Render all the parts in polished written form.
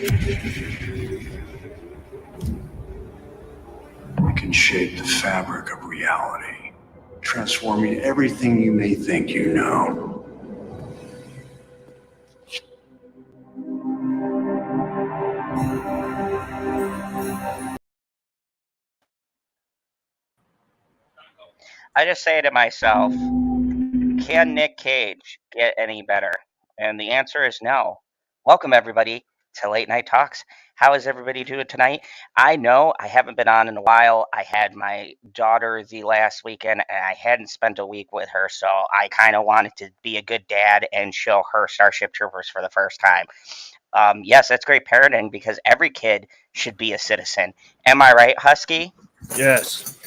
We can shape the fabric of reality, transforming everything you may think you know. I just say to myself, can Nick Cage get any better? And the answer is no. Welcome, everybody, to Late Night Talks. How is everybody doing tonight? I know I haven't been on in a while. I had my daughter the last weekend, and I hadn't spent a week with her, so I kind of wanted to be a good dad and show her Starship Troopers for the first time. Yes, that's great parenting because every kid should be a citizen. Am I right, Husky? Yes.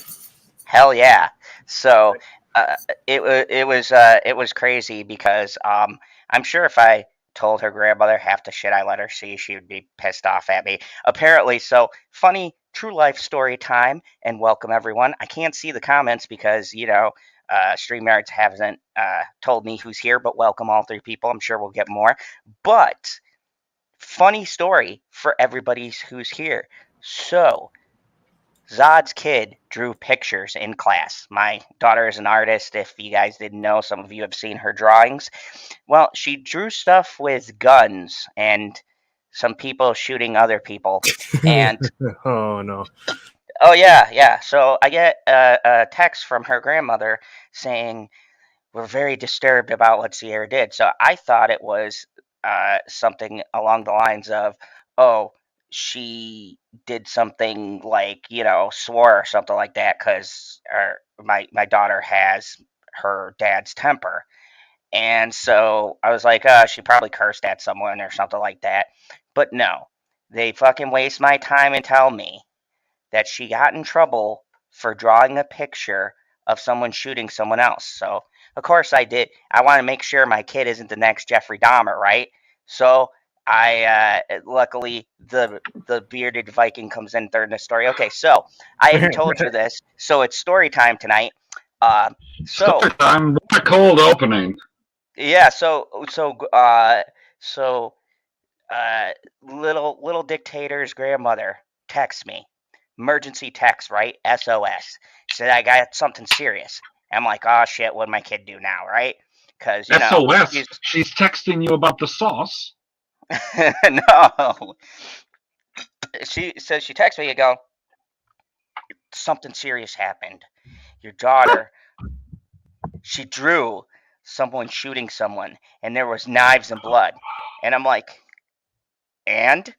Hell yeah! So uh, it was crazy because I'm sure if I told her grandmother half the shit I let her see, she would be pissed off at me. Apparently, so funny true life story time, and welcome everyone. I can't see the comments because StreamYards hasn't told me who's here, but welcome all three people. I'm sure we'll get more. But funny story for everybody who's here. So Zod's kid drew pictures in class. My daughter is an artist. If you guys didn't know, some of you have seen her drawings. Well, she drew stuff with guns and some people shooting other people. And Oh no. oh yeah. So I get a text from her grandmother saying we're very disturbed about what Sierra did. So I thought it was something along the lines of, oh, she did something like, swore or something like that because my daughter has her dad's temper. And so I was like, she probably cursed at someone or something like that. But no, they fucking waste my time and tell me that she got in trouble for drawing a picture of someone shooting someone else. So, of course, I did. I want to make sure my kid isn't the next Jeffrey Dahmer, right? So, luckily the bearded Viking comes in third in the story. Okay, so I hadn't told you this, so it's story time tonight. Uh, so Story time. What a cold opening. yeah, so uh, little dictator's grandmother texts me, emergency text, right? SOS. Said I got something serious. I'm like, oh shit, what my kid do now, right? Because SOS. She's texting you about the sauce. no. She says she texts me and go, something serious happened. Your daughter, she drew someone shooting someone, and there was knives and blood. And I'm like, and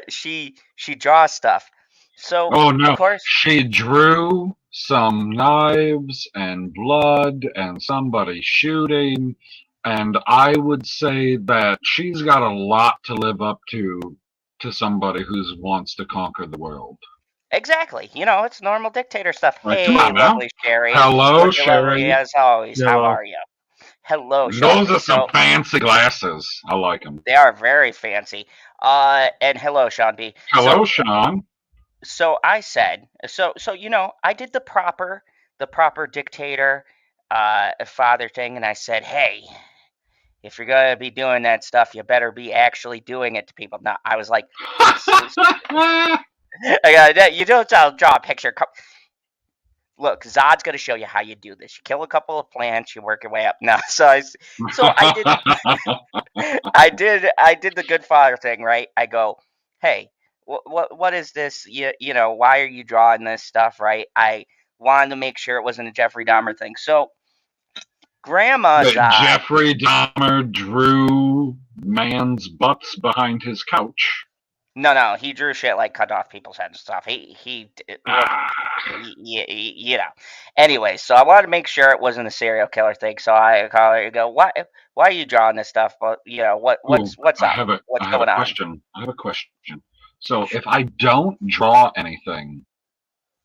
she draws stuff. So Oh of no. course, She drew some knives and blood and somebody shooting. And I would say that she's got a lot to live up to somebody who wants to conquer the world. exactly. It's normal dictator stuff. Like, come Hey, on now. lovely Sherry. Hello, Looking lovely Sherry. as always. How Hello. are you? Hello, Sean Those B. are some So fancy glasses. I like them. they are very fancy. And hello, Sean B. Hello, Sean. So I said, I did the proper dictator, father thing, and I said, hey, if you're gonna be doing that stuff, you better be actually doing it to people. No, I was like, you don't draw a picture. Look, Zod's gonna show you how you do this. You kill a couple of plants, you work your way up. No, so I did, I did the good father thing, right? I go, hey, what is this? Why are you drawing this stuff, right? I wanted to make sure it wasn't a Jeffrey Dahmer thing. So Grandma That Zod. Jeffrey Dahmer drew man's butts behind his couch. No, he drew shit like cut off people's heads and stuff. He look, Ah. Anyway, so I wanted to make sure it wasn't a serial killer thing. So I call her and go, why are you drawing this stuff? But what's I up? have a What's going on? question. I have a question. So if I don't draw anything,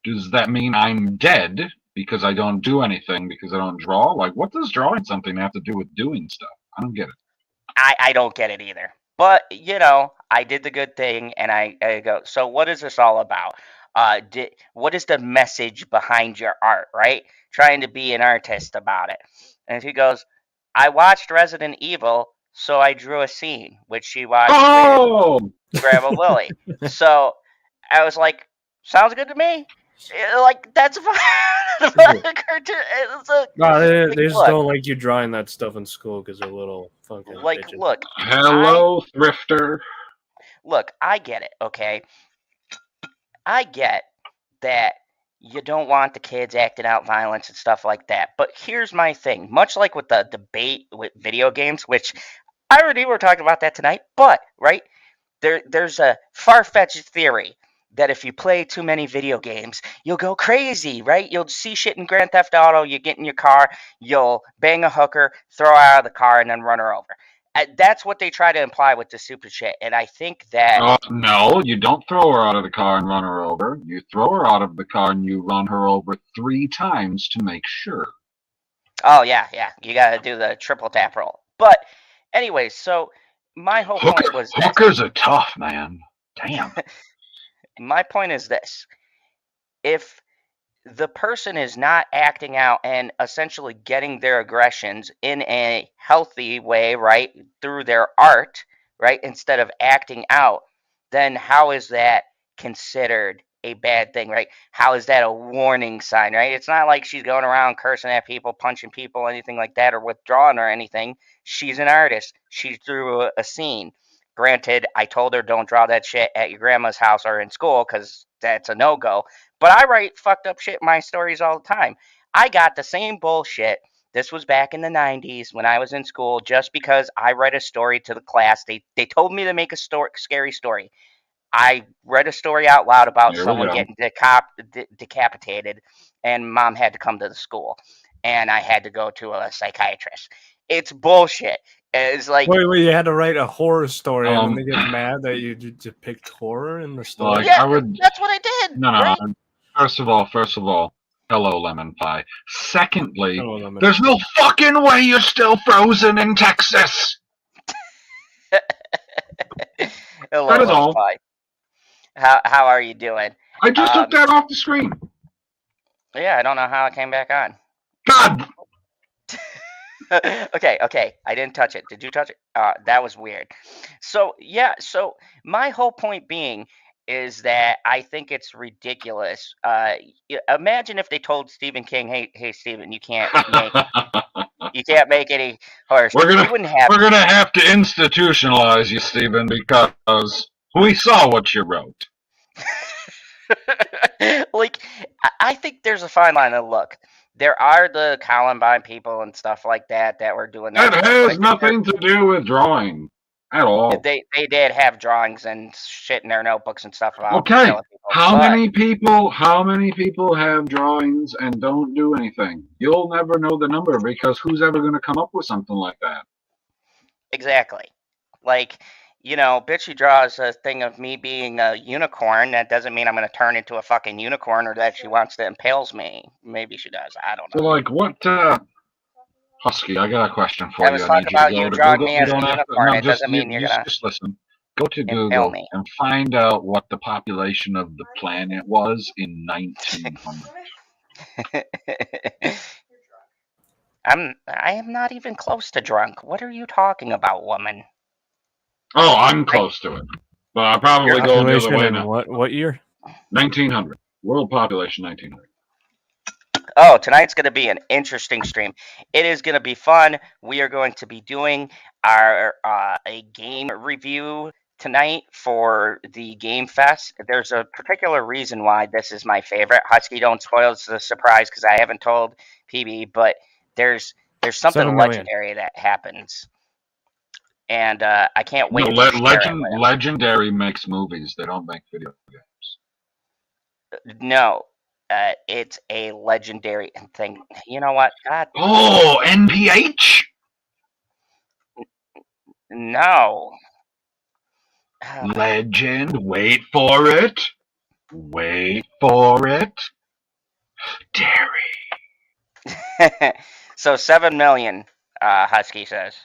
does that mean I'm dead because I don't do anything because I don't draw? Like, what does drawing something have to do with doing stuff? I don't get it. I don't get it either. But I did the good thing, and I go. So what is this all about? What is the message behind your art? Right, trying to be an artist about it. And he goes, I watched Resident Evil. So I drew a scene which she watched Oh, with Grandma Lily. So I was like, sounds good to me. Like that's a cartoon. It's a, No, they like, just look, don't like you drawing that stuff in school because they're little fucking like bitches. look, hello, Thrifter. look. I get it. Okay, I get that you don't want the kids acting out violence and stuff like that. But here's my thing. Much like with the debate with video games, which I already were talking about that tonight, but right there's a far-fetched theory that if you play too many video games, you'll go crazy, right? You'll see shit in Grand Theft Auto, you get in your car, you'll bang a hooker, throw her out of the car, and then run her over. That's what they try to imply with the super shit, and I think that. No, you don't throw her out of the car and run her over. You throw her out of the car and you run her over 3 times to make sure. Oh yeah, you gotta do the triple tap roll. But anyways, so my whole point was this. Hookers are tough, man. Damn. My point is this: if the person is not acting out and essentially getting their aggressions in a healthy way, right, through their art, right, instead of acting out, then how is that considered a bad thing, right? How is that a warning sign, right? It's not like she's going around cursing at people, punching people, anything like that, or withdrawing or anything. She's an artist. She drew a scene. Granted, I told her don't draw that shit at your grandma's house or in school because that's a no-go. But I write fucked up shit in my stories all the time. I got the same bullshit. This was back in the 90s when I was in school just because I read a story to the class. They told me to make a scary story. I read a story out loud about someone getting decapitated, and mom had to come to the school, and I had to go to a psychiatrist. It's bullshit. It's like, wait, you had to write a horror story, and then they get mad that you depict horror in the story. Like, yeah, that's what I did. No. Right? First of all, hello, lemon pie. Secondly, Hello, lemon there's no fucking way you're still frozen in Texas. Hello, That is all. Pie. How are you doing? I just took that off the screen. Yeah, I don't know how it came back on. God. Okay. I didn't touch it. Did you touch it? That was weird. So yeah. So my whole point being is that I think it's ridiculous. Imagine if they told Stephen King, "Hey, Stephen, you can't make any horror stories." We're gonna have to institutionalize you, Stephen, because we saw what you wrote. Like, I think there's a fine line. And look, there are the Columbine people and stuff like that were doing that. That has nothing to do with drawing at all. They did have drawings and shit in their notebooks and stuff about okay. killing people. How many people have drawings and don't do anything? You'll never know the number because who's ever going to come up with something like that? Exactly. Like, Bitchy draws a thing of me being a unicorn. That doesn't mean I'm going to turn into a fucking unicorn or that she wants to impales me. Maybe she does. I don't know. So, like, what, Husky, I got a question for you. I was talking about you drawing me as a unicorn. It doesn't mean you're going to... Just listen. Go to Google and find out what the population of the planet was in 1900. I am not even close to drunk. What are you talking about, woman? Oh, I'm close to it. But I'll probably go the other way now. What year? 1900. World population 1900. Oh, tonight's going to be an interesting stream. It is going to be fun. We are going to be doing our a game review tonight for the Game Fest. There's a particular reason why this is my favorite. Husky, don't spoil the surprise because I haven't told PB, but there's something legendary that happens. And I can't wait. Legendary makes movies. They don't make video games. No, it's a legendary thing. You know what? God. Oh, NPH? No. Legend. Wait for it. Dairy. So 7 million, Husky says.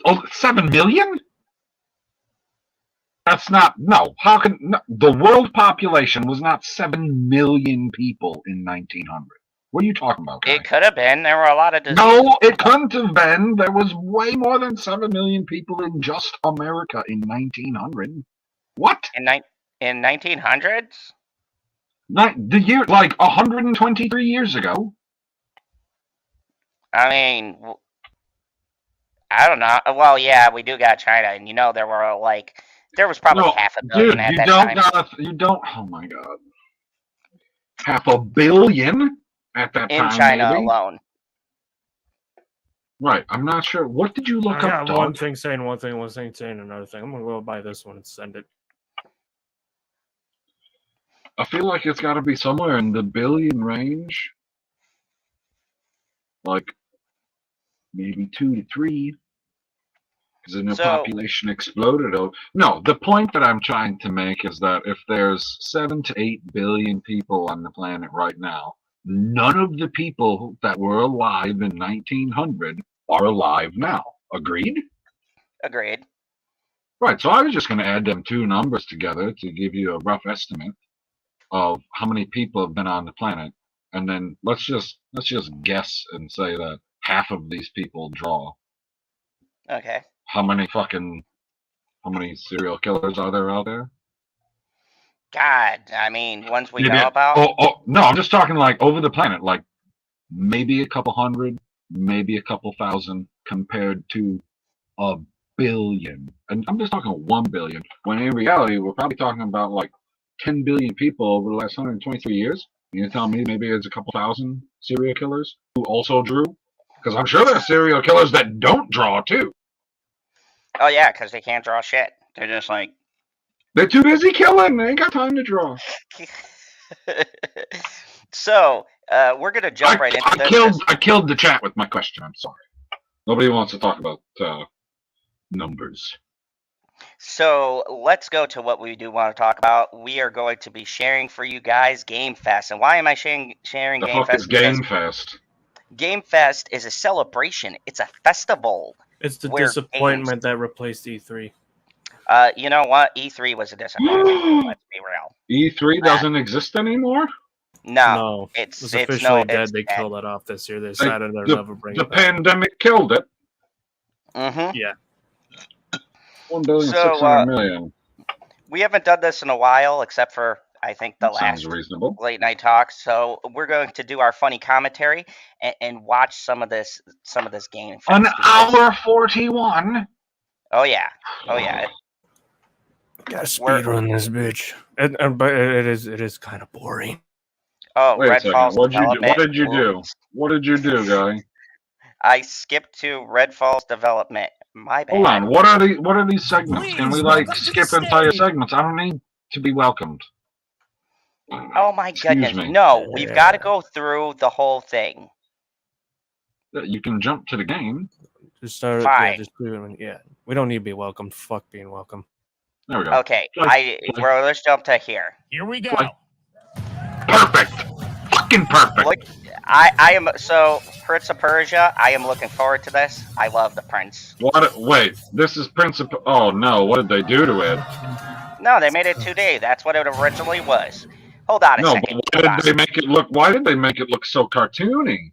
Oh, 7 million? That's not, no. How can, no, the world population was not 7 million people in 1900. What are you talking about, guy? It could have been. There were a lot of diseases. No, it couldn't have been. There was way more than 7 million people in just America in 1900. What? In 1900s? The year, like 123 years ago. I mean, I don't know. Well, yeah, we do got China, and there were there was probably No, half a billion dude, at you that don't time. you don't. Oh my god, 500 million at that In time, China maybe? alone. Right, I'm not sure. What did you look I up, got one dog? thing saying one thing, one thing saying another thing. I'm gonna go buy this one and send it. I feel like it's got to be somewhere in the billion range, like maybe 2 to 3. Because then the So- population exploded. No, the point that I'm trying to make is that if there's 7 to 8 billion people on the planet right now, none of the people that were alive in 1900 are alive now. Agreed? Agreed. Right, so I was just going to add them two numbers together to give you a rough estimate of how many people have been on the planet, and then let's just guess and say that half of these people draw. Okay. How many serial killers are there out there? God, I mean, ones we Maybe- know about. Oh, no, I'm just talking like over the planet, like maybe a couple hundred, maybe a couple thousand compared to a billion. And I'm just talking 1 billion, when in reality, we're probably talking about like 10 billion people over the last 123 years. You're telling me maybe there's a couple thousand serial killers who also drew? Because I'm sure there's serial killers that don't draw too. Oh yeah, because they can't draw shit. They're just like. They're too busy killing. They ain't got time to draw. So we're gonna jump right into this. I killed the chat with my question. I'm sorry. Nobody wants to talk about numbers. So let's go to what we do want to talk about. We are going to be sharing for you guys Game Fest. And why am I sharing The Game fuck is Fest? Game Fest? Game Fest is a celebration. It's a festival. It's the Where disappointment that replaced E3. You know what? E3 was a disappointment. Let's be real. E3 doesn't exist anymore? No, It's it's officially dead. it's They dead. killed it off this year. They decided they'll never bring The it back. pandemic killed it. Mm-hmm. Yeah. 1,600,000,000. We haven't done this in a while, except for I think the That sounds last reasonable. late night talk. So we're going to do our funny commentary and watch some of this Game Fest. An because- hour 41. Oh yeah. Gotta speed We're- run this bitch. But it is kind of boring. Oh, Wait a Red second. Falls What did you do? Development. What did you do? Oops. What did you do, guy? I skipped to Red Falls Development. My bad. Hold on. What are these segments? Can we Please, like welcome to skip the entire stage. segments? I don't need to be welcomed. Oh my Excuse goodness. me. No, we've got to go through the whole thing. You can jump to the game. Just start. Fine. Yeah, just do it. Yeah, we don't need to be welcomed. Fuck being welcome. There we go. Okay, Play. let's jump to here. Here we go. Like- Perfect. Fucking perfect. Look, I am so Prince of Persia. I am looking forward to this. I love the Prince. What? Wait. This is Principal. Oh no. What did they do to it? No, they made it 2D. That's what it originally was. Hold on a No, second. but why did they make it look? Why did they make it look so cartoony?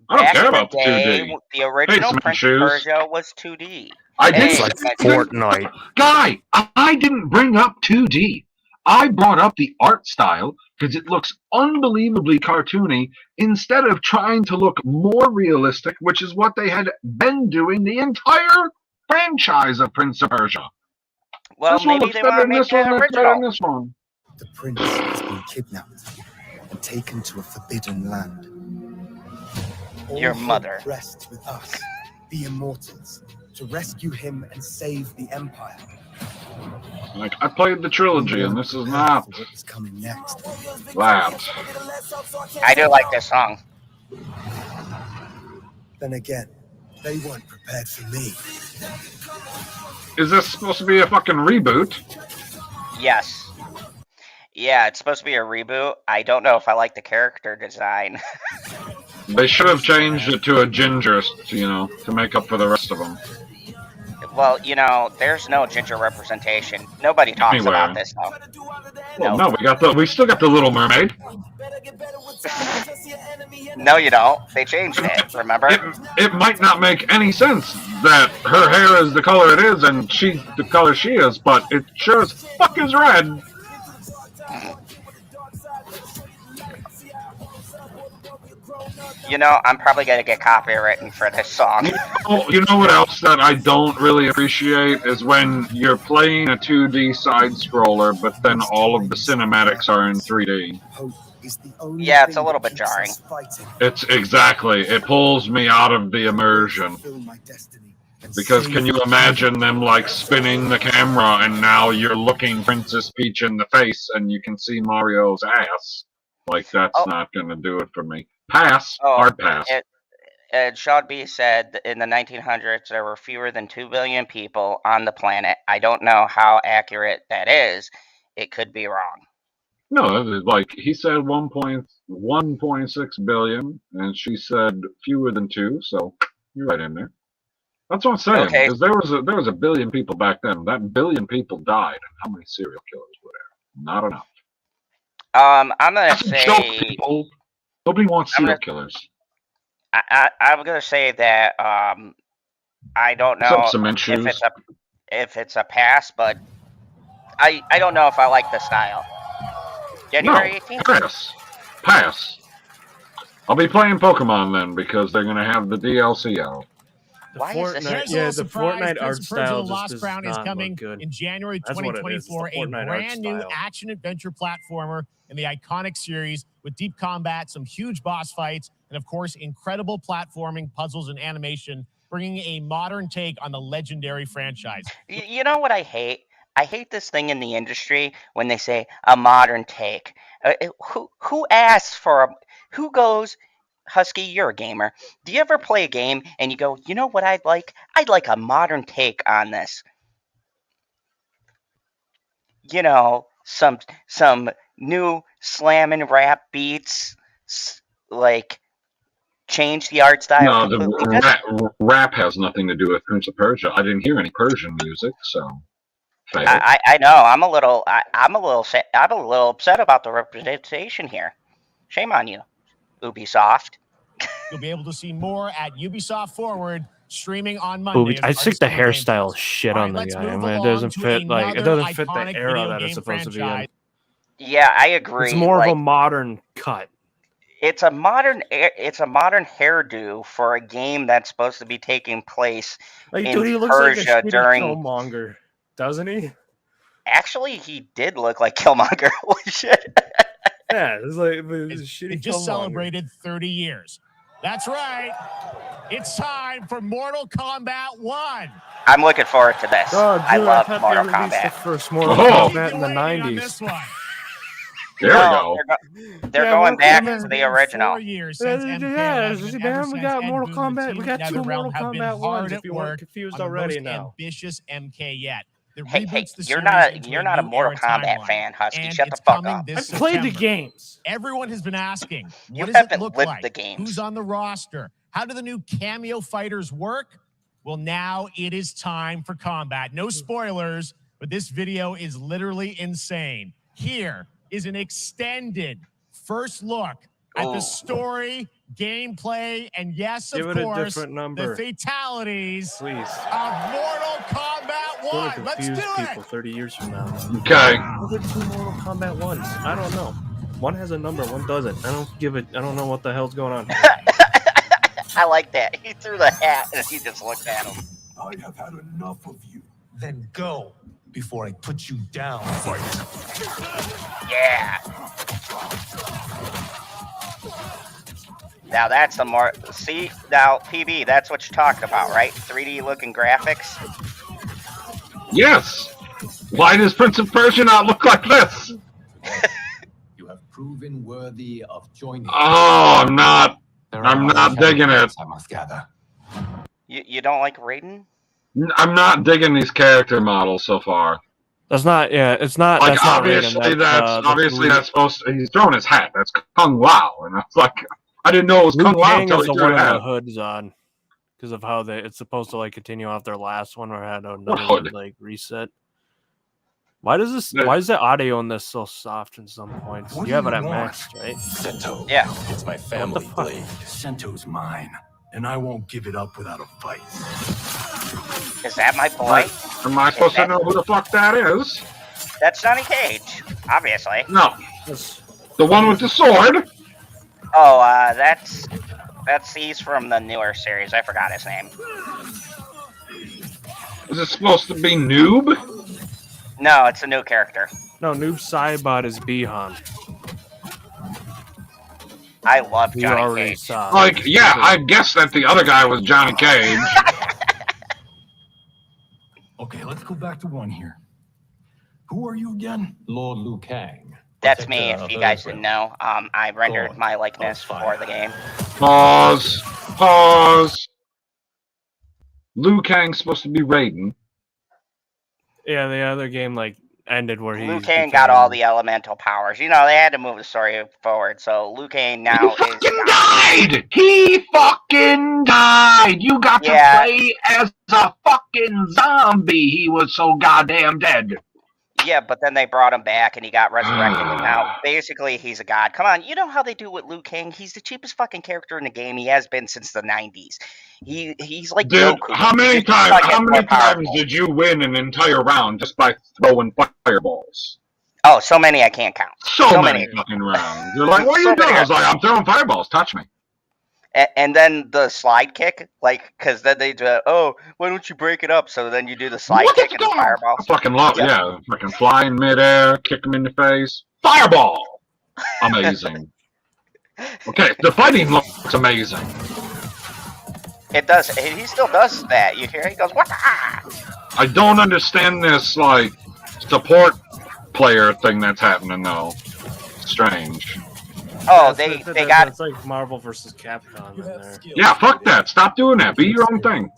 I don't Back care in about the day, 2D. the original Smash Prince shoes. of Persia was 2D. I Hey, didn't. it's like Fortnite. Guy, I didn't bring up 2D. I brought up the art style because it looks unbelievably cartoony instead of trying to look more realistic, which is what they had been doing the entire franchise of Prince of Persia. Well, This one maybe looks they better want to than make this the one. Looks better than original. this one. The prince has been kidnapped and taken to a forbidden land. All Your hope mother. rests with us, the immortals, to rescue him and save the empire. Like I played the trilogy, and this is not For what is coming next. that. I do like this song. Then again, they weren't prepared for me. Is this supposed to be a fucking reboot? Yes. Yeah, it's supposed to be a reboot. I don't know if I like the character design. They should have changed it to a ginger, to make up for the rest of them. Well, you know, there's no ginger representation. Nobody talks Anywhere. about this though. Well, no, we still got the Little Mermaid. No, you don't. They changed it. Remember? It might not make any sense that her hair is the color it is and she's the color she is, but it sure as fuck is red. You know, I'm probably gonna get copywritten for this song. You know what else that I don't really appreciate is when you're playing a 2D side scroller, but then all of the cinematics are in 3D. Yeah, it's a little bit jarring. It's exactly. It pulls me out of the immersion. Because can you imagine them like spinning the camera and now you're looking Princess Peach in the face and you can see Mario's ass? Like, that's not going to do it for me. Pass. Hard pass. Sean B said in the 1900s there were fewer than 2 billion people on the planet. I don't know how accurate that is. It could be wrong. No, like he said 1.6 billion, and she said fewer than 2, so you're right in there. That's what I'm saying. Okay. Because there was a billion people back then. That billion people died, and how many serial killers were there? Not enough. I'm gonna say people. Nobody wants serial killers. I'm gonna say that I don't know if it's a pass, but I don't know if I like the style. January 18th? Pass. I'll be playing Pokemon then because they're gonna have the DLC out. The Fortnite art style just does Crown is not coming look good. in January That's what it is, 2024. the A Fortnite art brand new style. action-adventure platformer in the iconic series with deep combat, some huge boss fights, and of course, incredible platforming, puzzles, and animation, bringing a modern take on the legendary franchise. You know what I hate? I hate this thing in the industry when they say a modern take. Who asks for who goes, Husky, you're a gamer. Do you ever play a game and you go, you know what I'd like? I'd like a modern take on this. You know, some new slam and rap beats, like change the art style. No, the rap has nothing to do with Prince of Persia. I didn't hear any Persian music, so. I know. I'm a little upset about the representation here. Shame on you, Ubisoft. You'll be able to see more at Ubisoft Forward, streaming on Monday. I think the hairstyle is shit on the guy. I mean, it doesn't fit the era that it's supposed to be in. Yeah, I agree. It's more of a modern cut. It's a modern hairdo for a game that's supposed to be taking place in he looks Persia like a during Killmonger, doesn't he? Actually, he did look like Killmonger. Holy shit. Yeah, it's like shitty. It just Killmonger. celebrated 30 years. That's right. It's time for Mortal Kombat 1. I'm looking forward to this. Oh, dude, I love thought Mortal they released Kombat. The first Mortal Kombat in the 90s. There we go. They're going back to the original. We got Mortal Kombat. We got 2 Mortal Kombat 1s. If you weren't confused already now. Ambitious MK yet. Hey, you're not a Mortal Kombat fan, Husky. Shut the fuck up. I played the games. Everyone has been asking, You what does it haven't look lived like? the games. Who's on the roster? How do the new cameo fighters work? Well, now it is time for combat. No spoilers, but this video is literally insane. Here is an extended first look at the story, gameplay, and yes, of course, the fatalities of Mortal Kombat 1. Let's do people it. 30 years from now. Okay. What are 2 Mortal Kombat 1s? I don't know. One has a number, one doesn't. I don't know what the hell's going on. I like that. He threw the hat and he just looked at him. I have had enough of you. Then go before I put you down. Yeah. Now that's the more... See, now, PB, that's what you're talking about, right? 3D looking graphics? Yes! Why does Prince of Persia not look like this? You have proven worthy of joining. Oh, I'm not digging it. I must gather. You don't like Raiden? I'm not digging these character models so far. That's not. Yeah, it's not. Like, that's not obviously, Raiden, that's supposed to, he's throwing his hat. That's Kung Lao, and I was like, I didn't know it was Kung Lao until he the threw one the with hat. the hood's on. because of how it's supposed to like continue off their last one or had another Good. like reset. Why does this? Yeah. Why is the audio in this so soft in some points? What You do have you it at want? max, right? Sento. Yeah. It's my family fuck? blade. Sento's mine, and I won't give it up without a fight. Is that my boy? Am I supposed to know who the fuck that is? That's Johnny Cage, obviously. No. The one with the sword? Oh, that's he's from the newer series. I forgot his name. Is it supposed to be Noob? No, it's a new character. No, Noob Saibot is Bihan. I love You Johnny already Cage. saw. Like, yeah, I guess that the other guy was Johnny Cage. Okay, let's go back to one here. Who are you again? Lord Liu Kang. That's me. protector If of you guys Earthrealm. didn't know, I rendered God my likeness of for fire. the game. Pause. Pause. Liu Kang's supposed to be Raiden. Yeah, the other game like ended where he. Liu Kang got all the elemental powers. You know, they had to move the story forward. So Liu Kang now He is fucking died! He fucking died! You got to Yeah. play as a fucking zombie. He was so goddamn dead. Yeah, but then they brought him back and he got resurrected, and now basically he's a god. Come on, you know how they do with Liu Kang? He's the cheapest fucking character in the game. He has been since the 90s. He's like Dude, Goku. how many Just fucking times more powerful. did you win an entire round just by throwing fireballs? Oh, so many I can't count. So many fucking rounds. You're like, what are So you doing? many. I was like, I'm throwing fireballs. Touch me. And then the slide kick, like, because then they do, oh, why don't you break it up? So then you do the slide What kick the and the fuck? fireball. I fucking love Yeah. yeah. Fucking fly in midair, kick him in the face. Fireball! Amazing. Okay, the fighting looks amazing. It does. He still does that. You hear? He goes, what? I don't understand this, like, support player thing that's happening, though. Strange. Oh, they got. It's like Marvel versus Capcom in there. Yeah, fuck that. Stop doing that. Be your own thing.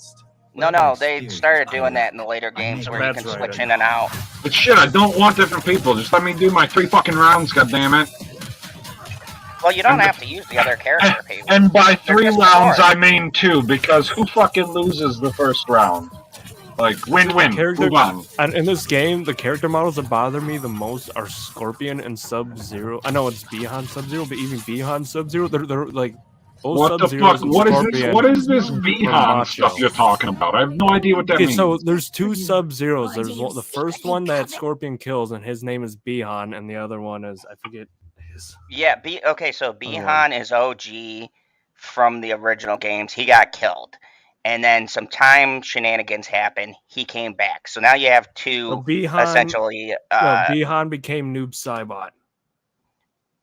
No, they started doing that in the later games where you That's can right, switch I in and out. But shit, I don't want different people. Just let me do my 3 fucking rounds, goddammit. Well, you don't have to use the other character, people. And by 3 just rounds, support. I mean 2, because who fucking loses the first round? Like, win-win. Character- Move on. And in this game, the character models that bother me the most are Scorpion and Sub-Zero. I know it's Bihan Sub-Zero, but even Bihan Sub-Zero, they're like both What the Sub-Zeros fuck? and What is this? Scorpion What is this were Bihan macho. stuff you're talking about? I have no idea what that Okay, means. so there's 2 Sub-Zeros. There's the first one that Scorpion kills, and his name is Bihan, and the other one is I forget his. Yeah, okay, so Bihan is OG from the original games. He got killed. And then some time shenanigans happened. He came back. So now you have 2 So Bihan, essentially. Bihan became Noob Saibot.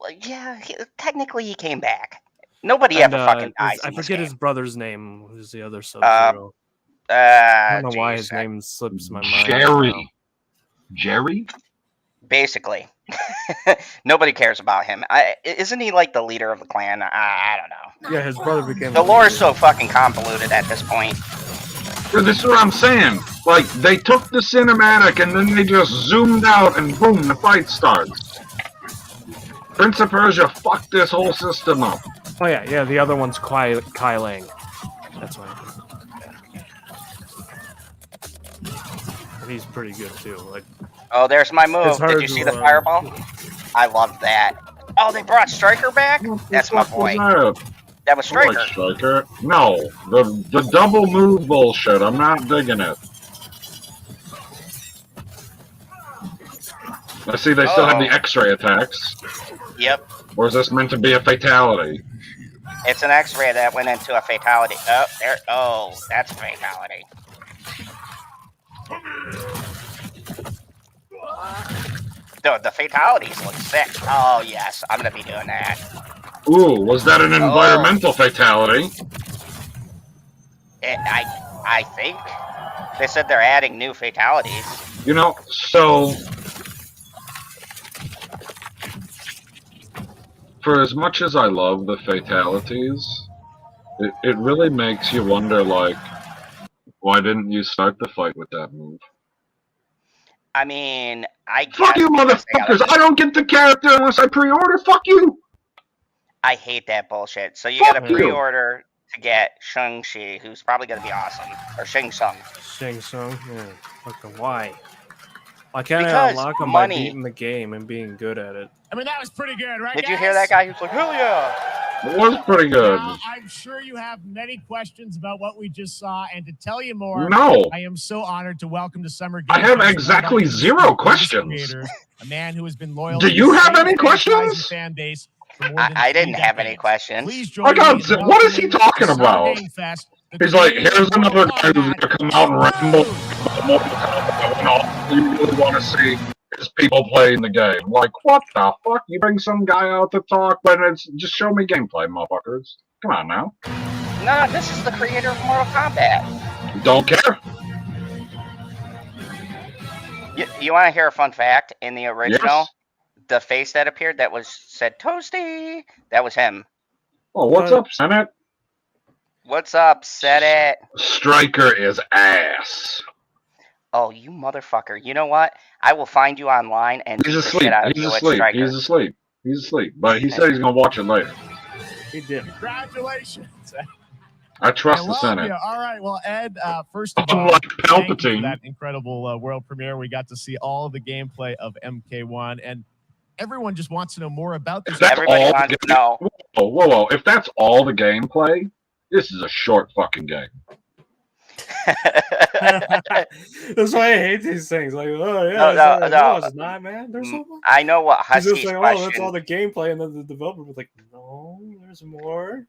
Well, yeah, technically he came back. Nobody And, ever fucking dies. I in this forget his game. brother's name. Who's the other Sub-Zero? I don't know why his name slips my mind. Jerry. now. Jerry? Basically. Nobody cares about him. Isn't he like the leader of the clan? I don't know. Yeah, his brother became. The lore is so fucking convoluted at this point. Yeah, this is what I'm saying. Like, they took the cinematic and then they just zoomed out and boom, the fight starts. Prince of Persia fucked this whole system up. Oh yeah. The other one's Kai Lang. That's why. And he's pretty good too. Like, Oh, there's my move. It's hard Did you see to, the fireball? I love that. Oh, they brought Striker back? That's my boy. That was I like Striker. Striker. No, the double move bullshit. I'm not digging it. I see they still have the X-ray attacks. Yep. Or is this meant to be a fatality? It's an X-ray that went into a fatality. Oh, there. Oh, that's a fatality. Dude, the fatalities look sick. Oh yes, I'm gonna be doing that. Ooh, was that an environmental fatality? I think they said they're adding new fatalities. You know, so for as much as I love the fatalities, it really makes you wonder, like, why didn't you start the fight with that move? I mean, I guess Fuck you, because they motherfuckers! gotta- I don't get the character unless I pre-order. Fuck you! I hate that bullshit. So you Fuck gotta you. pre-order to get Shang-Chi, who's probably going to be awesome, or Shang-Tsung. Shang Tsung. Yeah. Fucking why? Why can't I Because unlock him by money. beating the game and being good at it? I mean, that was pretty good, right? Did you hear that guy who's like, hell yeah? It was pretty good. Now, I'm sure you have many questions about what we just saw, and to tell you more, No. I am so honored to welcome to Summer Game I have Fest exactly one of the zero greatest questions. creators, a man who has been loyal. Do to you the have same any franchise and questions? Fan base for more than I 3 didn't have any decades. questions. Please join I got me in z- what is he welcoming talking to Summer about? Game Fest, the He's like, creator here's of Mortal another guy who's Kombat, gonna come out and Ed ramble Boon. about Mortal Kombat when all you really want to see is people playing the game. Like, what the fuck? You bring some guy out to talk, but it's just show me gameplay, motherfuckers. Come on now. No, this is the creator of Mortal Kombat. Don't care. You want to hear a fun fact? In the original, Yes. the face that appeared that was said Toasty, that was him. Oh, what's up, Senate? What's up? Said it. Striker is ass. Oh, you motherfucker. You know what? I will find you online and He's beat the asleep. shit out of He's you at asleep. Stryker. He's asleep. He's asleep. But he said he's gonna watch it later. He did. Congratulations. I trust I the love Senate. you. All right. Well, Ed, first of all, Unlike thank you for Palpatine. that incredible world premiere. We got to see all of the gameplay of MK1, and everyone just wants to know more about this. If that's Everybody all wants the to game- know. Whoa. If that's all the gameplay, this is a short fucking game. That's why I hate these things. Like, oh yeah, No. it's not, man. There's so much. I know what He's just Husky's like, oh, question. that's all the gameplay, and then the developer was like, no, there's more.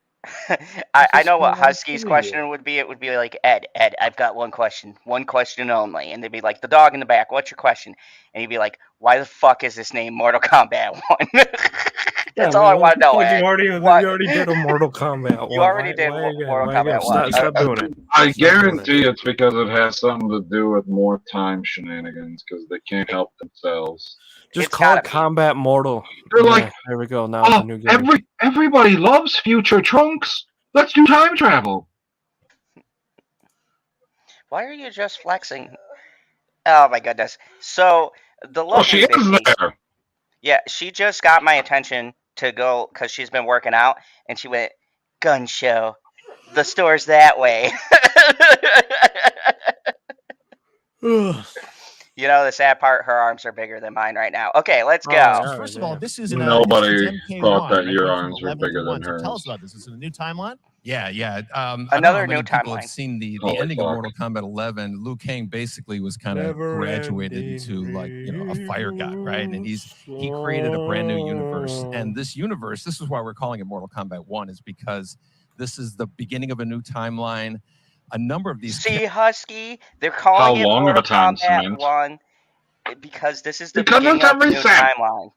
I know what just not Husky's true. question would be. It would be like, Ed, I've got one question only. And they'd be like, the dog in the back, what's your question? And he'd be like, why the fuck is this name Mortal Kombat 1? That's all I want to know, Ed. You already did a Mortal Kombat. You already did Mortal Kombat Stop, 1. stop doing it. I Stop doing guarantee it's because it has something to do with more time shenanigans because they can't help themselves. Just It's call it gotta be. Combat Mortal. They're Yeah, like, there we go. Now it's a oh, new game. everybody loves future Trunks. Let's do time travel. Why are you just flexing? Oh my goodness. So the Oh, she Logan is vacation- there. Yeah, she just got my attention to go because she's been working out, and she went, gun show. The store's that way. You know, the sad part, her arms are bigger than mine right now. Okay, let's go. Oh, yeah. First of all, this is Nobody this is MK1, thought that right? your It went arms from were 11 to bigger 1. than So tell hers. us about this. Is it a new timeline? Yeah. I don't know Another how many new people timeline. have seen the Holy ending of fuck. Mortal Kombat 11. Liu Kang basically was kind of graduated into like a fire god, right? And he created a brand new universe. And this universe, this is why we're calling it Mortal Kombat 1, is because this is the beginning of a new timeline. A number of these See, Husky, they're calling How it long of a Mortal time, Kombat Cement? 1 because this is the Because beginning it's a of the new reset. timeline.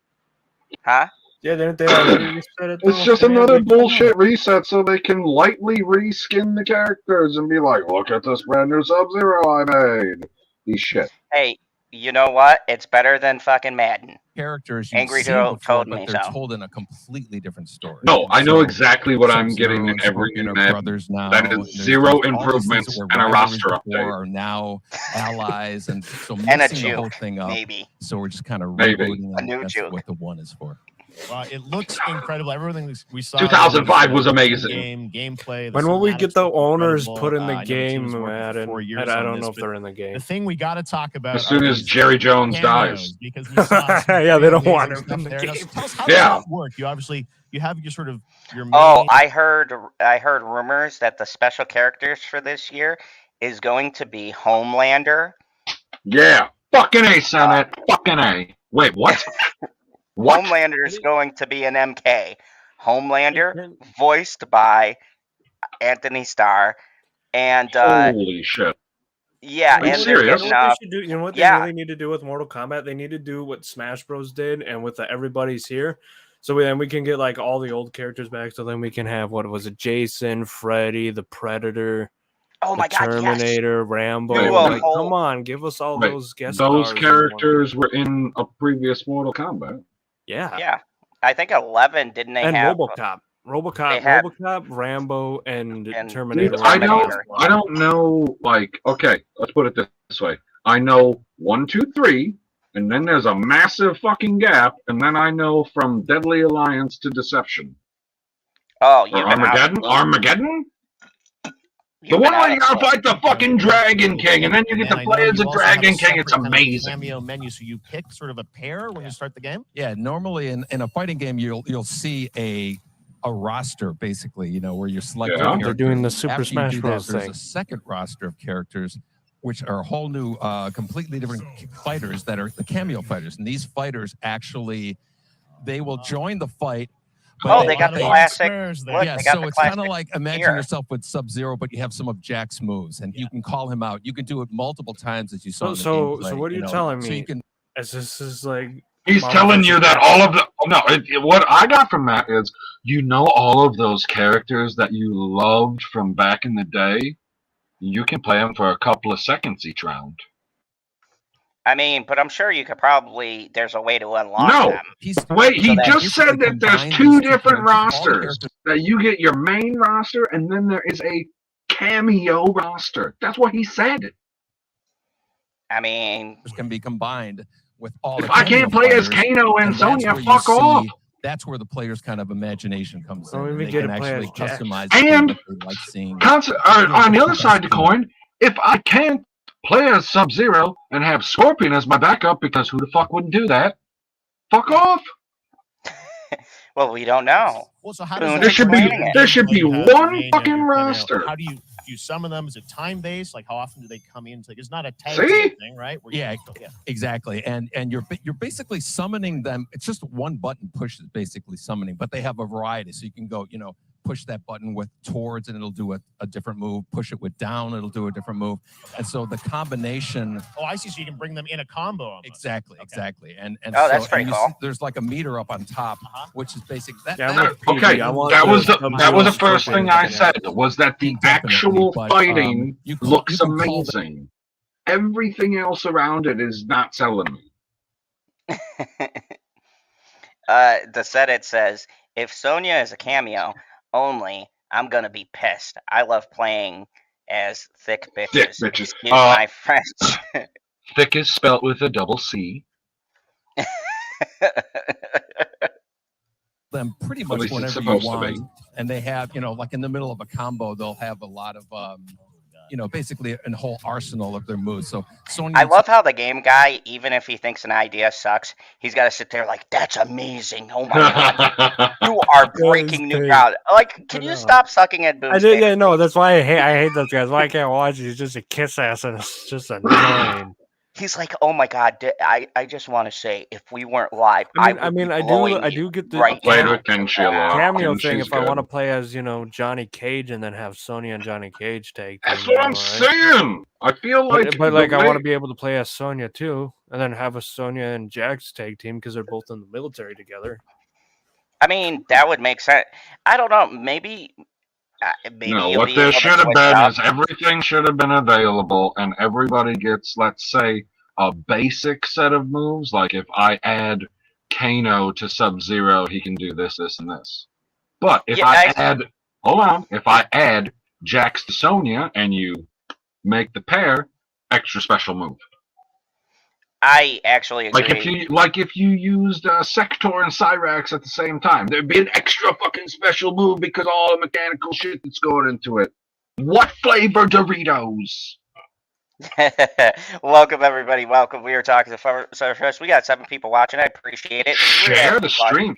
Huh? Yeah, didn't they already reset it? It's though? just Man, another like, come on. bullshit reset so they can lightly reskin the characters and be like, look at this brand new Sub-Zero I made. These shit. Hey, you know what? It's better than fucking Madden. characters you've Angry seen Joe before, told but me they're so. told in a completely different story. No, I know So, exactly what I'm Sub-Zero getting in and every Scorpion new are Madden. brothers now. That is There's zero all these things improvements that were and a rivalries roster before update. are now allies, and so And a mixing the Jew, whole thing up. maybe. So we're just kind of Maybe. rebooting, A and new that's Jew. what the one is for. It looks incredible. Everything we saw. 2005 was amazing. Gameplay. When will we get the owners incredible. put in I the know the team game, was working for Madden? 4 years I on don't this, know if but they're in the game. The thing we got to talk about As soon are as these Jerry Jones cameos, dies. because we saw some Yeah, they don't pretty want amazing him in stuff the there. Now, game. tell us, how Yeah. does that work? You have your sort of your main. Oh, I heard rumors that the special characters for this year is going to be Homelander. Yeah. Fucking A, Senate. Fucking A. Wait, what? What? Homelander is going to be an MK. Homelander, voiced by Anthony Starr, and Holy shit. yeah, Are you and serious? they're You know getting what they should do? You know what they yeah. really need to do with Mortal Kombat? They need to do what Smash Bros did, and with the Everybody's Here. So then we can get like all the old characters back. So then we can have, what was it, Jason, Freddy, the Predator, oh my the god, yes. Terminator, Rambo. Do a Like, whole- come on, give us all Wait, those guest Those stars and characters were in a previous Mortal Kombat. Yeah. Yeah, I think 11 didn't they And have? RoboCop. They had- RoboCop, Rambo, and And Terminator. I were don't. Terminator. I don't know. Like, okay, let's put it this way. I know 1, 2, 3, and then there's a massive fucking gap, and then I know from Deadly Alliance to Deception Oh, or you've been out. Armageddon. Armageddon. The You've one been where out you gotta of it. fight the fucking Dragon King, and then you get then to I play know as you a also have Dragon King. It's separate kind of amazing. cameo menu, so you pick sort of a pair when you start the game. Yeah, normally in a fighting game, you'll see a roster basically, you know, where you're selecting. Yeah. They're doing the characters. Super After you Smash do Bros. That, there's thing. a second roster of characters, which are a whole new, completely different fighters that are the cameo fighters, and these fighters actually they will join the fight. Oh, a they got lot the of classic. Squares there. Look, Yeah, they got so the it's kind of classic like imagine gear. yourself with Sub-Zero, but you have some of Jack's moves, and you can call him out. You can do it multiple times as you saw. So, in the so gameplay, what are you know. telling So me? you can As this is like He's Marvel telling you versus that all of the what I got from that is all of those characters that you loved from back in the day. You can play them for a couple of seconds each round. I mean, but I'm sure you could probably. There's a way to unlock No. them. Wait, he that just said that there's combine two these two different characters, all the rosters. That you get your main roster, and then there is a cameo roster. That's what he said. I mean, can be combined with all. If the I cameo can't play as fighters, Kano and that's Sonya, where you fuck off. see- That's where the player's kind of imagination comes in. Oh, and we they get can to play actually as Jax. customize And- what they like seeing. On the other side of the coin, if I can't play as Sub-Zero and have Scorpion as my backup, because who the fuck wouldn't do that? Fuck off. well, we don't know. Well, so how There does that should be- work? there should be You have one main and fucking cameo. roster. How do you summon them? Is it time based? Like how often do they come in? It's not a tag See? team thing, right? Where you- Yeah, yeah. exactly. And you're basically summoning them. It's just one button push is basically summoning, but they have a variety. So you can go, push that button with towards and it'll do a different move. Push it with down, it'll do a different move. And so the combination. Oh, I see. So you can bring them in a combo. almost. Exactly, Okay. exactly. And Oh, that's so, pretty and you cool. see there's like a meter up on top, Uh-huh. which is basic. That, Yeah, I'm that- with PG. Okay, I want that was the Sub-Zero first Scorpion thing I to said, was that the Definitely, actual but, fighting you call- looks you can call that- amazing. Everything else around it is not selling me. The Sedit says, if Sonya is a cameo only, I'm gonna be pissed. I love playing as thick bitches. Thick bitches. Excuse my French. Thick is spelt with a double C. them pretty At much least it's whenever you supposed to want. be. And they have, like in the middle of a combo, they'll have a lot of, basically a whole arsenal of their moves. So Sonya, I love how the game guy, even if he thinks an idea sucks, he's got to sit there like, that's amazing. Oh my god, you are breaking new great. ground. Like, can I you know. stop sucking at boobs? I did, yeah, no, that's why I hate those guys. Why I can't watch it? He's just a kiss ass and it's just annoying. He's like, oh my god, I just want to say, if we weren't live, I would mean, be I blowing do you get the right Played now. with Kenshi a lot. cameo Kenshi's thing if I good. want to play as, Johnny Cage and then have Sonya and Johnny Cage tag That's team, what I'm right? saying. I feel like, But the like, I want to way- be able to play as Sonya too, and then have a Sonya and Jax tag team because they're both in the military together. mean, that would make sense. I don't know. Maybe No, you'll what be there able to should have switch been up. is everything should have been available, and everybody gets, let's say, a basic set of moves. Like if I add Kano to Sub-Zero, he can do this, this, and this. But if Yeah, if I add Jax to Sonya and you make the pair, extra special move. I actually agree. Like if you used Sector and Cyrax at the same time, there'd be an extra fucking special move because all the mechanical shit that's going into it. What flavor Doritos? Welcome everybody. Welcome. We are talking to First. We got 7 people watching. I appreciate it. Share the stream.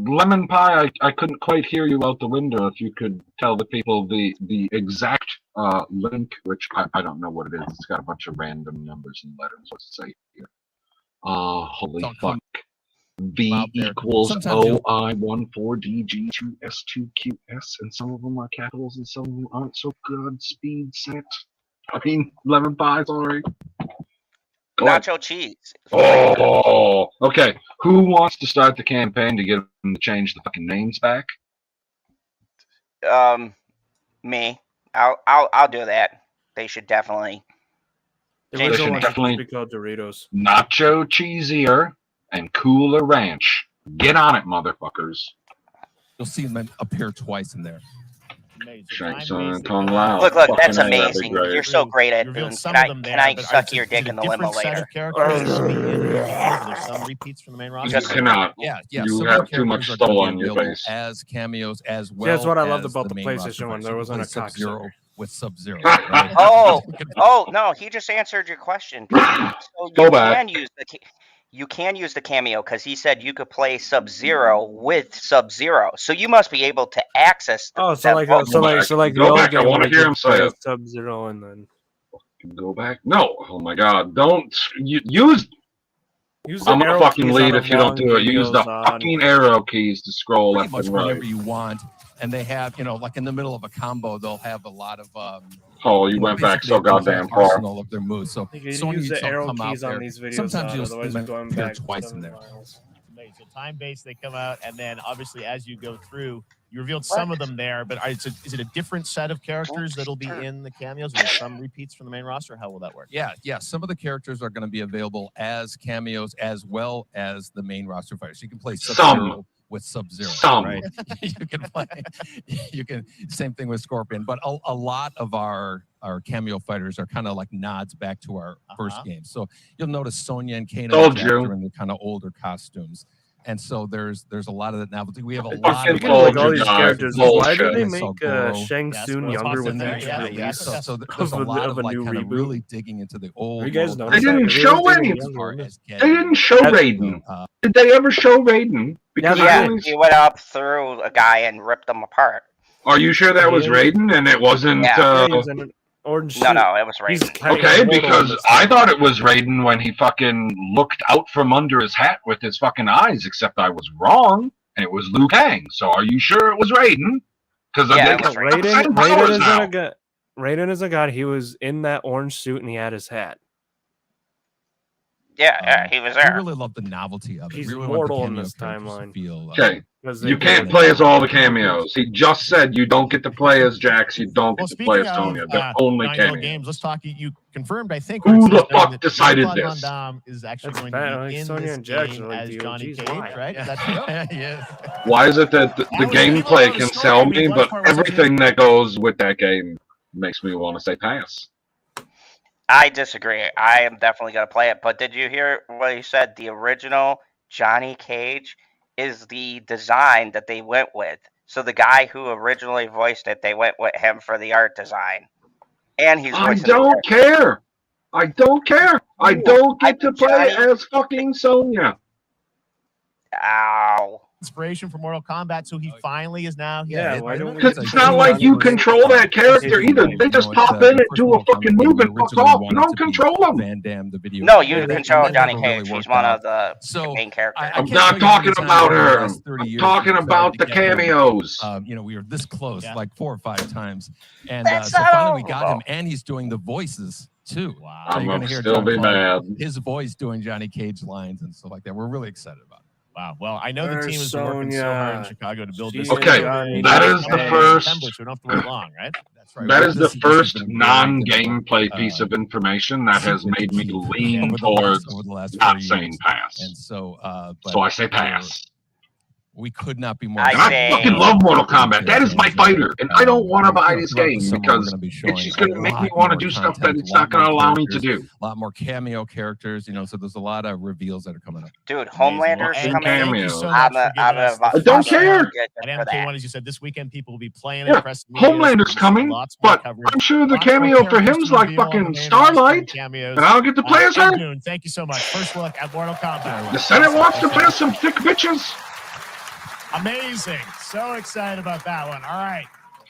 Lemon Pie, I couldn't quite hear you out the window. If you could tell the people the exact link, which I don't know what it is. It's got a bunch of random numbers and letters. What's it say here? Holy Don't fuck. come V out there. equals Sometimes you'll- OI14DG2S2QS, and some of them are capitals and some of them aren't so good. Speed set. I mean, Lemon Pie, sorry. Go ahead. Nacho cheese. Oh, okay. Who wants to start the campaign to get them to change the fucking names back? Me. I'll do that. They should definitely. The They original should one definitely- should be called Doritos. Nacho Cheesier and Cooler Ranch. Get on it, motherfuckers. you'll see them appear twice in there. Amazing. Shanks I'm on amazed Tong that- Lao. Look, Fucking that's A, that'd be amazing. great. You're so great at You revealed Boone. some Can of them I there, but suck is your it dick in the limo different set later? of characters? There's some repeats from the main You roster. cannot. Yeah. You some of the have too much characters are gonna stubble be on your available face. as cameos as well. See, that's what I loved as about the main PlayStation roster one. fights. There You wasn't can a play Sub-Zero cocksucker. with Sub-Zero. Right? Oh no, he just answered your question. So Go back. you can use the cameo because he said you could play Sub-Zero with Sub-Zero. So you must be able to access. Oh, so them like both. the Go old back, I game wanna where you hear him could say play it. Sub-Zero and then Go back. No. Oh my God. Don't use. use the I'm gonna arrow fucking keys lead on if you don't long do it. Use the videos on- fucking arrow keys to scroll Pretty left much and right. whenever you want. And they have, like in the middle of a combo, they'll have a lot of. Oh, you went back so basically a goddamn far. arsenal of their moves. So You can Sonya use the Utah arrow come out keys on there. these videos. Sometimes you'll otherwise see you're them going appear back twice in 7 there. miles. So time-based, they come out, and then obviously as you go through, you revealed some of them there, but is it a different set of characters that'll be in the cameos? Are there some repeats from the main roster? How will that work? Yeah. Some of the characters are going to be available as cameos as well as the main roster fighters. You can play Sub-Zero with Sub-Zero. Right? You can play. Same thing with Scorpion, but a lot of our cameo fighters are kind of like nods back to our first game. So you'll notice Sonya and Kano Told and Jax you. are in the kind of older costumes. And so there's a lot of that novelty. We have a I lot fucking of Speaking of like told all you these guys, characters, bullshit. why did they I saw make Goro. Shang Yes, Tsung we'll younger toss with in there. each Yeah, release? So there's a Of lot of a like new kind of reboot? really digging into the old. Have you guys world noticed They didn't that? show He was any. getting as far younger. as They getting, didn't show Raiden. Did they ever show Raiden? Because they Yeah, did. he went up through a guy and ripped them apart. are you sure that was Yeah. Raiden and it wasn't? Yeah. Yeah, he was in an orange No, suit. no, it was He's Raiden. kind of Okay, immortal in because this I game. thought it was Raiden when he fucking looked out from under his hat with his fucking eyes, except I was wrong, and it was Liu Kang. So are you sure it was Raiden? Because Yeah, they it was got the Raiden, same Raiden powers isn't now. a god. Raiden is a god. He was in that orange suit and he had his hat. Yeah, he was We there. really love the novelty of it. He's We really want the immortal in cameo this characters to timeline. feel, Okay, Because you can't play as all the cameos. He just said you don't get to play as Jax, you don't Well, get to play speaking as of Sonya. They're only Nine Hill cameos. games, let's talk. You confirmed, I think. Who or it the says fuck that decided Jean-Claude this? Van Damme is actually That's going bad. to Like be in Sonya this and Jax game are like as the Johnny OGs. Cage, Why? right? Yeah. That's Yes. Why is it that the was- gameplay people can know the sell story. me, The but part was everything that goes with that game makes me want to say pass? I disagree. I am definitely going to play it. But did you hear what he said? The original Johnny Cage is the design that they went with. So the guy who originally voiced it, they went with him for the art design. And he's I voicing the don't care. I don't care. I Ooh, don't get I to play Johnny- as fucking Sonya. Ow. inspiration for Mortal Kombat, so he finally is now. Yeah, it- why don't we Because just it's do not like you Johnny control that character It's either. like, They just it's, pop the in and first do a Mortal fucking Kombat move game and fuck originally off. You wanted don't to be control them. Van Damme, the video. No, game, you and that control Johnny never really Cage. He's worked one out. of the So, main characters. I I'm can't not tell you talking how many about times over the her. last 30 I'm years talking we've about tried the to get him. cameos. We were this close, Yeah. like 4 or 5 times, and That's so not finally we got over. him, and he's doing the voices too. Wow. So I'm you're gonna gonna hear still be Jean-Claude, mad. his voice doing Johnny Cage lines and stuff like that. We're really excited about it. Wow. Well, I know the Where's team has been working so hard in Sonya? Chicago to build this. She's Okay, Johnny that Cage. is the September, first. so we don't have to wait long, right? That's right. That Well, is the this has first been very good, non-gameplay piece of information that has secret made me to keep lean over the towards last not 40 saying years. pass. And so, but So I say pass. we could not be more. I And I say- fucking love Mortal Kombat. That is my fighter, and I don't want to buy this game We're because gonna be it's showing just a going to make me lot want to more do stuff that content, it's a lot not going to more allow me to characters, do. a lot more cameo characters, so there's a lot of reveals that are coming up. Dude, Amazing. Well, Homelander's and coming. thank you Cameos. so I'm much for a, giving I'm us a, the I don't feedback. care. At For that. MK1, as you said, this weekend people will be playing Yeah, it. Press videos, Homelander's coming, lots more but coverage. I'm sure the Lots more cameo for characters him's to like reveal on the fucking main roster and Starlight, cameos. and I'll get to play as her. Ed Boon, thank you so much. First look at Mortal Kombat. The Senate wants to play some thick bitches. Amazing. So excited about that one. All right.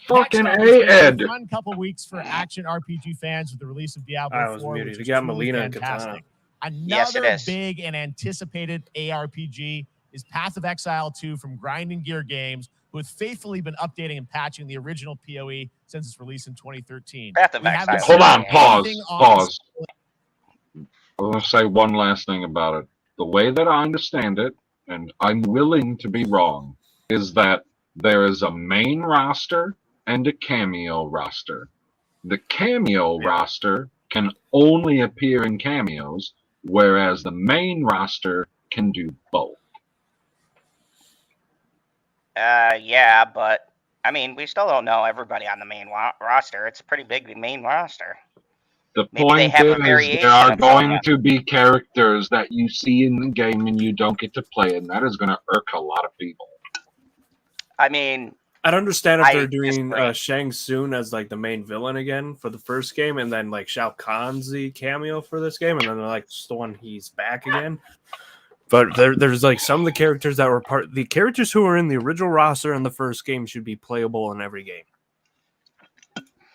Fucking Next up, A, it's been Ed. a fun couple weeks for action RPG fans with the release of Diablo I was 4, muted. which You is got truly Melina and fantastic. Yes, it Another is. big and anticipated ARPG is Path of Exile 2 from Grinding Gear Games, who has faithfully been updating and patching the original PoE since its release in 2013. Path of We haven't Exile. Hold on, seen pause, anything on pause. I want to say one last thing about it. The way that I understand it, and I'm willing to be wrong, is that there is a main roster and a cameo roster. The cameo roster can only appear in cameos, whereas the main roster can do both. Yeah, but I mean, we still don't know everybody on the main roster. It's a pretty big main roster. The Maybe they point have a is, variation there are of going Sonya. to be characters that you see in the game and you don't get to play, and that is going to irk a lot of people. I mean, I'd understand if I they're doing disagree. Shang Tsung as like the main villain again for the first game, and then like Shao Kahn's the cameo for this game, and then they're like the one he's back again. But there's like some of the characters that were the characters who were in the original roster in the first game should be playable in every game.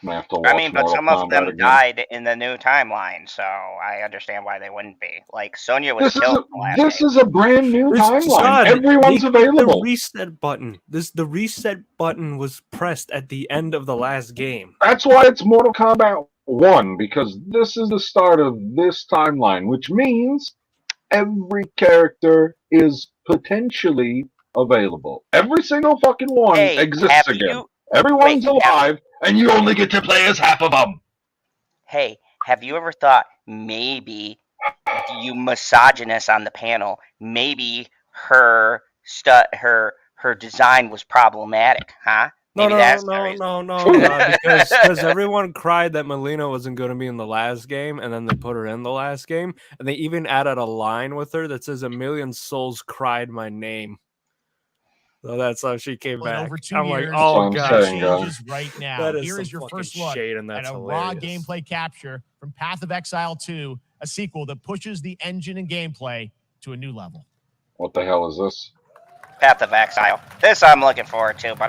I have to watch I mean, but Mortal some of Kombat them again. died in the new timeline, so I understand why they wouldn't be. Like Sonya was killed in the last This game. is a brand new timeline. Todd, Everyone's the available. reset button. The reset button was pressed at the end of the last game. That's why it's Mortal Kombat 1, because this is the start of this timeline, which means every character is potentially available. Every single fucking one Hey, exists have again. you? Everyone's wait, alive, and you only get to play as half of them. Hey, have you ever thought maybe you misogynist on the panel? Maybe her design was problematic, huh? Maybe that's the reason. No, because everyone cried that Melina wasn't going to be in the last game, and then they put her in the last game, and they even added a line with her that says, "A million souls cried my name." So that's how she came Well, in back. over 2 I'm like, years, oh That's what I'm god, saying, guys. changes right now. that is Here some is your fucking first look shade, and at that's a raw hilarious. gameplay capture from Path of Exile 2, a sequel that pushes the engine and gameplay to a new level. What the hell is this? Path of Exile. This I'm looking forward to, but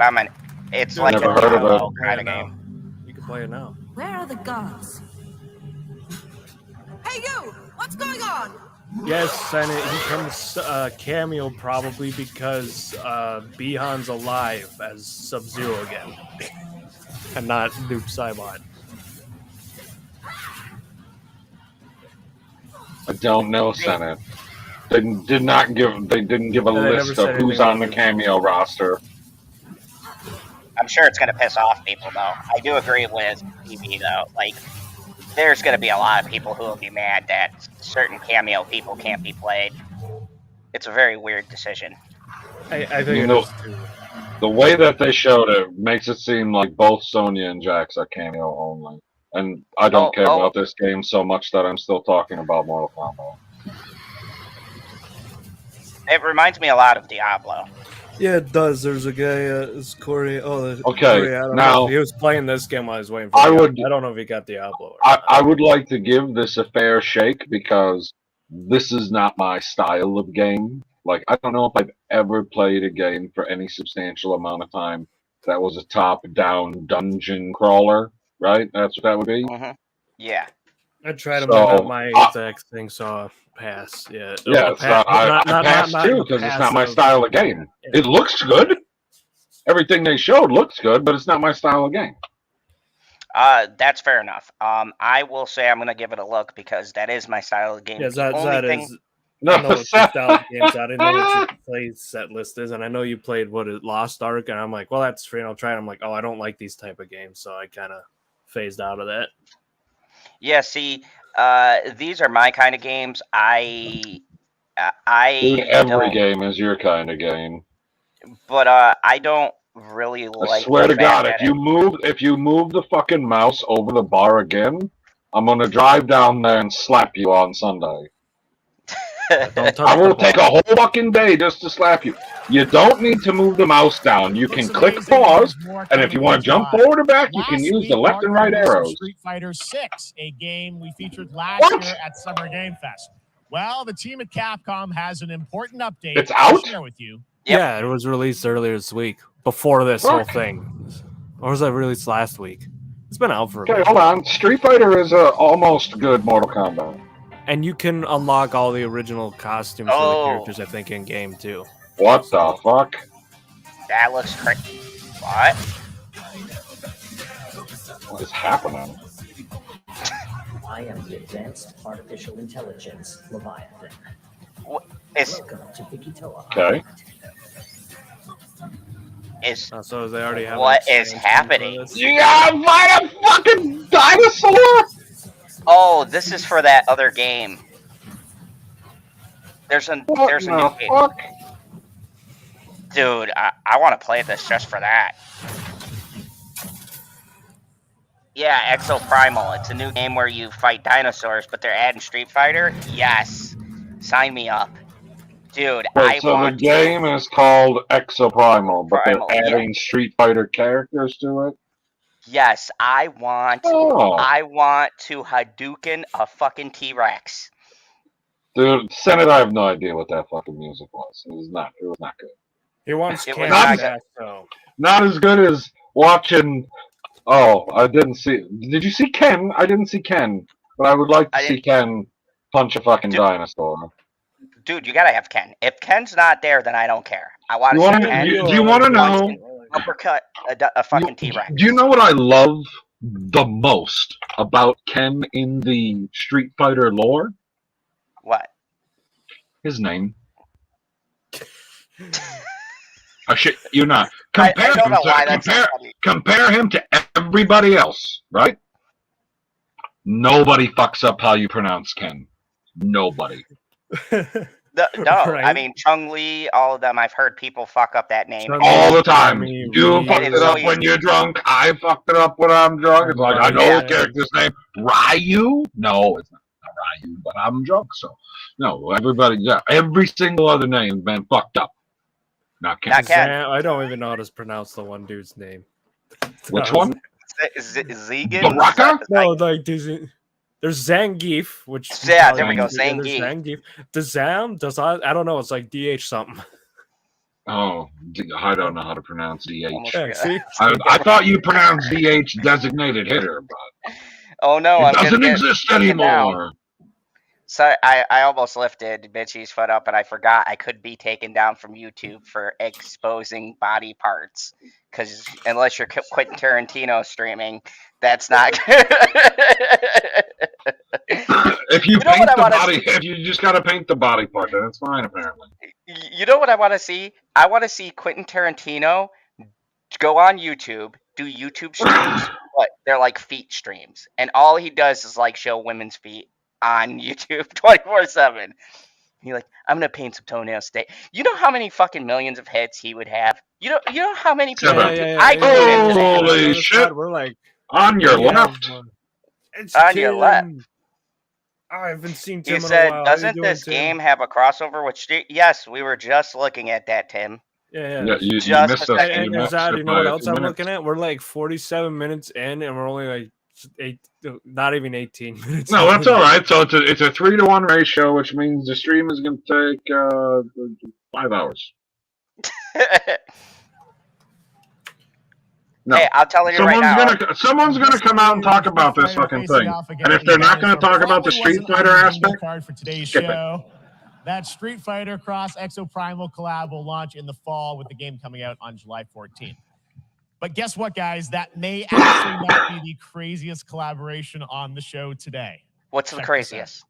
it's Dude, like never a heard of Diablo Play kind it of now. game. You can play it now. Where are the gods? Hey you! What's going on? Yes, and he comes cameo probably because Bihan's alive as Sub-Zero again, and not Noob Saibot. I don't know, Senate. They didn't give a Yeah, they never list said of who's anything on the about it. cameo roster. I'm sure it's going to piss off people, though. I do agree with TV, though. Like, there's going to be a lot of people who will be mad that certain cameo people can't be played. It's a very weird decision. I think You it know- is too. The way that they showed it makes it seem like both Sonya and Jax are cameo only. And I don't care about this game so much that I'm still talking about Mortal Kombat. It reminds me a lot of Diablo. Yeah, it does. There's a guy, it's Corey. Oh, Okay, Corey, I don't now- know. He was playing this game while I was waiting for I Diablo. would- I don't know if he got Diablo or I would like to give this a fair shake because this is not my style of game. Like, I don't know if I've ever played a game for any substantial amount of time that was a top-down dungeon crawler, right? That's what that would be? Hmm. Yeah. I tried them, So, but not my exact thing, so I'll pass. Yeah, Yeah, I'll it's not, I passed too because it's not my passive. style of game. It looks good. Everything they showed looks good, but it's not my style of game. That's fair enough. I will say I'm going to give it a look because that is my style of game. Yeah, The only that thing- is. I know what your style of games. I didn't know what your play set list is, and I know you played Lost Ark, and I'm like, well, that's free, and I'll try it. I'm like, oh, I don't like these type of games, so I kind of phased out of that. Yeah, see, these are my kind of games. I Dude, every don't, game is your kind of game. but I don't really I like. swear the to God, fact if you move the fucking mouse over the bar again, I'm gonna drive down there and slap you on Sunday. Don't touch I the will take a ball. whole fucking day just to slap you. You don't need to move the mouse down. You can Looks click amazing. pause, There's more and if you coming want to down jump the line. forward or back, you can Last use the week, left and Mark right released arrows. Street Fighter 6, a game we featured last What? year at Summer Game Fest. Well, the team at Capcom has an important update It's to out? share with you. Yep. Yeah, it was released earlier this week, before this whole Fuck. thing, or was that released last week? It's been out for a Okay, bit. hold on. Street Fighter is almost good Mortal Kombat. And you can unlock all the original costumes for Oh. the characters, I think, in game too. What the fuck? That looks crazy. What? What is happening? I am the Advanced Artificial Intelligence Leviathan. Is Welcome to Vikitoa. Okay. So they already have. What an is expansion happening? for this? You gotta fight a fucking dinosaur? Oh, this is for that other game. There's a What there's a the new game. fuck? Dude, I want to play this just for that. Yeah, Exo Primal. It's a new game where you fight dinosaurs, but they're adding Street Fighter. Yes, sign me up. Dude, Wait, so the game is called Exoprimal, but Primal, they're yeah. adding Street Fighter characters to it? Yes, I want to Hadouken a fucking T-Rex. Dude, Senate, I have no idea what that fucking music was. It was not good. He wants It was Ken not back, though. Not as good as watching. Oh, I didn't see. Did you see Ken? I didn't see Ken, but I would like to see Ken punch a fucking dinosaur. Dude, you gotta have Ken. If Ken's not there, then I don't care. I want You to see wanna- Ken. do you wanna know- Uppercut a fucking T-Rex. Do you know what I love the most about Ken in the Street Fighter lore? What? His name. I shit you not. I don't know why that's so Compare him to everybody else, right? Nobody fucks up how you pronounce Ken. Nobody. No, Right. I mean Chung-Li, all of them. I've heard people fuck up that name All the time. I mean, You really- fucked it up when you're drunk. I fucked it up when I'm drunk. It's like, I know Yeah. the character's name. Ryu? No, it's not Ryu, but I'm drunk, so. No, everybody, yeah. Every single other name has been fucked up. Not Ken. Not Ken. I don't even know how to pronounce the one dude's name. Which one? Zegan? Baraka? No, like there's Zangief, which Yeah, there we go, there's Zangief. Does I don't know. It's like DH something. Oh, I don't know how to pronounce DH. Yeah, see? I thought you pronounced DH designated hitter, but Oh no, it I'm gonna doesn't get exist taken down. anymore. So I almost lifted Bitchy's foot up, and I forgot I could be taken down from YouTube for exposing body parts. Because unless you're Quentin Tarantino streaming, that's not good. If you You know paint what I the wanna body, if you just gotta paint the body part, then it's fine apparently. You know what I want to see? I want to see Quentin Tarantino go on YouTube, do YouTube streams, but they're like feet streams, and all he does is like show women's feet on YouTube 24/7. He's like, I'm gonna paint some toenails today. You know how many fucking millions of hits he would have? You know how many people I could put into that? Holy shit! We're like On your left. It's On your left. Tim. I haven't seen He Tim in a said, while. How you doesn't doing, this Tim? game have a crossover with Street? Yes, we were just looking at that, Tim. Yeah. Yeah, you Just missed a us. second. And You missed Zad, it you know by what a else few I'm minutes. looking at? We're like 47 minutes in, and we're only like not even 18 minutes. No, in. that's all right. So it's a 3-to-1 ratio, which means the stream is going to take 5 hours. No. Hey, I'll tell you right now. Someone's gonna come out and talk about this fucking thing. And if they're not gonna talk about the Street Fighter aspect, card for today's skip it. show. That Street Fighter Cross Exoprimal collab will launch in the fall with the game coming out on July 14th. But guess what, guys? That may actually not be the craziest collaboration on the show today. What's the Check this craziest?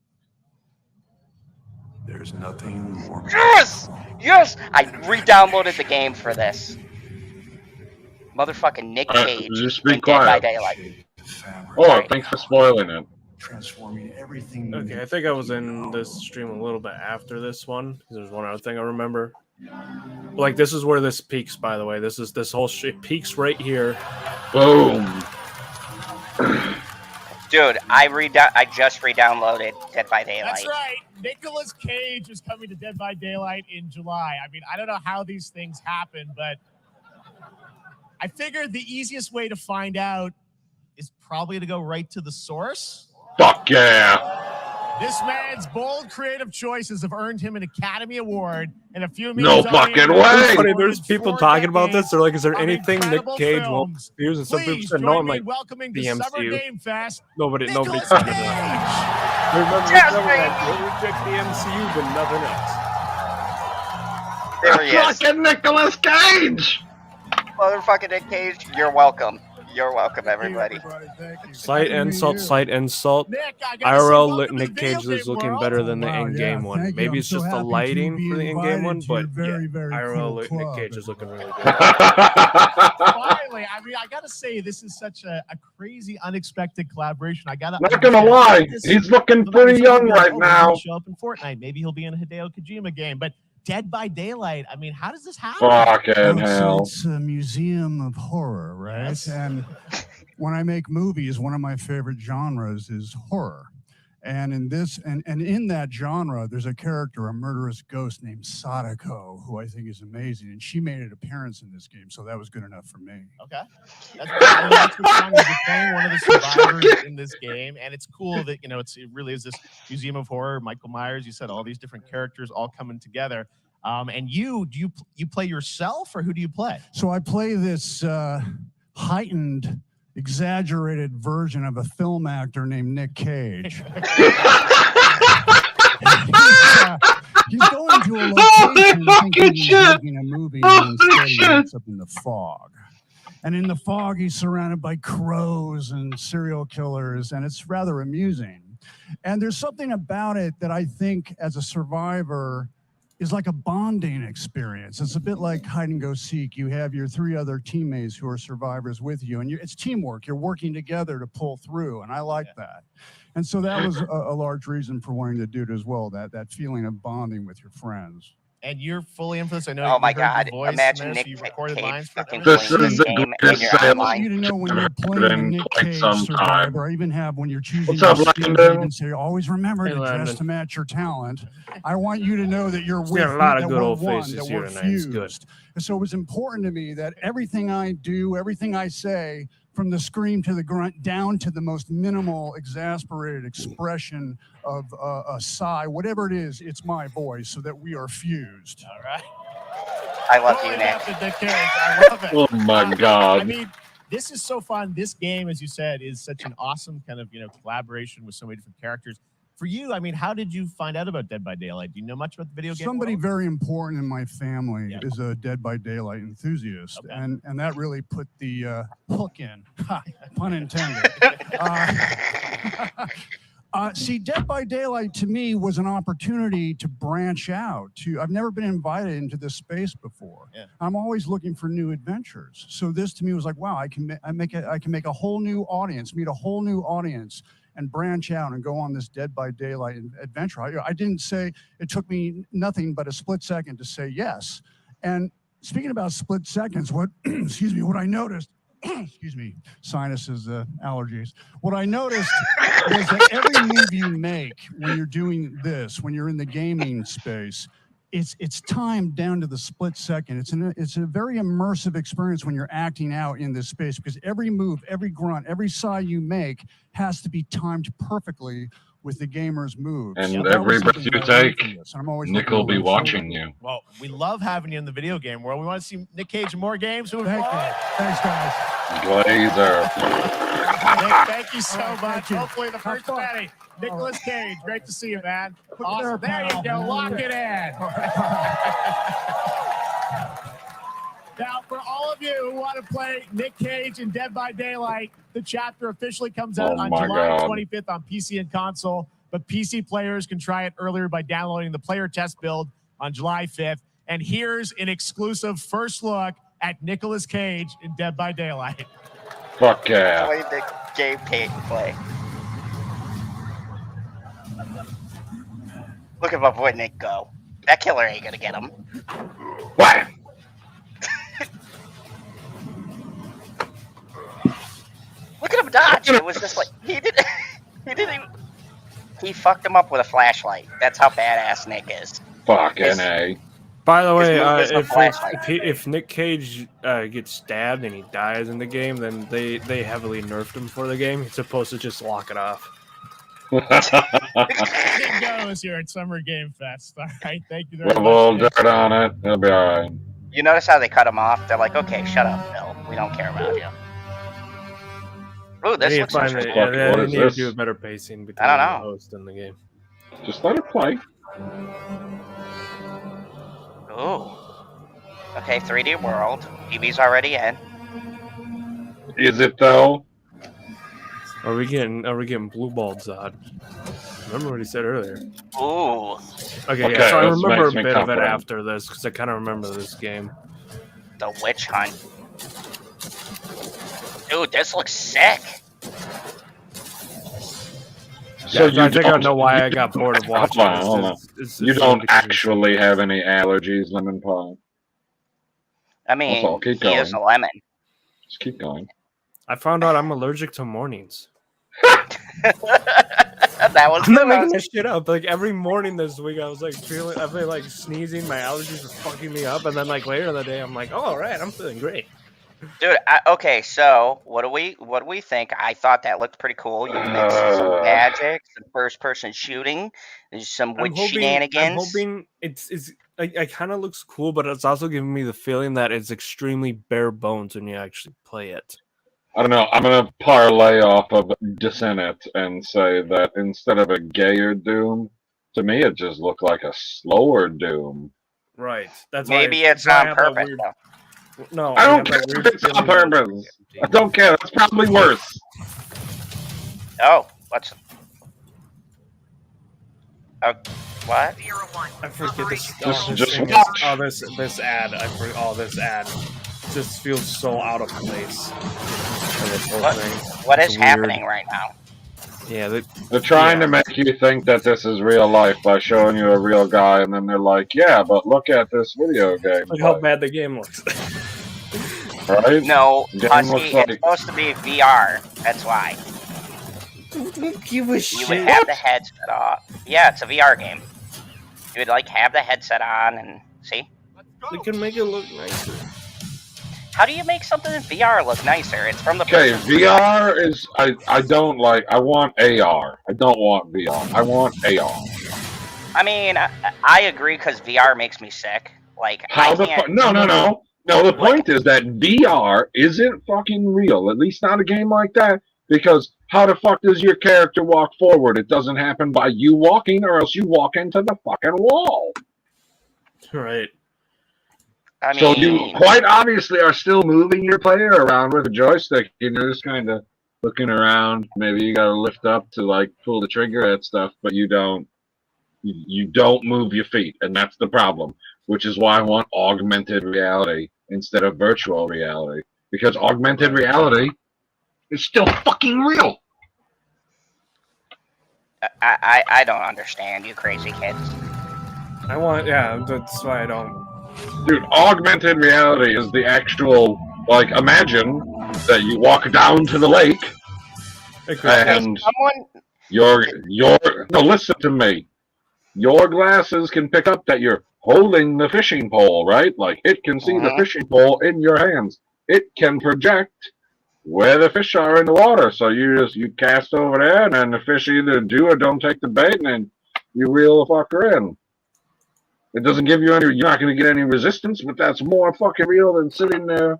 There's nothing more. Yes! Yes! I re-downloaded the game for this. Motherfucking Nick Cage. just be in Dead by quiet. Daylight. Oh, thanks for spoiling it. Transforming everything. Okay, I think I was in this stream a little bit after this one. There's one other thing I remember. Like this is where this peaks, by the way. This whole shit peaks right here. Boom. Dude, I just re-downloaded Dead by Daylight. That's right. Nicolas Cage is coming to Dead by Daylight in July. I mean, I don't know how these things happen, but I figured the easiest way to find out is probably to go right to the source. Fuck yeah. This man's bold creative choices have earned him an Academy Award and a few No fucking way. Funny, there's people talking about this. They're like, is there of anything Nick incredible Cage won't films. use? And some people Please said no. join I'm me like, in welcoming the to Summer MCU. Game Fest. nobody Nicolas talking Cage. about. Remember, Yes, remember baby. that? We'll reject the MCU, but nothing else. There he is. Fucking Nicolas Cage. Motherfucking Nick Cage, you're welcome. You're welcome, everybody. Slight insult, slight insult. Nick, I gotta say, IRL welcome to Nick the Cage video is game looking world. better than the Wow, in-game yeah, one. thank you. Maybe I'm it's so just the happy to lighting be for the in-game one, invited to but your very, very IRL cool Nick club, Cage is looking really good. Finally, I mean, I gotta say, this is such a crazy, unexpected collaboration. I gotta. Not gonna lie, he's looking pretty young right now. Show up in Fortnite. Maybe he'll be in a Hideo Kojima game. But Dead by Daylight. I mean, how does this happen? Fucking hell. It's a museum of horror, right? And when I make movies, one of my favorite genres is horror. And in this, and in that genre, there's a character, a murderous ghost named Sadako, who I think is amazing. And she made an appearance in this game, so that was good enough for me. Okay. That's what's fun is you're playing one of the survivors in this game, and it's cool that it really is this museum of horror. Michael Myers, you said all these different characters all coming together. And you play yourself, or who do you play? So I play this heightened, exaggerated version of a film actor named Nick Cage. He's going to a location thinking he's making a movie, and instead he ends up in the fog. And in the fog, he's surrounded by crows and serial killers, and it's rather amusing. And there's something about it that I think, as a survivor, is like a bonding experience. It's a bit like hide and go seek. You have your 3 other teammates who are survivors with you, and it's teamwork. You're working together to pull through, and I like that. And so that was a large reason for wanting to do it as well, that feeling of bonding with your friends. And you're fully influenced. I know. Oh you my heard God! the voice Imagine in this, Nick you recorded Cage lines for fucking everyone. playing this game and you're I want online. you to know when you're playing a Nick Cage Survivor, I even have when you're choosing What's up, your skills, Landon? I even say, always remember Hey, to dress Landon. to match your talent. I want you to know that you're with got a lot me, of that good we're old one, faces that here we're tonight. It's good. fused. And so it was important to me that everything I do, everything I say, from the scream to the grunt, down to the most minimal, exasperated expression of a sigh, whatever it is, it's my voice, so that we are fused. All right. I love Totally you, Nick. adapted Nick Cage. I love it. Oh my God. I mean, this is so fun. This game, as you said, is such an awesome kind of collaboration with so many different characters. For you, I mean, how did you find out about Dead by Daylight? Do you know much about the video game? Somebody world? very important in my family is a Dead by Daylight enthusiast, Okay. and that really put the hook in, pun intended. See, Dead by Daylight to me was an opportunity to branch out. I've never been invited into this space before. Yeah. I'm always looking for new adventures. So this to me was like, wow, I can make a whole new audience, meet a whole new audience, and branch out and go on this Dead by Daylight adventure. I didn't say, it took me nothing but a split second to say yes. And speaking about split seconds, what I noticed, excuse me, sinuses, allergies. What I noticed was that every move you make when you're doing this, when you're in the gaming space, it's timed down to the split second. It's a very immersive experience when you're acting out in this space, because every move, every grunt, every sigh you make has to be timed perfectly with the gamer's moves. And So that every was breath something you that I learned take, from this, and I'm always Nick looking will be over my shoulder. watching you. Well, we love having you in the video game world. We want to see Nick Cage in more games. Moving Thank forward. you. Thanks, guys. Glazer. Nick, thank you so All right, much. thank you. Hopefully the Have first fun. Betty. Nicolas Cage, great to see you, man. Put Awesome. there, There you pal. go. Lock it in. Now, for all of you who want to play Nick Cage in Dead by Daylight, the chapter officially comes out Oh on my July God. 25th on PC and console, but PC players can try it earlier by downloading the player test build on July 5th. And here's an exclusive first look at Nicolas Cage in Dead by Daylight. Fuck yeah. Play the game Cage play. Look at my boy Nick go. That killer ain't gonna get him. What? Look at him dodge. It was just like he didn't even. He fucked him up with a flashlight. That's how badass Nick is. Fucking A. By the way, move is a flashlight. if Nick Cage gets stabbed and he dies in the game, then they heavily nerfed him for the game. He's supposed to just lock it off. Nick goes here at Summer Game Fest. All right, thank you very Rub a little much. dirt on it. It'll be alright. You notice how they cut him off? They're like, okay, shut up, Bill. We don't care about you. Ooh, They this need to looks find interesting. yeah, Fuck, they what is need to this? do a better pacing between I don't the know. host and the game. Just let it play. Ooh. Okay, 3D World. EV's already in. Is it though? Are we getting blue balled Zod? Remember what he said earlier. Ooh. Okay, Okay, yeah, so I this remember a makes me bit of it confident. after this because I kind of remember this game. The Witch Hunt. Dude, this looks sick. So Yeah, I think I don't- know why I got bored of watching Hold on, this. hold on. You It's don't because- actually have any allergies, lemon pie. I mean, all, keep he is a lemon. Just keep going. I found out I'm allergic to mornings. That was I'm not gross. making this shit up. Like every morning this week, I was like I feel like sneezing. My allergies were fucking me up, and then like later in the day, I'm like, oh, all right, I'm feeling great. Dude, okay, so what do we think? I thought that looked pretty cool. You mixed some magic, some first-person shooting, there's some witch shenanigans. I'm hoping it's it kind of looks cool, but it's also giving me the feeling that it's extremely bare bones when you actually play it. I don't know. I'm gonna parlay off of Dissonant and say that instead of a gayer Doom, to me it just looked like a slower Doom. Right. That's maybe why it's that's why I on have that purpose. weird- Though. No, I have don't care that if weird it's on feeling that purpose. it's I don't care. That's probably worse. Oh, what's? What? I forget this. Just thing is- watch. oh, this ad. I forget. Oh, this ad just feels so out of place. For this whole thing. What It's is weird. happening right now? Yeah, They're trying to make you think that this is real life by showing you a real guy, and then they're like, "Yeah, but look at this video game." look how bad the game looks. Right? No, Game Husky, looks it's like- supposed to be VR. That's why. Don't give a You shit. would have the headset off. Yeah, it's a VR game. You would like have the headset on and see. They can make it look nicer. How do you make something in VR look nicer? It's from the Okay, person. VR is I don't like. I want AR. I don't want VR. I want AR. I mean, I agree because VR makes me sick. Like How I the can't. fuck? No. The point is that VR isn't fucking real. At least not a game like that. Because how the fuck does your character walk forward? It doesn't happen by you walking, or else you walk into the fucking wall. Right. I mean, So you quite obviously are still moving your player around with a joystick, and you're just kind of looking around. Maybe you gotta lift up to like pull the trigger at stuff, but you don't. You don't move your feet, and that's the problem. Which is why I want augmented reality instead of virtual reality, because augmented reality is still fucking real. I don't understand you crazy kids. I want. Yeah, that's why I don't. Dude, augmented reality is the actual, like, imagine that you walk down to the lake and no, listen to me. Your glasses can pick up that you're holding the fishing pole, right? Like, it can see the fishing pole in your hands. It can project where the fish are in the water. So you cast over there, and then the fish either do or don't take the bait, and then you reel the fucker in. It doesn't give you any. You're not going to get any resistance, but that's more fucking real than sitting there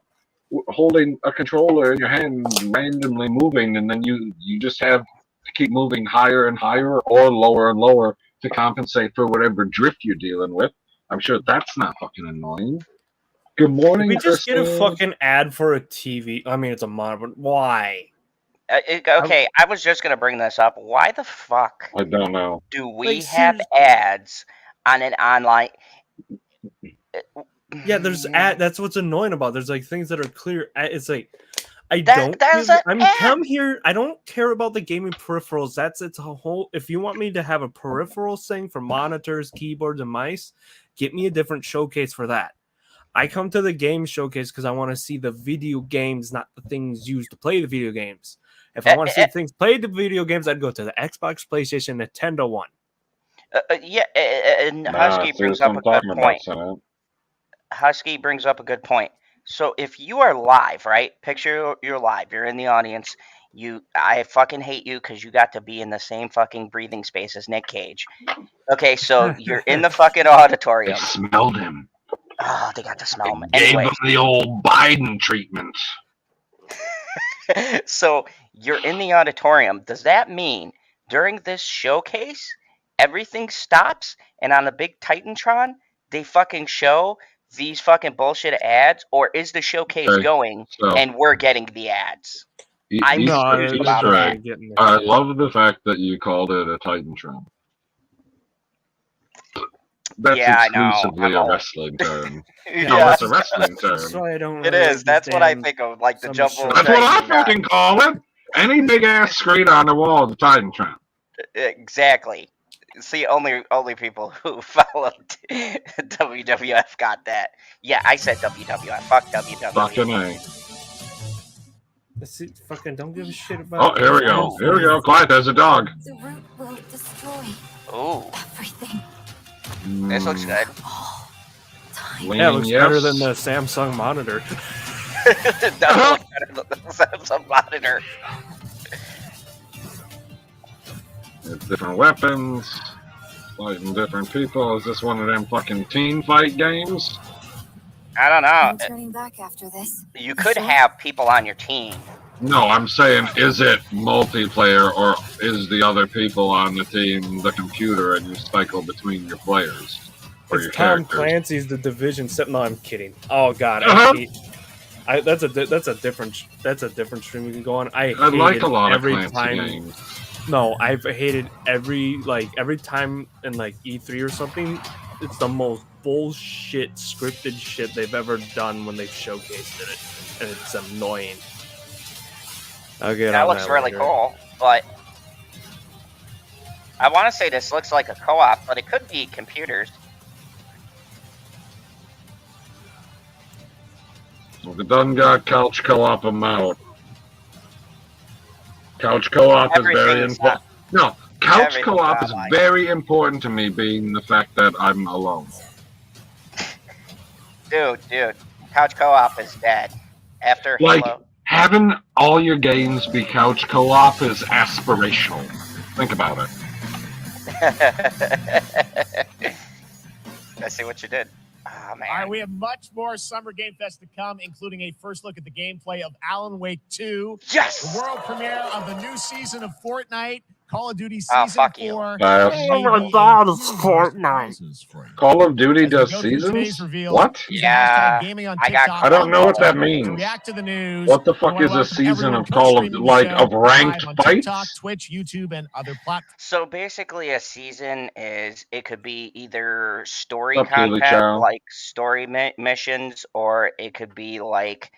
holding a controller in your hand, randomly moving, and then you just have to keep moving higher and higher or lower and lower to compensate for whatever drift you're dealing with. I'm sure that's not fucking annoying. Good morning. Did we just get a Crystal. fucking ad for a TV? I mean, it's a monitor. But why? Okay, I was just gonna bring this up. Why the fuck I don't know. do we Like, have ads on an online? Yeah, there's ad. That's what's annoying about. There's like things that are clear. It's like I That- don't. that's give- an I'm ad. come here. I don't care about the gaming peripherals. That's it's a whole. If you want me to have a peripherals thing for monitors, keyboards, and mice, get me a different showcase for that. I come to the game showcase because I want to see the video games, not the things used to play the video games. If I want to see things played the video games, I'd go to the Xbox, PlayStation, Nintendo one. Yeah, and Husky brings up a good point. Husky brings up a good point. So if you are live, right? Picture you're live. You're in the audience. I fucking hate you because you got to be in the same fucking breathing space as Nick Cage. Okay, so you're in the fucking auditorium. They smelled him. Oh, they got to smell him. Gave Anyway, him the old Biden treatment. so you're in the auditorium. Does that mean during this showcase, everything stops and on the big Titantron, they fucking show these fucking bullshit ads? Or is the showcase Okay, going so- and we're getting the ads? I'm confused about that. I love the fact that you called it a Titantron. That's Yeah, I know. exclusively a wrestling term. Yeah. No, that's a wrestling That's term. why I don't. It really is. like That's these what I damn- think of, like the some jump shit. rope. That's what I thing, yeah. fucking call it. Any big ass screen on the wall is a Titantron. Exactly. See, only people who followed WWF got that. Yeah, I said WWF. Fuck WWF. Fucking A. Fucking don't give a shit about. Oh, here we go. Here we go. Quiet, there's a dog. The root will destroy Ooh, everything. this looks good. Yeah, it looks better than the Samsung monitor. It does look better than the Samsung monitor. There's different weapons, fighting different people. Is this one of them fucking team fight games? I don't know. I'm turning back after this. You could have people on your team. No, I'm saying, is it multiplayer or is the other people on the team the computer and you cycle between your players or your It's Tom characters? Clancy's The Division. No, I'm kidding. Oh God, that's a different stream we can go on. I like a lot of every Clancy time. games. No, I've hated every time in like E3 or something. It's the most bullshit scripted shit they've ever done when they've showcased it, and it's annoying. That looks really cool, but I want to say this looks like a co-op, but it could be computers. If it doesn't got couch co-op, I'm out. Couch co-op is very Everything's important. No, couch everything's co-op is not like- very important to me, being the fact that I'm alone. Dude, couch co-op is dead. After Like, Halo. having all your games be couch co-op is aspirational. Think about it. I see what you did. Oh, man. All right, we have much more Summer Game Fest to come, including a first look at the gameplay of Alan Wake 2. Yes! The world premiere of the new season of Fortnite, Call of Duty Oh, Season fuck you. 4. Oh my God, it's Fortnite. Call of Duty As we does go through today's seasons? reveal, What? use the Yeah, hashtag gaming on I got TikTok I don't know what that to means. react to the news. What the fuck I is wanna a welcome season everyone of Call of, co-streaming the like, show of ranked live on fights? TikTok, Twitch, YouTube, and other platforms. So basically, a season is it could be either story Up, Keely content, Chow. like story missions, or it could be like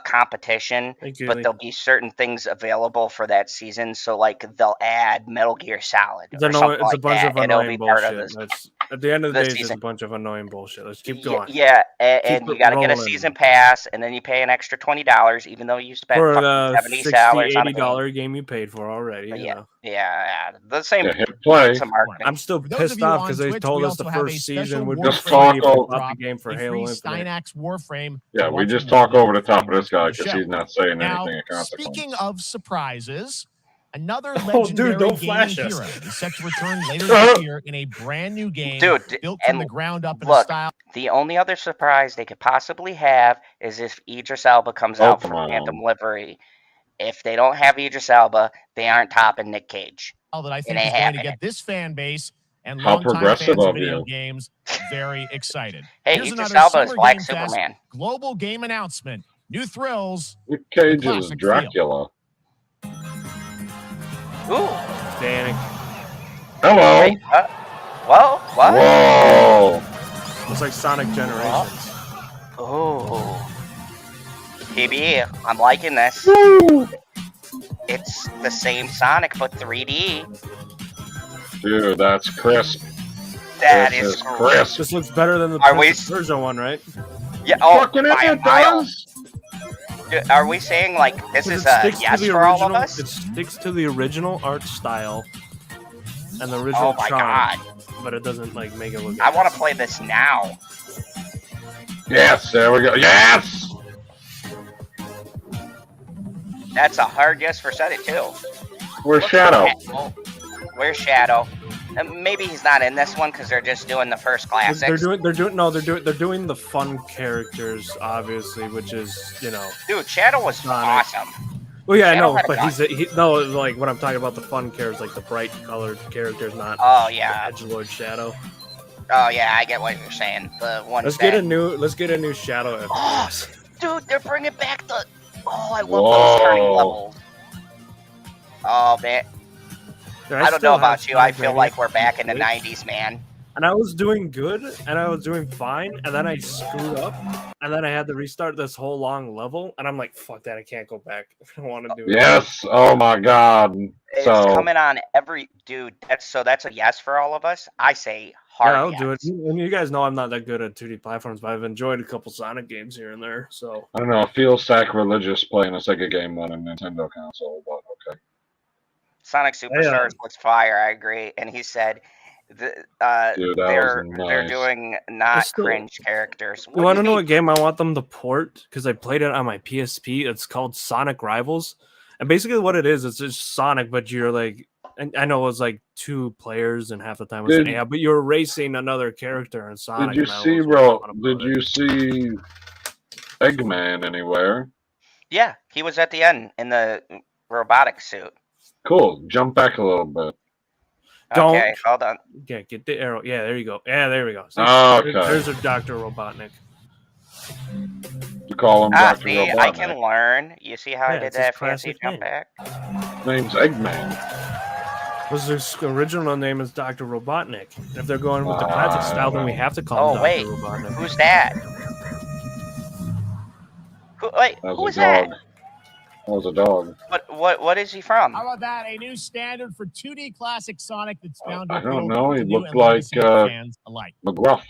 competition. Hey, Keely. But there'll be certain things available for that season. So like they'll add Metal Gear Solid or something It's a like bunch that, of and it'll annoying be part of bullshit. this. At the end of the this day, it's just a season. bunch of annoying bullshit. Let's keep Y- going. Yeah, and Keep you it got to get a rolling. season pass, and then you pay an extra $20, even though you spent For fucking the $70 $60, on a game. $80 game you paid for already. But You know. yeah, the same. Yeah, hit play. Some marketing. I'm still For those pissed of you off on because they Twitch, told we us the also have a first special season would be Just free talk if you over- bought the game for a Halo free Infinite. Stynax Warframe. Yeah, to we watch just the talk video over the top of this guy on the because show. he's not saying Now, anything of consequence. speaking of surprises, another Oh, legendary dude, don't gaming flash us. hero is set to return later this year in a brand new game Dude, built from and the ground up in a look, style. the only other surprise they could possibly have is if Idris Elba comes Oh, out come for on. Phantom Livery. If they don't have Idris Elba, they aren't topping Nick Cage. That I It think ain't is going to happening. get this fan base and How longtime progressive fans of of video you. games very excited. Hey, Here's Idris another Elba is Summer Black Game Fest Superman. global game announcement. New thrills. Nick Cage is classic Dracula. Ooh, Danik. Hello. wait, whoa, what? Whoa. Looks like Sonic Generations. Ooh. PB, I'm liking this. It's the same Sonic, but 3D. Dude, that's crisp. That This is crisp. This looks better than the Are we- Prince of Persia one, right? Yeah, oh, Fucking by a it mile. does. Dude, are we saying like this 'Cause is it a sticks to yes the for all of original- us? It sticks to the original art style and the original Oh my charm, god. but it doesn't like make it look. I want to play this now. Yes, there we go. Yes. That's a hard yes for Set It too. Where's Shadow? Where's Shadow? Maybe he's not in this one because they're just doing the first classics. They're doing the fun characters, obviously, which is, you know. Dude, Shadow was Sonic. awesome. Well, yeah, I Shadow know, had a but gun. no, like when I'm talking about the fun characters, like the bright colored characters, not Oh yeah. Edgelord Shadow. Oh yeah, I get what you're saying. The one. Let's get a new Shadow Oh, FPS. dude, they're bringing back the. Oh, I love Whoa. those turning levels. Oh man, I don't know about you. I feel like we're back in the '90s, man. And I was doing good, and I was doing fine, and then I screwed up, and then I had to restart this whole long level, and I'm like, fuck that, I can't go back. I don't want to do it. Yes. Oh my God. It's So coming on every dude. That's a yes for all of us. I say hard Yeah, I'll yet. do it. And you guys know I'm not that good at 2D platforms, but I've enjoyed a couple Sonic games here and there. So I don't know. It feels sacrilegious playing a Sega game on a Nintendo console, but okay. Sonic Superstars looks fire. I agree. And he said, Dude, that they're was nice. doing not cringe characters. You want to know what game I want them to port? Because I played it on my PSP. It's called Sonic Rivals, and basically what it is, it's just Sonic, but you're like, and I know it was like 2 players, and half the time it was Did- but you're racing another character in Sonic. Did you and I see, was bro? fun Did about it. you see Eggman anywhere? Yeah, he was at the end in the robotic suit. Cool. Jump back a little bit. Don't. Okay, hold on. Yeah, get the arrow. Yeah, there you go. Yeah, there we go. See, Okay. There's a Dr. Robotnik. You call him Dr. See, Robotnik. I can learn. You see how I Yeah, did it's his that fancy classic jump name. back? Name's Eggman. His original name is Dr. Robotnik. And if they're going with the classic style, then we have to call him Oh, Dr. wait. Robotnik. Who's that? Wait, That who was is a that? dog. That was a dog. What is he from? How about that? A new standard for 2D classic Sonic that's bound to I don't appeal know. He to new looked and like legacy fans alike. McGruff.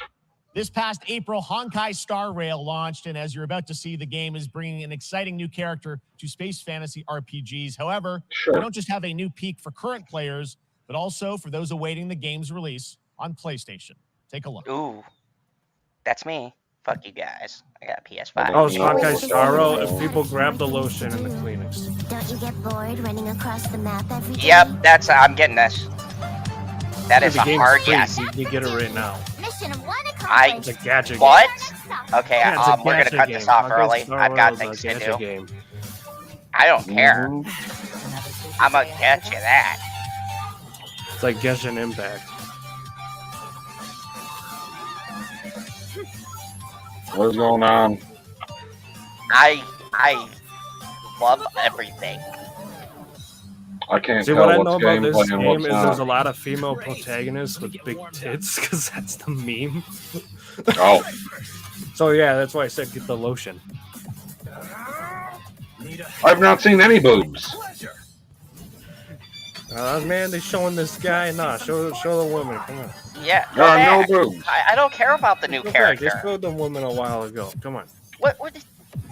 This past April, Honkai Star Rail launched, and as you're about to see, the game is bringing an exciting new character to space fantasy RPGs. However, Sure. we don't just have a new peak for current players, but also for those awaiting the game's release on PlayStation. Take a look. Ooh, that's me. Fuck you guys. I got a PS5. Oh, it's Honkai Star Rail. If people grab the lotion and the Kleenex. Don't you get bored running across the map every day? Yep, I'm getting this. That is The a game's hard free. yes. You get it right now. Mission one It's accomplished. a gacha What? game. Okay, Yeah, it's a we're gonna gacha cut game. this off Honkai early. Star I've got Rail things is to a do. gacha game. I don't care. Mhm. I'm gonna get you that. It's like Genshin Impact. What's going on? I love everything. I can't See, tell what I what's know about this gameplay and game what's is there's a not. lot of female protagonists with big tits, because that's the meme. Oh. So yeah, that's why I said get the lotion. I've not seen any boobs. Man, they showing this guy. Nah, show the woman. Come on. Yeah, There go are no back. boobs. I don't care about the new Go back. character. They showed the woman a while ago. Come on. What?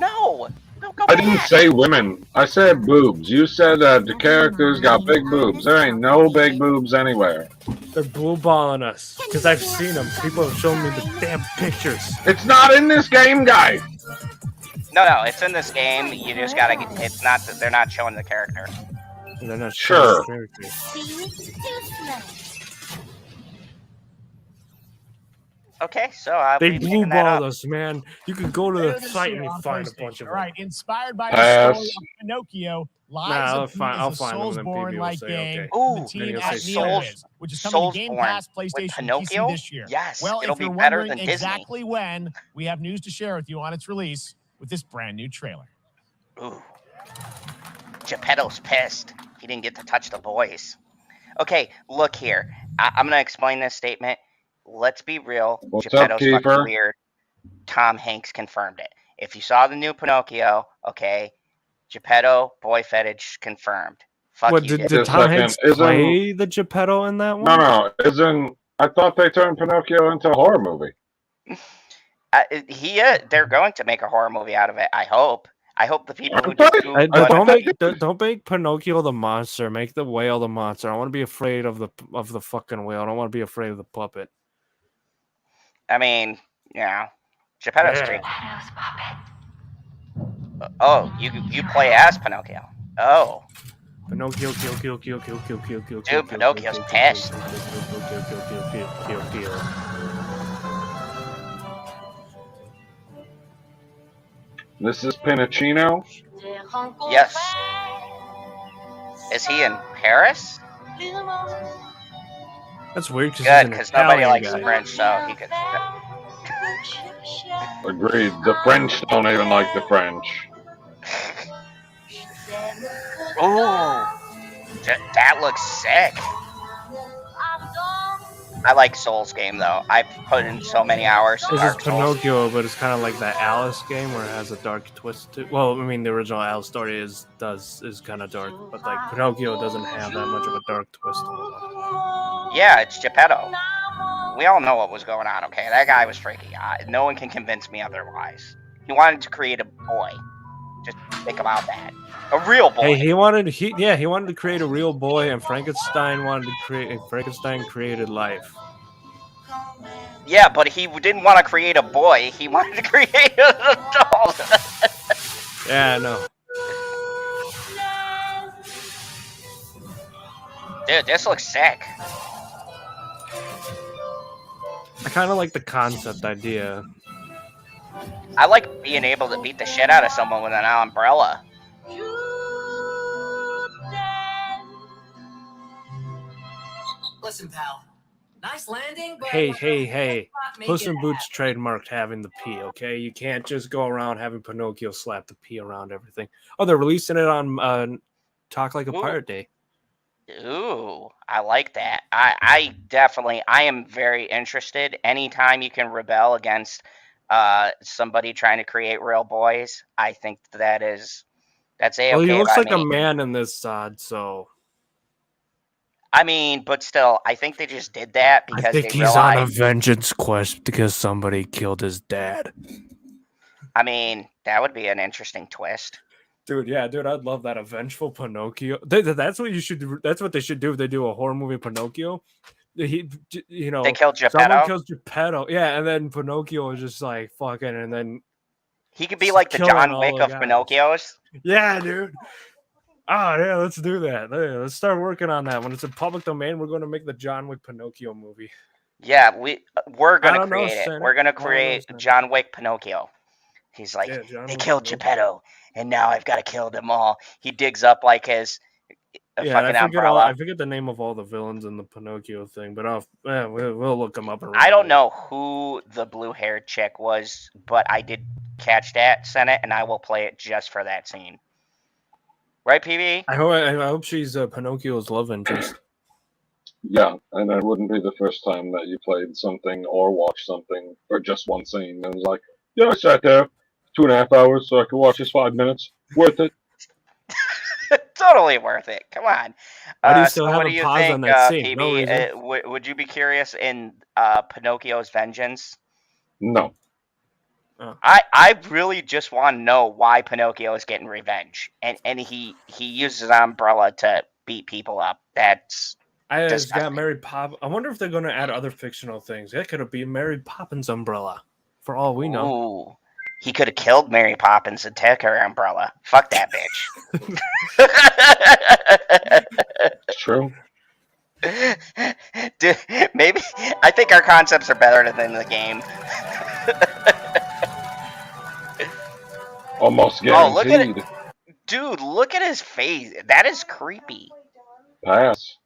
No, go I back. didn't say women. I said boobs. You said that the characters got big boobs. There ain't no big boobs anywhere. They're blue balling us because I've seen them. People have shown me the damn pictures. It's not in this game, guy. No, it's in this game. You just gotta get. It's not. They're not showing the character. And they're not Sure. showing the characters. Okay, so I'll They be blue picking that balled up. us, man. You could go to Later the this site year and you on find a PlayStation. bunch of All them. right, inspired by the Pass. story of Pinocchio, Nah, Lies I'll of P find is a them, then people will Soulsborne-like say, game okay. from the Ooh, team then you'll at say NeoWiz, which is coming to Game Soulsborne Pass, with PlayStation, PC Pinocchio? this year. Yes, Well, it'll if be you're better wondering than Disney. exactly when, we have news to share with you on its release with this brand new trailer. Ooh, Geppetto's pissed. He didn't get to touch the boys. Okay, look here. I'm gonna explain this statement. Let's be real. What's up, Geppetto's fucking Kiefer? weird. Tom Hanks confirmed it. If you saw the new Pinocchio, okay, Geppetto boy fetish confirmed. Fuck What you, did Disney. Just a Tom second. Hanks Isn't- play the Geppetto in that one? No. Isn't I thought they turned Pinocchio into a horror movie. They're going to make a horror movie out of it. I hope. I hope the people who Aren't they? do I- I don't thought make make Pinocchio the monster. Make the whale the monster. I want to be afraid of the fucking whale. I don't want to be afraid of the puppet. I mean, yeah, Geppetto's Yeah. great. Oh, you play as Pinocchio. Oh, Pinocchio, kill. Dude, Pinocchio's pissed. Kill. This is Pinocchino. yes. Is he in Paris? That's weird because Good, because nobody likes the French, so he could. Agreed. The French don't even like the French. Ooh, that looks sick. I like Souls game though. I've put in so many hours. to This is Dark Souls. Pinocchio, but it's kind of like that Alice game where it has a dark twist to it. Well, I mean, the original Alice story is kind of dark, but like Pinocchio doesn't have that much of a dark twist to it. Yeah, it's Geppetto. We all know what was going on, okay? That guy was freaking out. No one can convince me otherwise. He wanted to create a boy. Just think about that. A real boy. Hey, he wanted to create a real boy, and Frankenstein created life. Yeah, but he didn't want to create a boy. He wanted to create an adult. Yeah, I know. Dude, this looks sick. I kind of like the concept idea. I like being able to beat the shit out of someone with an umbrella. Listen, pal. Nice landing, but Hey. make Puss it in Boots trademarked having the P, okay? You can't just go around having Pinocchio slap the P around everything. Oh, they're releasing it on Talk Like a Pirate Day. Ooh, I like that. I am very interested. Anytime you can rebel against somebody trying to create real boys, I think that's A-okay. Well, he looks by like a me. man in this sod, so I mean, but still, I think they just did that because I think they he's on a realized. vengeance quest because somebody killed his dad. I mean, that would be an interesting twist. Dude, I'd love that. A vengeful Pinocchio. That's what you should do. That's what they should do if they do a horror movie Pinocchio. They killed Geppetto. Someone kills Geppetto. Yeah, and then Pinocchio is just like fucking, and then he could be like the John Wick of Pinocchios. Yeah, dude. Oh yeah, let's do that. Let's start working on that. When it's in public domain, we're going to make the John Wick Pinocchio movie. Yeah, we're gonna create it. We're gonna create John Wick Pinocchio. He's like, they killed Geppetto, and now I've got to kill them all. He digs up like his fucking umbrella. I forget the name of all the villains in the Pinocchio thing, but we'll look them up. I don't know who the blue-haired chick was, but I did catch that Senate, and I will play it just for that scene. Right, PB? I hope she's Pinocchio's love interest. Yeah, and it wouldn't be the first time that you played something or watched something for just one scene. And it was like, yeah, I sat there 2.5 hours so I could watch this 5 minutes. Worth it. Totally worth it. Come on. Why do you still have what a do you pause think, on that scene? PB? No reason. Would you be curious in Pinocchio's vengeance? No. I really just want to know why Pinocchio is getting revenge, and he uses an umbrella to beat people up. That's It's got Mary Poppins. I wonder if they're going to add other fictional things. That could have been Mary Poppins' umbrella, for all we know. Ooh, he could have killed Mary Poppins and took her umbrella. Fuck that bitch. It's true. Dude, maybe I think our concepts are better than the game. Almost guaranteed. Oh, look at it. Dude, look at his face. That is creepy. Pass.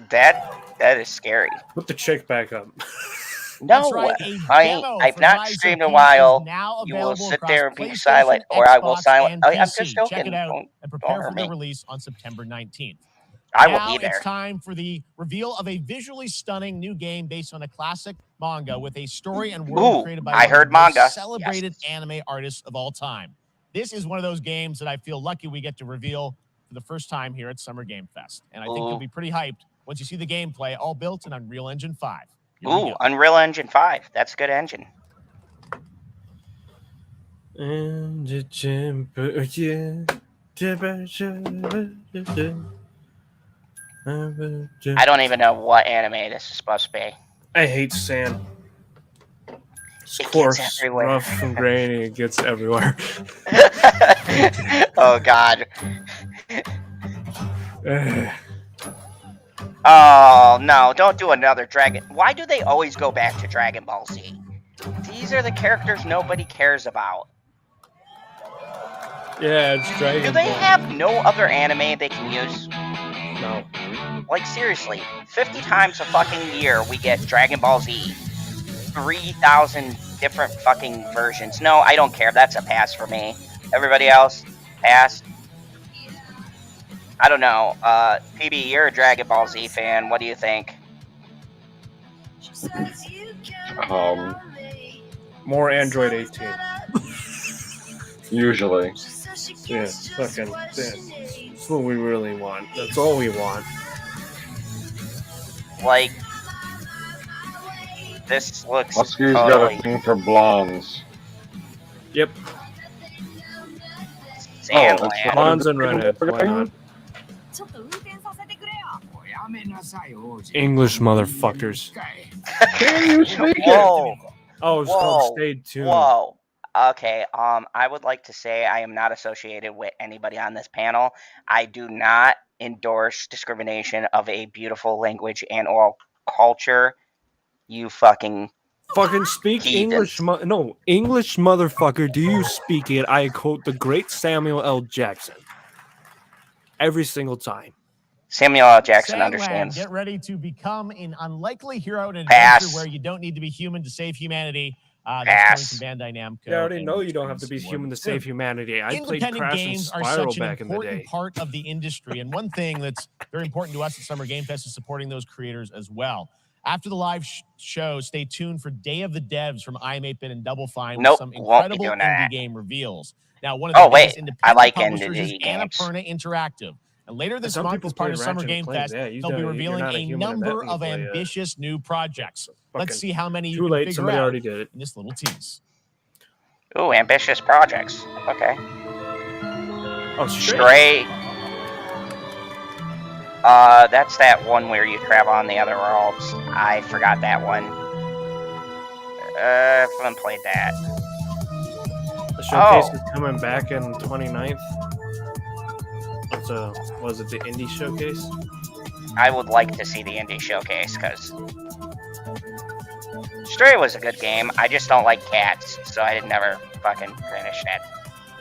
That is scary. Put the chick back up. No, I've not streamed in a while. You will sit there and be silent, or I will silent. I'm just joking. Check it out and prepare for the release on September 19th. I will be there. It's time for the reveal of a visually stunning new game based on a classic manga with a story and world created by one of the most celebrated anime artists of all time. This is one of those games that I feel lucky we get to reveal for the first time here at Summer Game Fest. And I think you'll be pretty hyped once you see the gameplay, all built in Unreal Engine 5. Unreal Engine 5. That's a good engine. I don't even know what anime this is supposed to be. I hate sand. It's coarse, rough, and grainy. It gets everywhere. Oh, God. Oh, no. Don't do another Dragon. Why do they always go back to Dragon Ball Z? These are the characters nobody cares about. Yeah, it's Dragon Ball. Do they have no other anime they can use? No. Like, seriously, 50 times a fucking year we get Dragon Ball Z. 3,000 different fucking versions. No, I don't care. That's a pass for me. Everybody else, pass. I don't know. PB, you're a Dragon Ball Z fan. What do you think? More Android 18. Usually. Yeah, fucking. That's what we really want. That's all we want. Like, This looks Husky's totally got a thing for blondes. Yep. Sandland. Blondes and redheads. Why not? English motherfuckers. Can you speak it? Whoa. Oh, it's called Stay Tuned. Whoa. Okay. I would like to say I am not associated with anybody on this panel. I do not endorse discrimination of a beautiful language and oral culture. You fucking speak heathens. English. No, English motherfucker. Do you speak it? I quote the great Samuel L. Jackson every single time. Samuel L. Jackson Sandland, understands. Get ready to become an unlikely hero in an Pass. adventure where you don't need to be human to save humanity. That's Pass. coming from Bandai Namco. I already and know you don't have to be Prince human to Ward. save humanity. I played Independent Crash and games are Spiral such an back in the important day. part of the industry, and one thing that's very important to us at Summer Game Fest is supporting those creators as well. After the live show, stay tuned for Day of the Devs from iam8bit and Double Fine with some won't be incredible doing indie that. game reveals. Now, one of the Oh, biggest wait, independent I like publishers is indie games. Annapurna Interactive. And later this Some month, people as part play of Summer Ratchet Game and Clank. Fest, Yeah, you they'll be don't- revealing you're not a a human in that number of anyway, ambitious new projects. Let's Fucking see how many you Too can late. figure Somebody out already did it. in this little tease. Ooh, ambitious projects. Okay. Oh, Stray. That's that one where you travel on the other worlds. I forgot that one. I haven't played that. The showcase Oh. is coming back in 29th. Was it the indie showcase? I would like to see the indie showcase because Stray was a good game. I just don't like cats, so I never fucking finished it.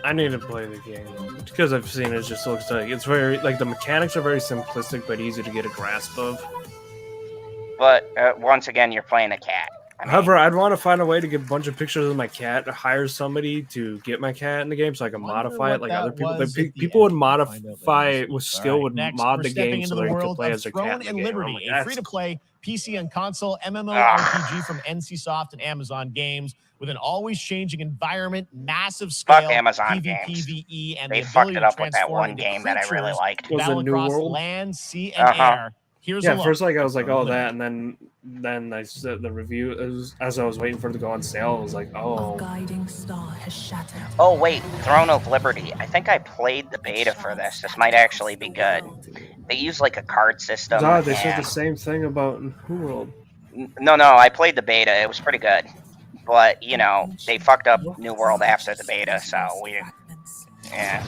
I need to play the game because I've seen it. Just looks like it's very the mechanics are very simplistic but easy to get a grasp of. But once again, you're playing a cat. I mean, However, I'd want to find a way to get a bunch of pictures of my cat, hire somebody to get my cat in the game so I can modify it like other people. People would modify it with skill, would Next, mod we're the stepping game into so the they could world play of as their Throne cat. in and the game. I'm Liberty, like, a that's free-to-play PC and console MMORPG from NCSoft and Amazon Games with an always changing environment, massive scale, Fuck Amazon PvP, games. PvE, and They the fucked ability it to up with that transform one into game that I really creatures liked. Was it battle New across World? land, sea, and air. Here's a yeah, look. first I was like, from oh, Liberty. that, and then I said the review as I was waiting for it to go on sale. I was like, oh, guiding star has shattered. Oh wait, Throne of Liberty. I think I played the beta for this. This might actually be good. They use like a card system. God, they said the and- same thing about New World. No, I played the beta. It was pretty good. But, you know, they fucked up New World after the beta, so we... Yeah.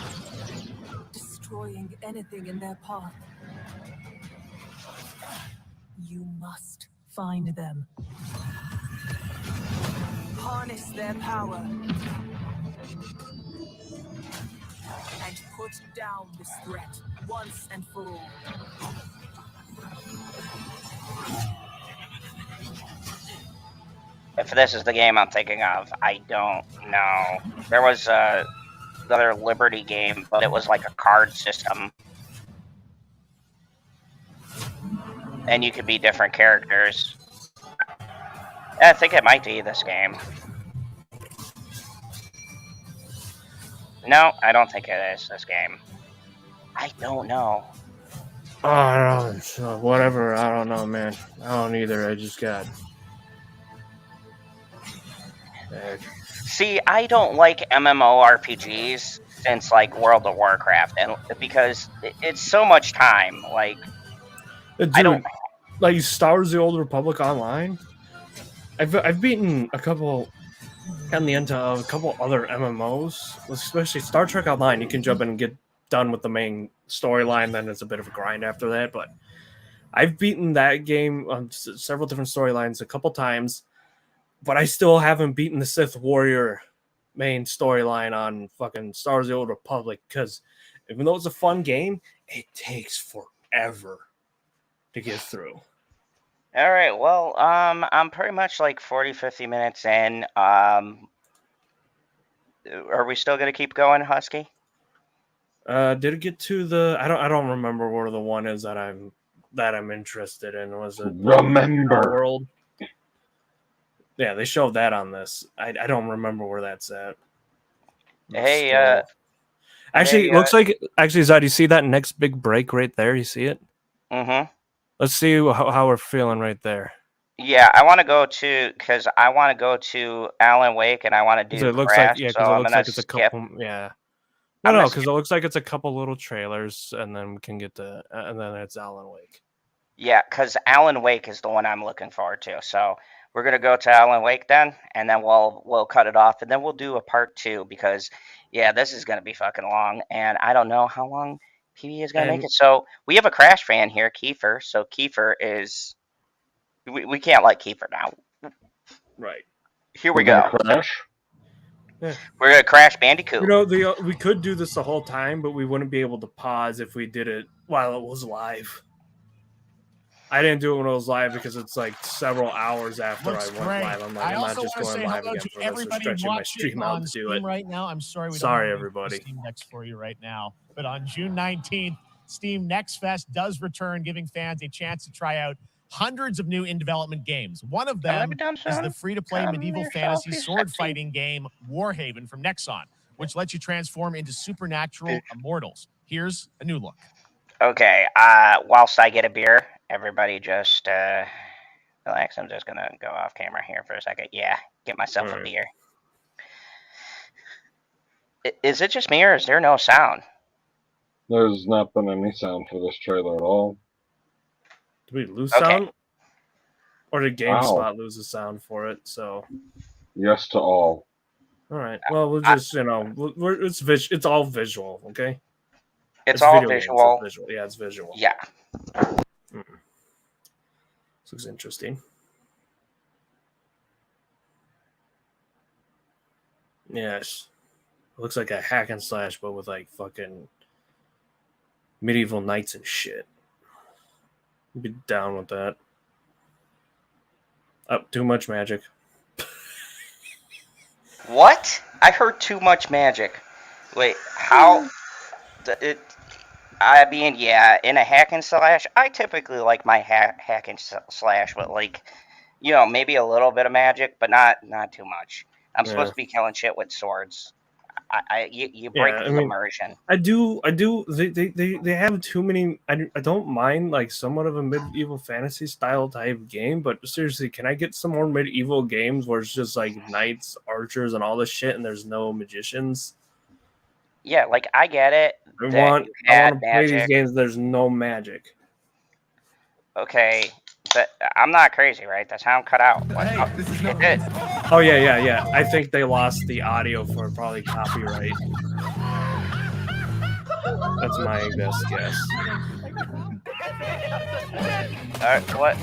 Destroying anything in their path. You must find them. Harness their power. And put down this threat once and for all. If this is the game I'm thinking of, I don't know. There was another Liberty game, but it was like a card system. And you could be different characters. I think it might be this game. No, I don't think it is this game. I don't know. Oh, I don't know. Whatever. I don't know, man. I don't either. I just got. See, I don't like MMORPGs since like World of Warcraft, and because it's so much time. Like, Dude, I don't. like Star Wars: The Old Republic Online. I've beaten a couple, gotten the end of a couple other MMOs, especially Star Trek Online. You can jump in and get done with the main storyline, then it's a bit of a grind after that. But I've beaten that game on several different storylines a couple times, but I still haven't beaten the Sith Warrior main storyline on fucking Star Wars: The Old Republic, because even though it's a fun game, it takes forever to get through. All right, well, I'm pretty much like 40, 50 minutes in. Are we still gonna keep going, Husky? Did it get to the? I don't remember where the one is that I'm interested in. Was it Remember World? Yeah, they showed that on this. I don't remember where that's at. Hey, actually, hey, it looks like Zod, you see that next big break right there? You see it? Mm-hmm. Let's see how we're feeling right there. Yeah, I want to go to because I want to go to Alan Wake and I want to Because do it looks Crash. like So I'm gonna it's a skip. couple. Yeah. I'm No, gonna because skip. it looks like it's a couple little trailers, and then we can get to, and then it's Alan Wake. Yeah, because Alan Wake is the one I'm looking forward to. So we're gonna go to Alan Wake then, and then we'll cut it off, and then we'll do a part 2 because yeah, this is gonna be fucking long, and I don't know how long PB is gonna make it. So we have a Crash fan here, Kiefer. So Kiefer is we can't like Kiefer now. Right. Here we go. Crash. Yeah. We're gonna Crash Bandicoot. You know, we could do this the whole time, but we wouldn't be able to pause if we did it while it was live. I didn't do it when it was live because it's like several hours after Looks I went great. live. I'm like, I I'm not also just want to going say live hello again to for this or everybody stretching my watching stream out on to do Steam it. right now. I'm sorry we Sorry, don't have everybody. Steam Next for you right now. But on June 19th, Steam Next Fest does return, giving fans a chance to try out hundreds of new in-development games. One of them is the free-to-play medieval fantasy sword-fighting game Warhaven from Nexon, which lets you transform into supernatural immortals. Here's a new look. Okay, whilst I get a beer, everybody just relax. I'm just gonna go off camera here for a second. Yeah, get myself a beer. Is it just me or is there no sound? There's not been any sound for this trailer at all. Did we lose sound? Or did GameSpot lose the sound for it? So yes to all. All right. Well, we'll just it's all visual. Okay. It's all visual. It's visual. Yeah, it's visual. Yeah. This looks interesting. Yes. It looks like a hack and slash, but with like fucking medieval knights and shit. I'd be down with that. Oh, too much magic. What? I heard too much magic. Wait, how? I mean, yeah, in a hack and slash, I typically like my hack and slash, but like, you know, maybe a little bit of magic, but not too much. I'm supposed to be killing shit with swords. You break the immersion. I do. They have too many. I don't mind like somewhat of a medieval fantasy style type game, but seriously, can I get some more medieval games where it's just like knights, archers, and all this shit, and there's no magicians? Yeah, like I get it. I want to play these games. There's no magic. Okay, but I'm not crazy, right? The sound cut out. It did. Oh yeah. I think they lost the audio for probably copyright. That's my best guess.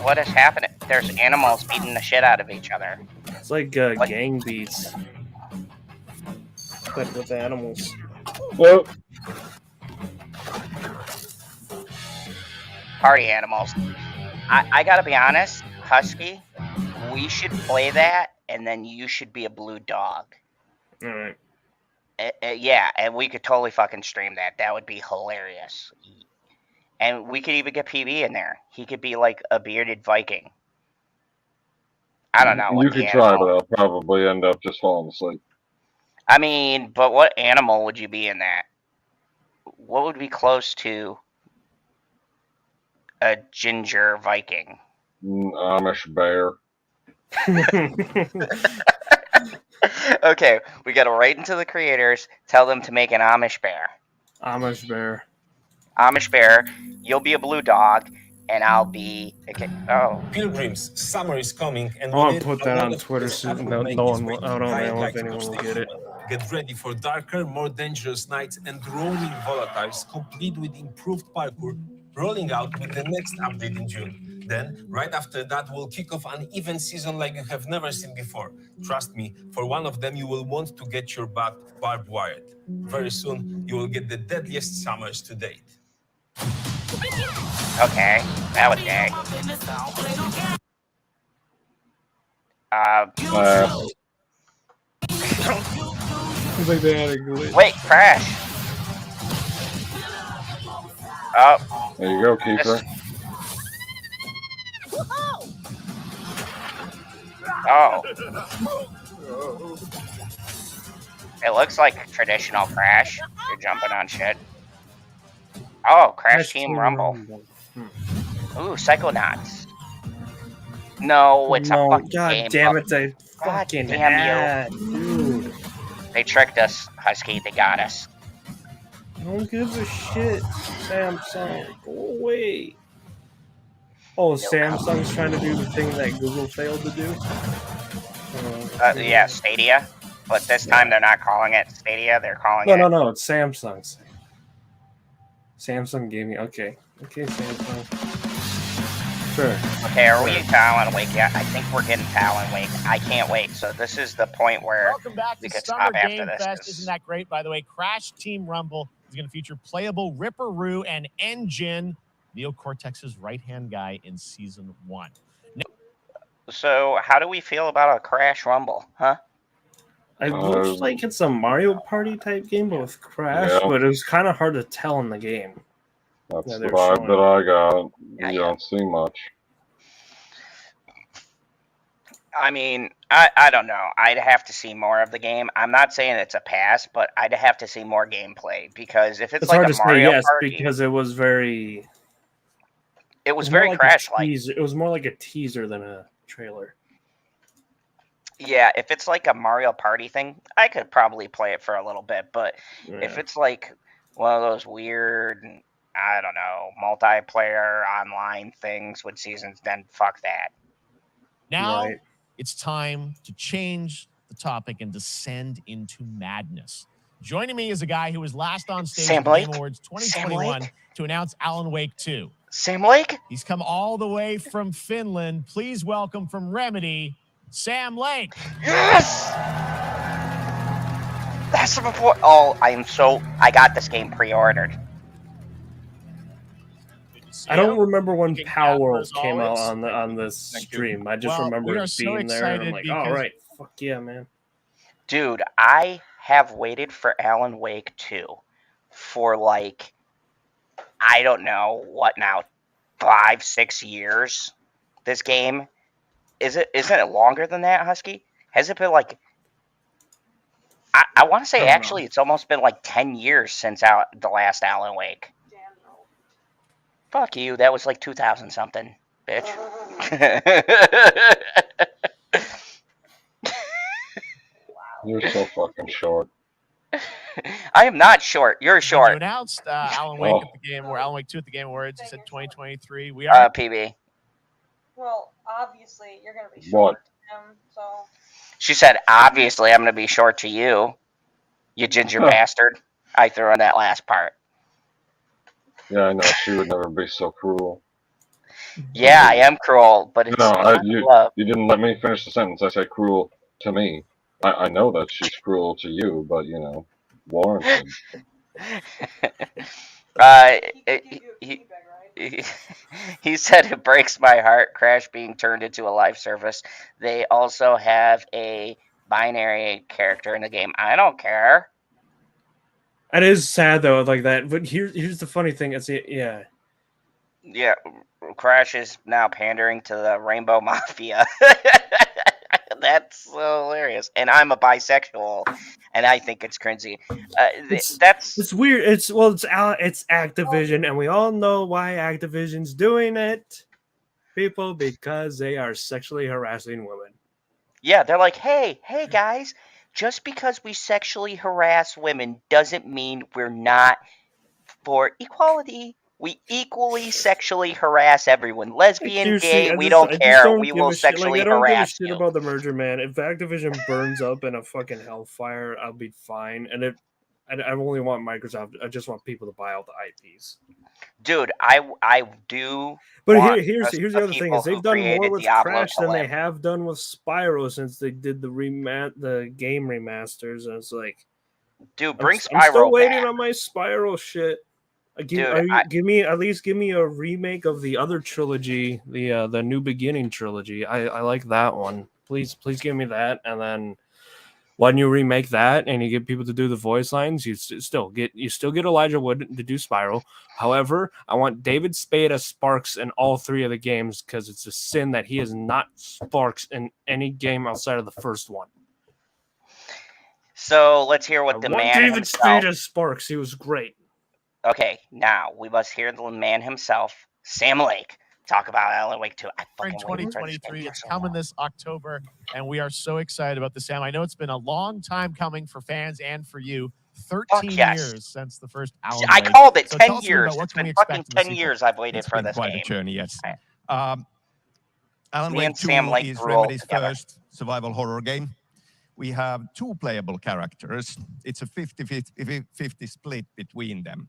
What is happening? There's animals beating the shit out of each other. It's like gang beats, but with animals. Well, party animals. I gotta be honest, Husky, we should play that, and then you should be a blue dog. All right. Yeah, and we could totally fucking stream that. That would be hilarious. And we could even get PB in there. He could be like a bearded Viking. I don't know. You could try, but I'll probably end up just falling asleep. I mean, but what animal would you be in that? What would be close to a ginger Viking? Amish bear. Okay, we gotta write into the creators, tell them to make an Amish bear. Amish bear. Amish bear, you'll be a blue dog, and I'll be... Okay. Oh. Pilgrims, summer is coming, and I want to put that on Twitter so no one will, I don't know if anyone will get it. Get ready for darker, more dangerous nights and roaming volatiles, complete with improved parkour, rolling out with the next update in June. Then, right after that, we'll kick off an event season like you have never seen before. Trust me, for one of them, you will want to get your butt barbed wired. Very soon, you will get the deadliest summers to date. Okay, that was gay. It's like they had a glitch. Wait, Crash. Oh. There you go, Keeper. Oh. It looks like traditional Crash. You're jumping on shit. Oh, Crash Team Rumble. Ooh, Psychonauts. No, it's a No, fucking god game. damn of- it, they God fucking damn you. ad, dude. They tricked us, Husky. They got us. No one gives a shit, Samsung. Go away. Oh, Samsung's trying to do the thing that Google failed to do? Yeah, Stadia. But this time they're not calling it Stadia. They're calling it... No, it's Samsung. Samsung Gaming. Okay, Samsung. Sure. Okay, are we to Alan Wake yet? I think we're getting to Alan Wake. I can't wait. So this is the point where Welcome back we to could Summer stop after Game this. Fest. Isn't that great? By the way, Crash Team Rumble is going to feature playable Ripperoo and Engine, Neo Cortex's right-hand guy in Season 1. So how do we feel about a Crash Rumble, huh? It looks like it's a Mario Party type game, but with Crash, Yeah. but it was kind of hard to tell in the game. That's Yeah, the they're vibe showing. that I got. You don't see much. I mean, I don't know. I'd have to see more of the game. I'm not saying it's a pass, but I'd have to see more gameplay because if it's like hard a to say Mario yes Party, because it was very. it was more very like a Crash-like. teaser. It was more like a teaser than a trailer. Yeah, if it's like a Mario Party thing, I could probably play it for a little bit. But if Yeah. it's like one of those weird, I don't know, multiplayer online things with seasons, then fuck that. Now, Right. it's time to change the topic and descend into madness. Joining me is a guy who was last on stage Sam at the Game Lake? Awards Sam 2021 Lake? to announce Alan Wake 2. Sam Lake? He's come all the way from Finland. Please welcome from Remedy, Sam Lake. Yes! That's the report. Oh, I got this game pre-ordered. I don't remember when Looking Power dapper World as came out always. on this stream. I just Well, remember we are it so being there. And I'm excited like, because- all right, fuck yeah, man. Dude, I have waited for Alan Wake 2 for like, I don't know, what now, 5-6 years? This game? Isn't it longer than that, Husky? Has it been like, I want to say I don't actually it's almost been like 10 years since the last Alan Wake. Fuck you, that was like 2000 something, bitch. You're so fucking short. I am not short. You're You short. announced Alan Wake Oh. at the Game, or Alan Wake 2 at the Game Awards. You said 2023. We are. PB. Well, obviously, you're going to be What? short to him, so... She said, obviously, I'm going to be short to you, you ginger Huh. bastard. I threw in that last part. Yeah, I know. She would never be so cruel. Yeah, I am cruel, but it's No, not you love. didn't let me finish the sentence. I said cruel to me. I know that she's cruel to you, but, you know, warranted. He said it breaks my heart, Crash being turned into a live service. They also have a binary character in the game. I don't care. It is sad though, like that. But here's the funny thing. Yeah. Yeah, Crash is now pandering to the Rainbow Mafia. That's so hilarious. And I'm a bisexual, and I think it's cringy. It's weird. It's Activision, and we all know why Activision's doing it, people, because they are sexually harassing women. Yeah, they're like, hey guys, just because we sexually harass women doesn't mean we're not for equality. We equally sexually harass everyone. Lesbian, Seriously, gay, I we just- don't I just care. don't We give will a shit. Like, sexually I don't give a harass shit you. about the merger, man. If Activision burns up in a fucking hellfire, I'll be fine. And I only want Microsoft. I just want people to buy all the IPs. Dude, I do. But want here's the the other thing: people is they've who done more created with Diablo Crash to than they live. have done with Spyro since they did the game remasters. And it's like, Dude, bring I'm still Spyro waiting back. on my Spyro shit. Dude, Give me a remake of the other trilogy, the New Beginning trilogy. I like that one. Please give me that. And then when you remake that and you get people to do the voice lines, you still get Elijah Wood to do Spyro. However, I want David Spade as Sparks in all three of the games because it's a sin that he is not Sparks in any game outside of the first one. So let's hear what the I want man David himself. Spade as Sparks. He was great. Okay, now we must hear the man himself, Sam Lake, talk about Alan Wake 2. I We're in fucking waited for this game 2023. for It's so coming long. this October, and we are so excited about the Sam. I know it's been a long time coming for fans and for you. 13 yes. years since the first Alan I Wake. called it So 10 tell us a bit years. about what It's can we been expect fucking in the 10 sequel. years I've waited It's for been this quite game. a journey, yes. Right. Alan Me Wake and 2 Sam Lake is grew old Remedy's together. first survival horror game. We have 2 playable characters. It's a 50-50 split between them.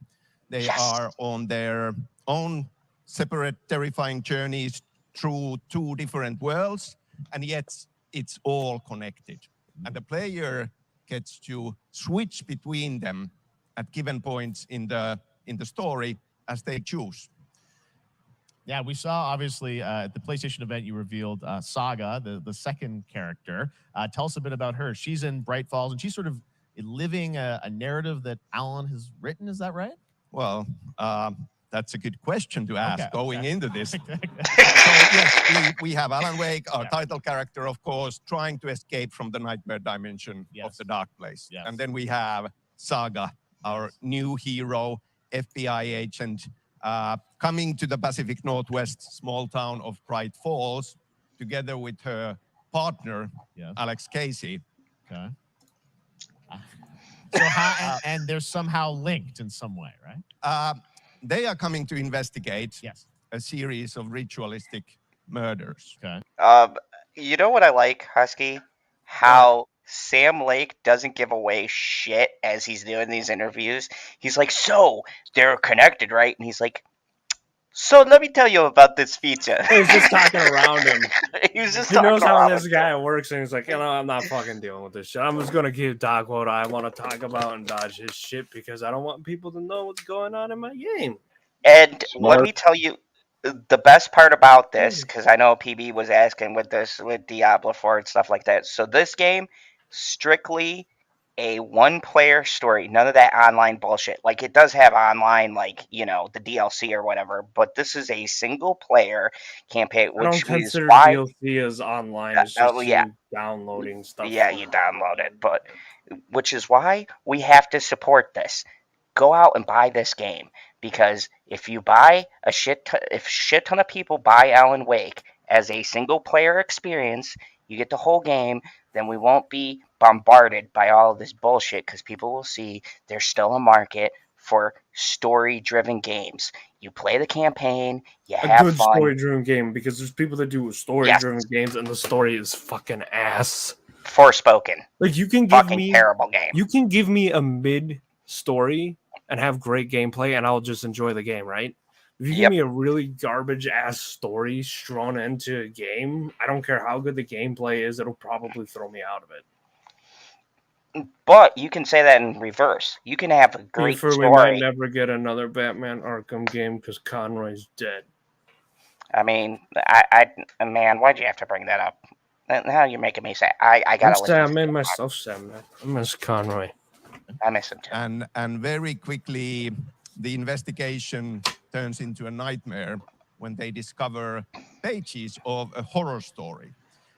They are on their own separate terrifying journeys through 2 different worlds, and yet it's all connected. And the player gets to switch between them at given points in the story as they choose. Yeah, we saw obviously at the PlayStation event you revealed Saga, the second character. Tell us a bit about her. She's in Bright Falls, and she's sort of living a narrative that Alan has written. Is that right? Well, that's a good question to ask going into this. So Okay. yes, we have Alan Wake, our title character, of course, trying to escape from the nightmare dimension of the dark place. Yes. And then we have Saga, our new hero, FBI agent, coming to the Pacific Northwest small town of Bright Falls, together with her partner, Alex Casey. Okay. So how, and they're somehow linked in some way, right? They are coming to investigate a series of ritualistic murders. Okay. You know what I like, Husky? How Sam Lake doesn't give away shit as he's doing these interviews. He's like, so they're connected, right? And he's like, so let me tell you about this feature. He's just talking around him. He was just He knows talking how around this him. guy works, and he's like, I'm not fucking dealing with this shit. I'm just gonna keep talk what I want to talk about and dodge his shit because I don't want people to know what's going on in my game. And let me tell you, the best part about this, because I know PB was asking with Diablo 4 and stuff like that. So this game, strictly a one-player story. None of that online bullshit. Like, it does have online, like, the DLC or whatever, but this is a single-player campaign, I don't which is consider why... DLC as online. It's just you downloading stuff. Yeah, you download it, but which is why we have to support this. Go out and buy this game, because if you buy if shit ton of people buy Alan Wake as a single player experience, you get the whole game, then we won't be bombarded by all of this bullshit, because people will see there's still a market for story-driven games. You play the campaign, you have a good fun. story-driven game, because there's people that do story-driven games and the story is fucking ass. Forspoken. Like, you can give Fucking me terrible game. You can give me a mid story and have great gameplay, and I'll just enjoy the game, right? If you give me a really garbage ass story strewn into a game, I don't care how good the gameplay is, it'll probably throw me out of it. But you can say that in reverse. You can have a great We story. might never get another Batman Arkham game because Conroy's dead. I mean, man, why'd you have to bring that up? Now you're making me sad. I gotta listen. I made myself sad, man. I miss Conroy. I miss him too. And very quickly, the investigation turns into a nightmare when they discover pages of a horror story.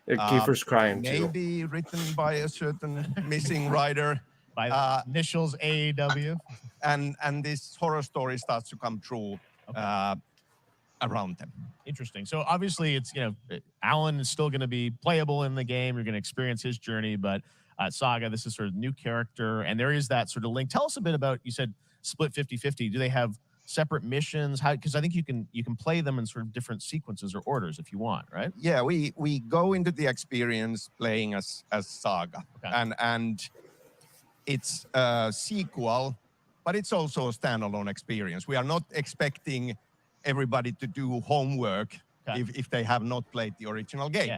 Kiefer's crying too. Maybe written by a certain missing writer. By initials AEW. And this horror story starts to come true around them. Interesting. So obviously it's, Alan is still going to be playable in the game. You're going to experience his journey, but Saga, this is sort of new character, and there is that sort of link. Tell us a bit about, you said split 50-50. Do they have separate missions? How, because I think you can play them in sort of different sequences or orders if you want, right? Yeah, we go into the experience playing as Saga. Okay. And it's a sequel, but it's also a standalone experience. We are not expecting everybody to do homework if they have not played the original game.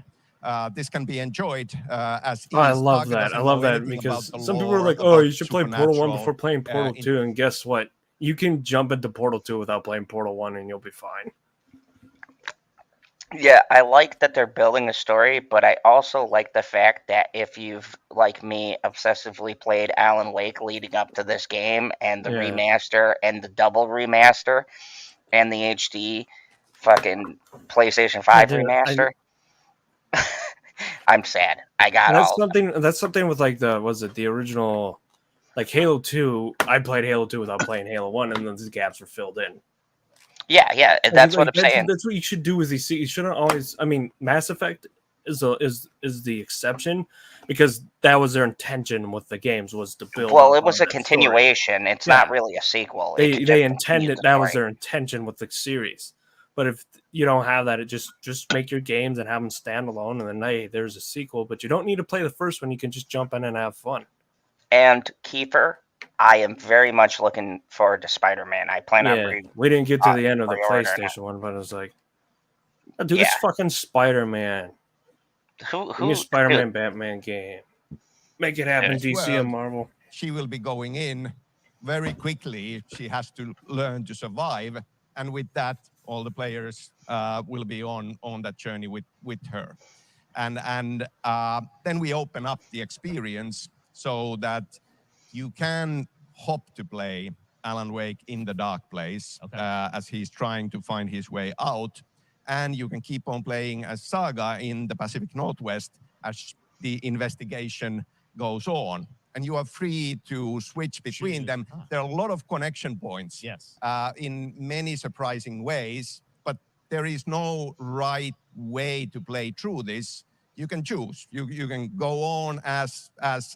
Yeah. This can be enjoyed as I love that. I love that because some people are like, "Oh, you should play Portal 1 before playing Portal 2," and guess what? You can jump into Portal 2 without playing Portal 1, and you'll be fine. Yeah, I like that they're building a story, but I also like the fact that if you've, like me, obsessively played Alan Wake leading up to this game, and the remaster, and the double remaster, and the HD fucking PlayStation 5 remaster, I'm sad. I got that's all something. That's something with like the original, like Halo 2. I played Halo 2 without playing Halo 1, and then the gaps were filled in. Yeah. That's what I'm saying. That's what you should do with these. You shouldn't always. I mean, Mass Effect is the exception because that was their intention with the games was to build. Well, it was a continuation. It's not really a sequel. They intended that was their intention with the series. But if you don't have that, it just make your games and have them stand alone, and then hey, there's a sequel. But you don't need to play the first one. You can just jump in and have fun. And Kiefer, I am very much looking forward to Spider-Man. I plan on. We didn't get to the end of the PlayStation one, but it was like, dude, it's fucking Spider-Man. Give me a Spider-Man Batman game. Make it happen, DC and Marvel. She will be going in very quickly. She has to learn to survive, and with that, all the players will be on that journey with her, and then we open up the experience so that you can hop to play Alan Wake in the dark place as he's trying to find his way out. And you can keep on playing as Saga in the Pacific Northwest as the investigation goes on. And you are free to switch between them. There are a lot of connection points in many surprising ways, but there is no right way to play through this. You can choose. You can go on as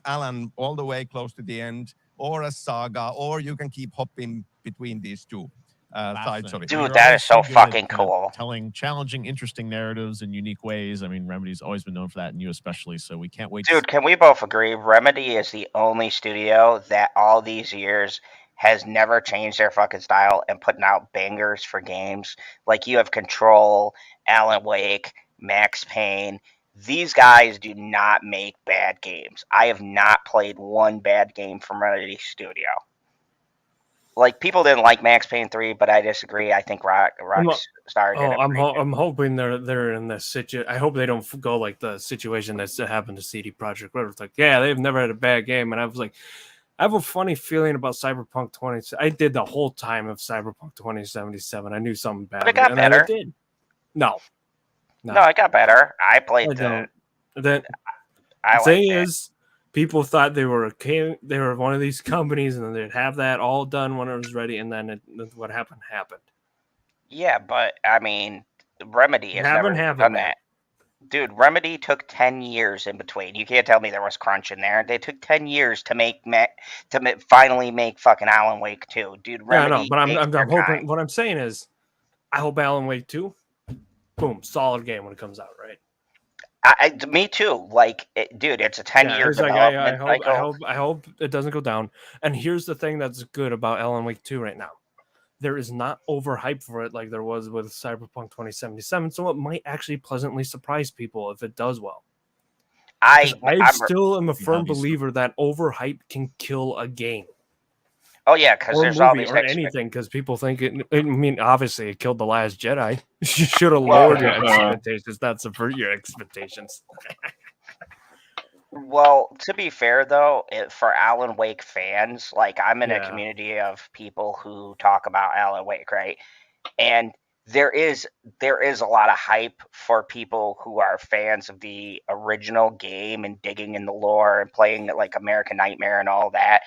Alan all the way close to the end, or as Saga, or you can keep hopping between these two sides of it. Dude, that is so fucking cool. Telling challenging, interesting narratives in unique ways. I mean, Remedy's always been known for that, and you especially. So we can't wait. Dude, can we both agree? Remedy is the only studio that all these years has never changed their fucking style and putting out bangers for games. Like you have Control, Alan Wake, Max Payne. These guys do not make bad games. I have not played one bad game from Remedy Studio. Like, people didn't like Max Payne 3, but I disagree. I think Rockstar did. I'm hoping they're in this situation. I hope they don't go like the situation that happened to CD Projekt Red. It's like, yeah, they've never had a bad game. And I was like, I have a funny feeling about Cyberpunk 20. I did the whole time of Cyberpunk 2077. I knew something bad. But it got better. It did. No, it got better. I played the thing is, people thought they were one of these companies, and then they'd have that all done when it was ready, and then what happened. Yeah, but I mean, Remedy has never done that. Dude, Remedy took 10 years in between. You can't tell me there was crunch in there. They took 10 years to finally make fucking Alan Wake 2. Dude, Remedy. Yeah, no, but I'm hoping. What I'm saying is, I hope Alan Wake 2. Boom, solid game when it comes out, right? Me too. Like, dude, it's a 10-year development. I hope it doesn't go down. And here's the thing that's good about Alan Wake 2 right now. There is not overhype for it like there was with Cyberpunk 2077, so it might actually pleasantly surprise people if it does well. I still am a firm believer that overhype can kill a game. Oh yeah, because there's all these anything. Because people think it. I mean, obviously, it killed The Last Jedi. You should have lowered your expectations, not subvert your expectations. Well, to be fair though, for Alan Wake fans, like I'm in a community of people who talk about Alan Wake, right? And there is a lot of hype for people who are fans of the original game and digging in the lore and playing like American Nightmare and all that.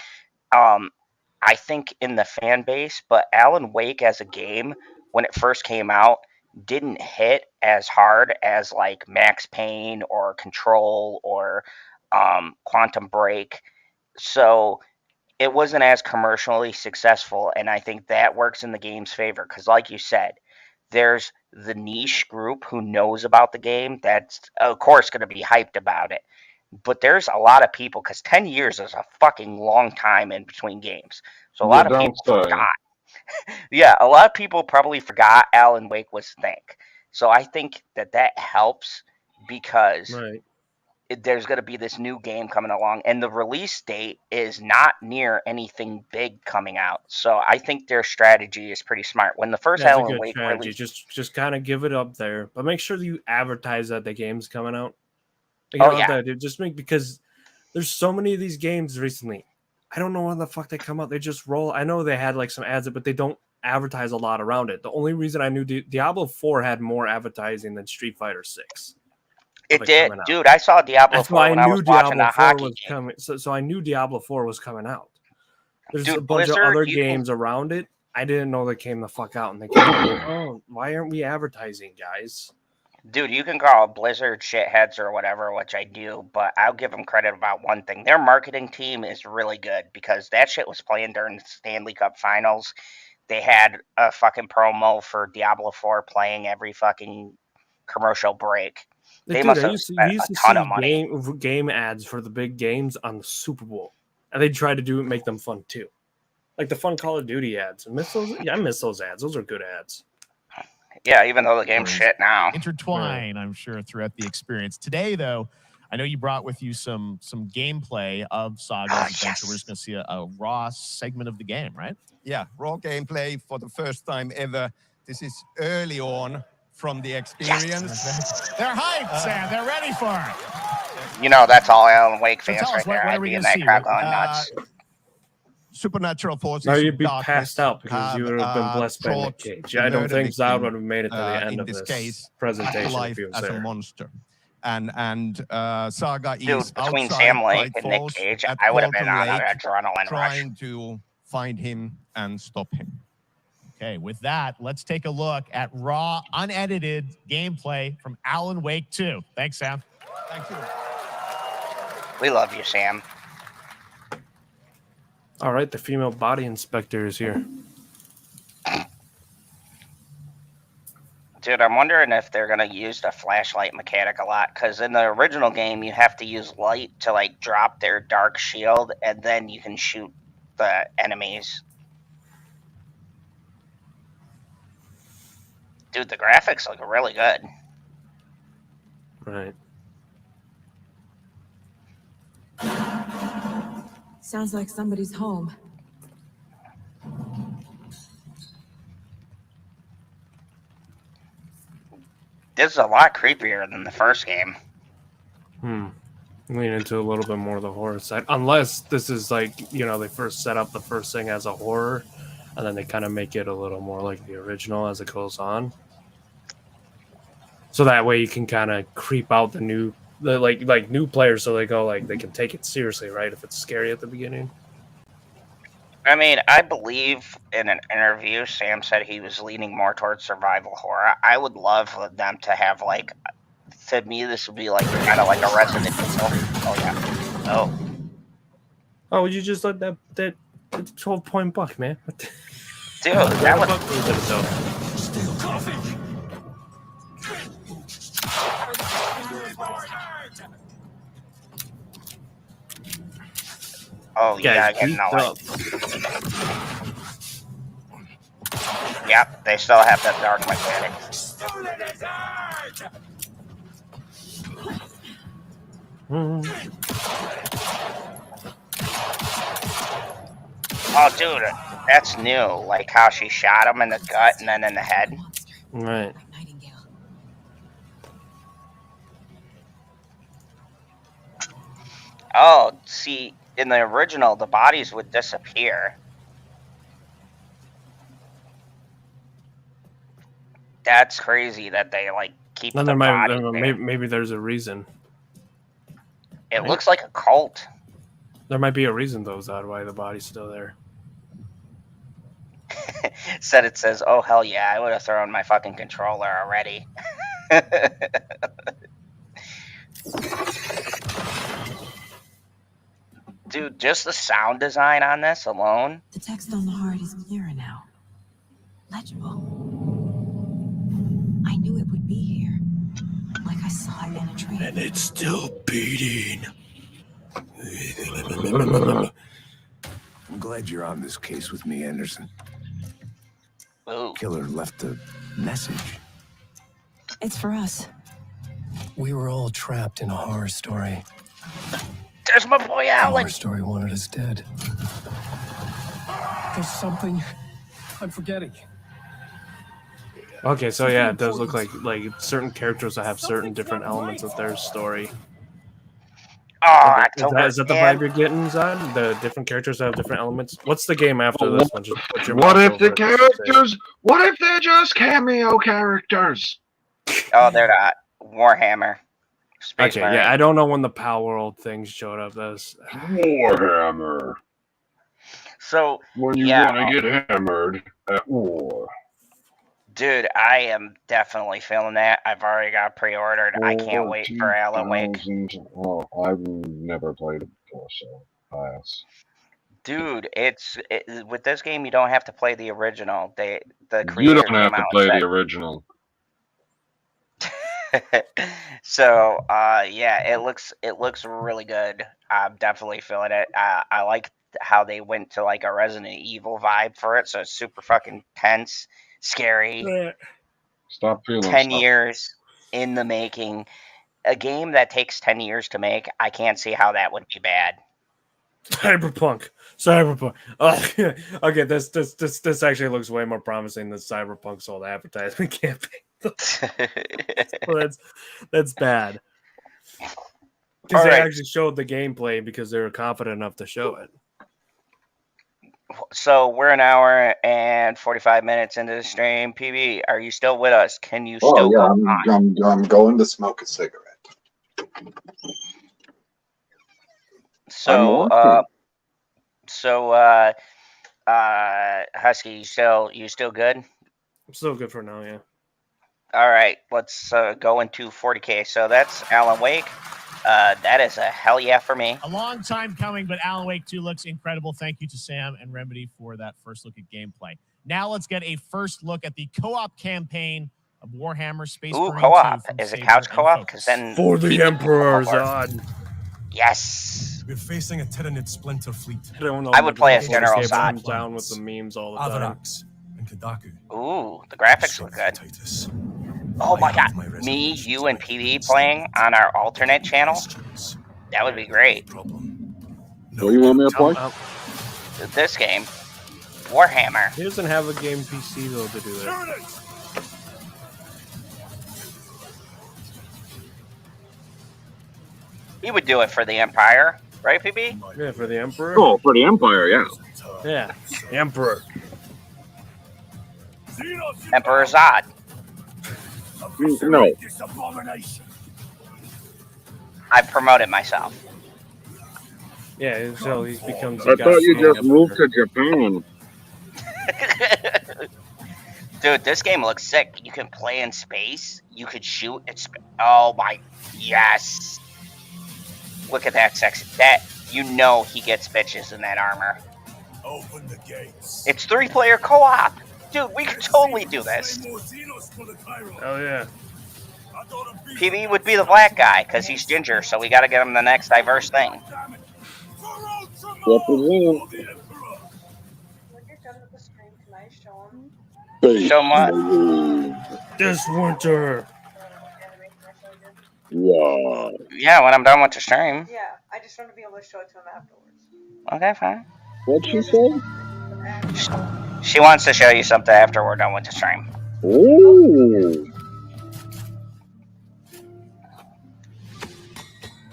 I think in the fan base, but Alan Wake as a game, when it first came out, didn't hit as hard as like Max Payne or Control or Quantum Break. So it wasn't as commercially successful, and I think that works in the game's favor because, like you said, there's the niche group who knows about the game that's, of course, going to be hyped about it. But there's a lot of people, because 10 years is a fucking long time in between games. So a lot of people forgot. Yeah, a lot of people probably forgot Alan Wake was a thing. So I think that helps because there's going to be this new game coming along. And the release date is not near anything big coming out. So I think their strategy is pretty smart. When the first Alan Wake released... Just kind of give it up there. But make sure that you advertise that the game's coming out. Because there's so many of these games recently. I don't know when the fuck they come out. They just roll. I know they had like some ads, but they don't advertise a lot around it. The only reason I knew Diablo 4 had more advertising than Street Fighter 6. It did, dude. I saw Diablo 4 when I was watching a hockey game. So I knew Diablo 4 was coming out. There's a bunch of other games around it. I didn't know they came the fuck out, and they came out, oh, why aren't we advertising, guys? Dude, you can call Blizzard shitheads or whatever, which I do, but I'll give them credit about one thing. Their marketing team is really good because that shit was playing during the Stanley Cup Finals. They had a fucking promo for Diablo 4 playing every fucking commercial break. They Dude, must I have used spent a ton of money. game ads for the big games on the Super Bowl, and they tried to make them fun too, like the fun Call of Duty ads. I miss those ads. Those are good ads. Yeah, even though the game's shit now. Intertwine, I'm sure, throughout the experience. Today, though, I know you brought with you some gameplay of Saga's Adventure. We're just going to see a raw segment of the game, right? Yeah, raw gameplay for the first time ever. This is early on from the experience. They're hyped, Sam. They're ready for it. You know, that's all Alan Wake So fans tell right us, what there. are I'd we be in gonna that see? crowd going nuts. Supernatural forces. No, you'd be darkness passed out because you would have been blessed by Nick brought Cage. the I don't murder think Zod victim, would have made it to the end in of this this case, presentation life if he was as there. a monster. And Saga Dude, is between outside Sam Lake Bright and Nick Falls Cage, at I would have been Quantum on an Lake, adrenaline rush. trying to find him and stop him. Okay, with that, let's take a look at raw, unedited gameplay from Alan Wake 2. Thanks, Sam. Thank you. We love you, Sam. All right, the female body inspector is here. Dude, I'm wondering if they're going to use the flashlight mechanic a lot, because in the original game, you have to use light to, like, drop their dark shield, and then you can shoot the enemies. Dude, the graphics look really good. Right. Sounds like somebody's home. This is a lot creepier than the first game. Lean into a little bit more of the horror side. Unless this is like, you know, they first set up the first thing as a horror, and then they kind of make it a little more like the original as it goes on. So that way you can kind of creep out the new players, so they go like they can take it seriously, right? If it's scary at the beginning. I mean, I believe in an interview, Sam said he was leaning more towards survival horror. I would love for them to have, like, to me, this would be like kind of like a Resident Evil. Oh, yeah. Oh. Oh, would you just let that 12-point buck, man? Dude, that was... Still coffee. Oh, yeah, Guys, getting all Yep, they still have that dark mechanic. Oh, dude, that's new. Like how she shot him in the gut and then in the head. Right. Oh, see, in the original, the bodies would disappear. That's crazy that they, like, keep Then the there body might, there. maybe there's a reason. It looks like a cult. There might be a reason, though, Zod, why the body's still there. It says, oh, hell yeah, I would have thrown my fucking controller already. Dude, just the sound design on this alone. The text on the heart is clearer now. Legible. I knew it would be here. Like I saw it in a dream. And it's still beating. I'm glad you're on this case with me, Anderson. Ooh. Killer left a message. It's for us. We were all trapped in a horror story. There's my boy The Alan. horror story wanted us dead. There's something I'm forgetting. Okay, so yeah, it does look like certain characters that have certain different elements of their story. Oh, is that the vibe you're getting, Zod? The different characters that have different elements? What's the game after this one? Just put your What mouth if the over it, just say it. characters? What if they're just cameo characters? Oh, they're not. Warhammer. Space Okay, Marine. yeah, I don't know when the Power World things showed up. That's Warhammer. So When you yeah, want to get hammered. Dude, I am definitely feeling that. I've already got pre-ordered. I can't wait for Alan Wake. Oh, I've never played it before, so pass. Dude, with this game you don't have to play the original. The You creator don't have came to out play and the original. said. So, yeah, it looks really good. I'm definitely feeling it. I like how they went to like a Resident Evil vibe for it, so it's super fucking tense, scary. Stop feeling 10 stuff. years in the making. A game that takes 10 years to make, I can't see how that would be bad. Cyberpunk. Okay, this actually looks way more promising than Cyberpunk's old advertisement campaign. Well, that's bad. Because they actually showed the gameplay because they were confident enough to show it. So we're an hour and 45 minutes into the stream. PB, are you still with us? Can you still go on? I'm going to smoke a cigarette. So, Husky, you still good? I'm still good for now, yeah. All right, let's go into 40K. So that's Alan Wake. That is a hell yeah for me. A long time coming, but Alan Wake 2 looks incredible. Thank you to Sam and Remedy for that first look at gameplay. Now let's get a first look at the co-op campaign of Warhammer Space Marine 2. Co-op. Is it couch co-op? Because then for the Emperor Zod. Yes. We're facing a Tyranid splinter fleet. I would play as General Zod. Down with the memes all the time. Avarax and Kadaku. Ooh, the graphics look good. Oh my god, me, you, and PB playing on our alternate channel? That would be great. What do you want me to play? This game, Warhammer. He doesn't have a game PC though to do that. He would do it for the Empire, right, PB? Yeah, for the Emperor. Oh, for the Empire, yeah. Yeah, Emperor. Emperor Zod. No. I've promoted myself. Yeah, so he becomes. I thought you just moved to Japan. Dude, this game looks sick. You can play in space. You could shoot. Oh my, yes. Look at that sexy. That, you know he gets bitches in that armor. Open the gates. It's 3-player co-op. Dude, we could totally do this. Oh yeah. PB would be the black guy because he's ginger, so we got to get him the next diverse thing. When you're done with the stream, can I show him? Show him what? This winter. Wow. Yeah, when I'm done with the stream. Yeah, I just want to be able to show it to him afterwards. Okay, fine. What'd she say? She wants to show you something after we're done with the stream. Ooh.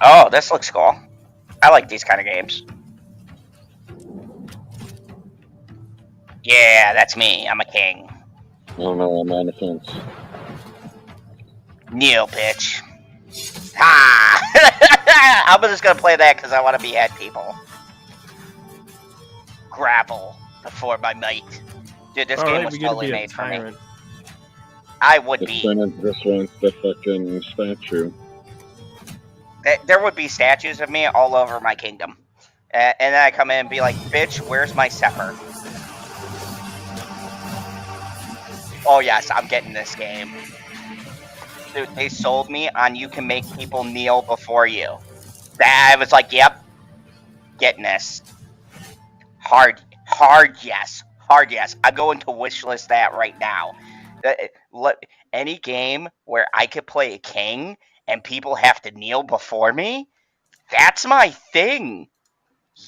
Oh, this looks cool. I like these kind of games. Yeah, that's me. I'm a king. I don't know, I'm on the fence. Kneel, bitch. Ha! I'm just gonna play that because I want to behead people. Grapple before my might. Dude, this game was totally made for me. I would be. This one's the fucking statue. There would be statues of me all over my kingdom. And then I come in and be like, bitch, where's my scepter? Oh yes, I'm getting this game. Dude, they sold me on you can make people kneel before you. I was like, yep, getting this. Hard yes. I'm going to wishlist that right now. Any game where I could play a king and people have to kneel before me, that's my thing.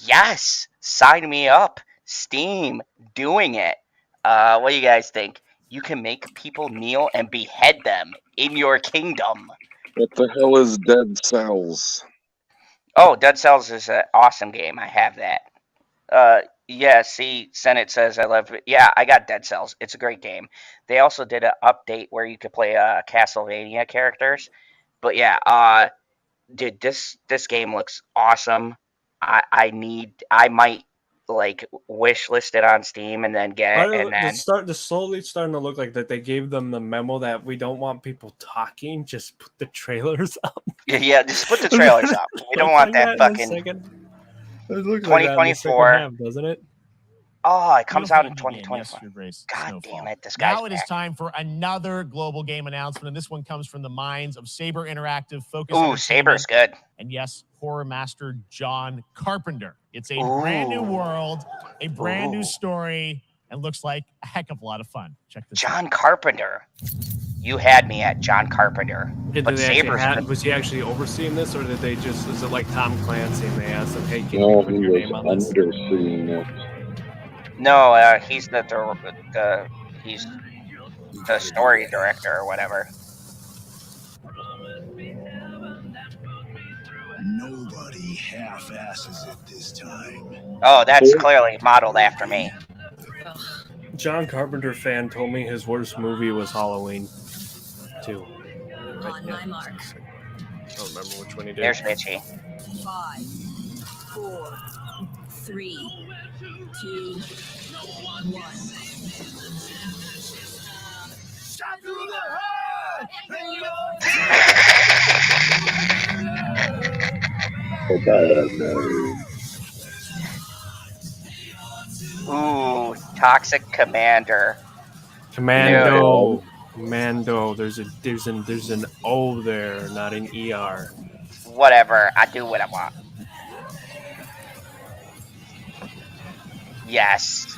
Yes, sign me up. Steam, doing it. What do you guys think? You can make people kneel and behead them in your kingdom. What the hell is Dead Cells? Oh, Dead Cells is an awesome game. I have that. Yeah, see, Senate says I love it. Yeah, I got Dead Cells. It's a great game. They also did an update where you could play Castlevania characters. But yeah, dude, this game looks awesome. I might like wish listed on Steam and then get and then It's slowly starting to look like that they gave them the memo that we don't want people talking, just put the trailers up. Yeah, just put the trailers up. We don't want that fucking 2024, doesn't it? Oh, it comes out in Beautiful 2024. Yes, God damn it, this guy's Now it is back. time for another global game announcement, and this one comes from the minds of Saber Interactive, Focus Ooh, Saber's good. And yes, horror master John Carpenter. It's a brand new world, a brand new story, and looks like a heck of a lot of fun. Check this out. John Carpenter. You had me at John Carpenter. But Saber's was he actually overseeing this, or did they just, is it like Tom Clancy and they asked him, hey, can No, you put he your was name on this? underseeing it. No, he's the story director or whatever. Nobody half-asses it this time. Oh, that's clearly modeled after me. John Carpenter fan told me his worst movie was Halloween 2. On my mark. I don't remember which one he did. There's Mitchie. 5, 4, 3, 2, 1. Shot through the heart! Ooh, Toxic Commander. Commando. There's an O there, not an ER. Whatever. I do what I want. Yes.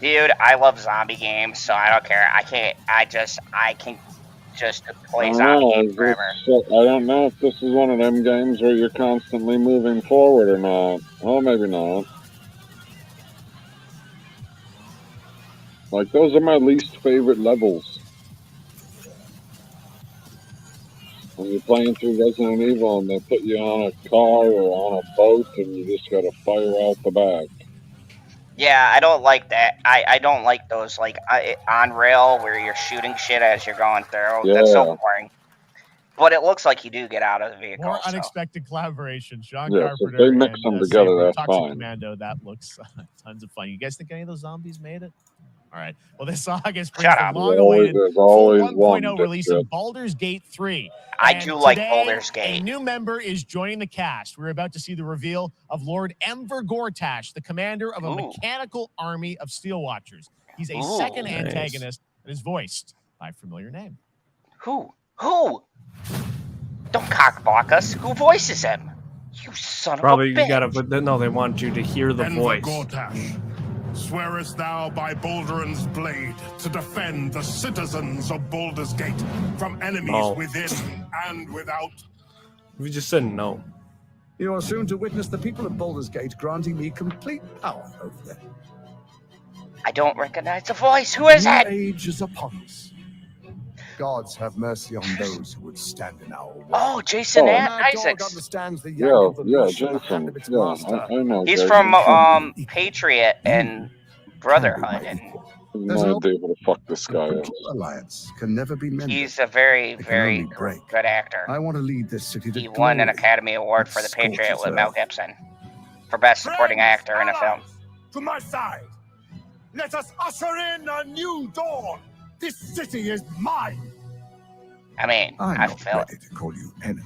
Dude, I love zombie games, so I don't care. I can just play zombie games forever. I don't know if this is one of them games where you're constantly moving forward or not. Oh, maybe not. Like, those are my least favorite levels. When you're playing through Resident Evil and they put you on a car or on a boat and you just gotta fire out the back. Yeah, I don't like that. I don't like those like on rail where you're shooting shit as you're going through. That's so boring. But it looks like you do get out of the vehicle. More so. unexpected collaborations. Sean Yeah, Carpenter. if they mix and, them together, Saber, that's Toxic fine. Commando, that looks tons of fun. You guys think any of those zombies made it? All right. Well, this August brings the long-awaited There's always one 1.0 release of Baldur's Gate 3. I And do like today, Baldur's Gate. A new member is joining the cast. We're about to see the reveal of Lord Enver Gortash, the commander of a mechanical army of Steel Watchers. He's a second antagonist and is voiced by a familiar name. Who? Don't cockblock us. Who voices him? You son Probably of a bitch. you gotta, but no, they want you to hear the Enver voice. Gortash, swearest thou by Balduran's blade to defend the citizens of Baldur's Gate from enemies No. within and without? We just said no. You are soon to witness the people of Baldur's Gate granting me complete power over them. I don't recognize the voice. Who is New it? age is upon us. Gods have mercy on those who would stand in our way. Oh, Jason My dog Isaacs. understands the yank Yeah, of the yeah, leash in the hand Jason. of its Yeah, master. I know. He's Jason. from Patriot and Brotherhood, and No idea who the fuck this guy is. Alliance can never be mended. he's a very, It can very only break. good actor. I want to lead this city to He won an glory. Academy Award for The Scorches Patriot with Mel earth. Gibson for Best Supporting Actor in a film. To my side, let us usher in a new dawn. This city is mine. I mean, I'm I not feel ready to call you enemy.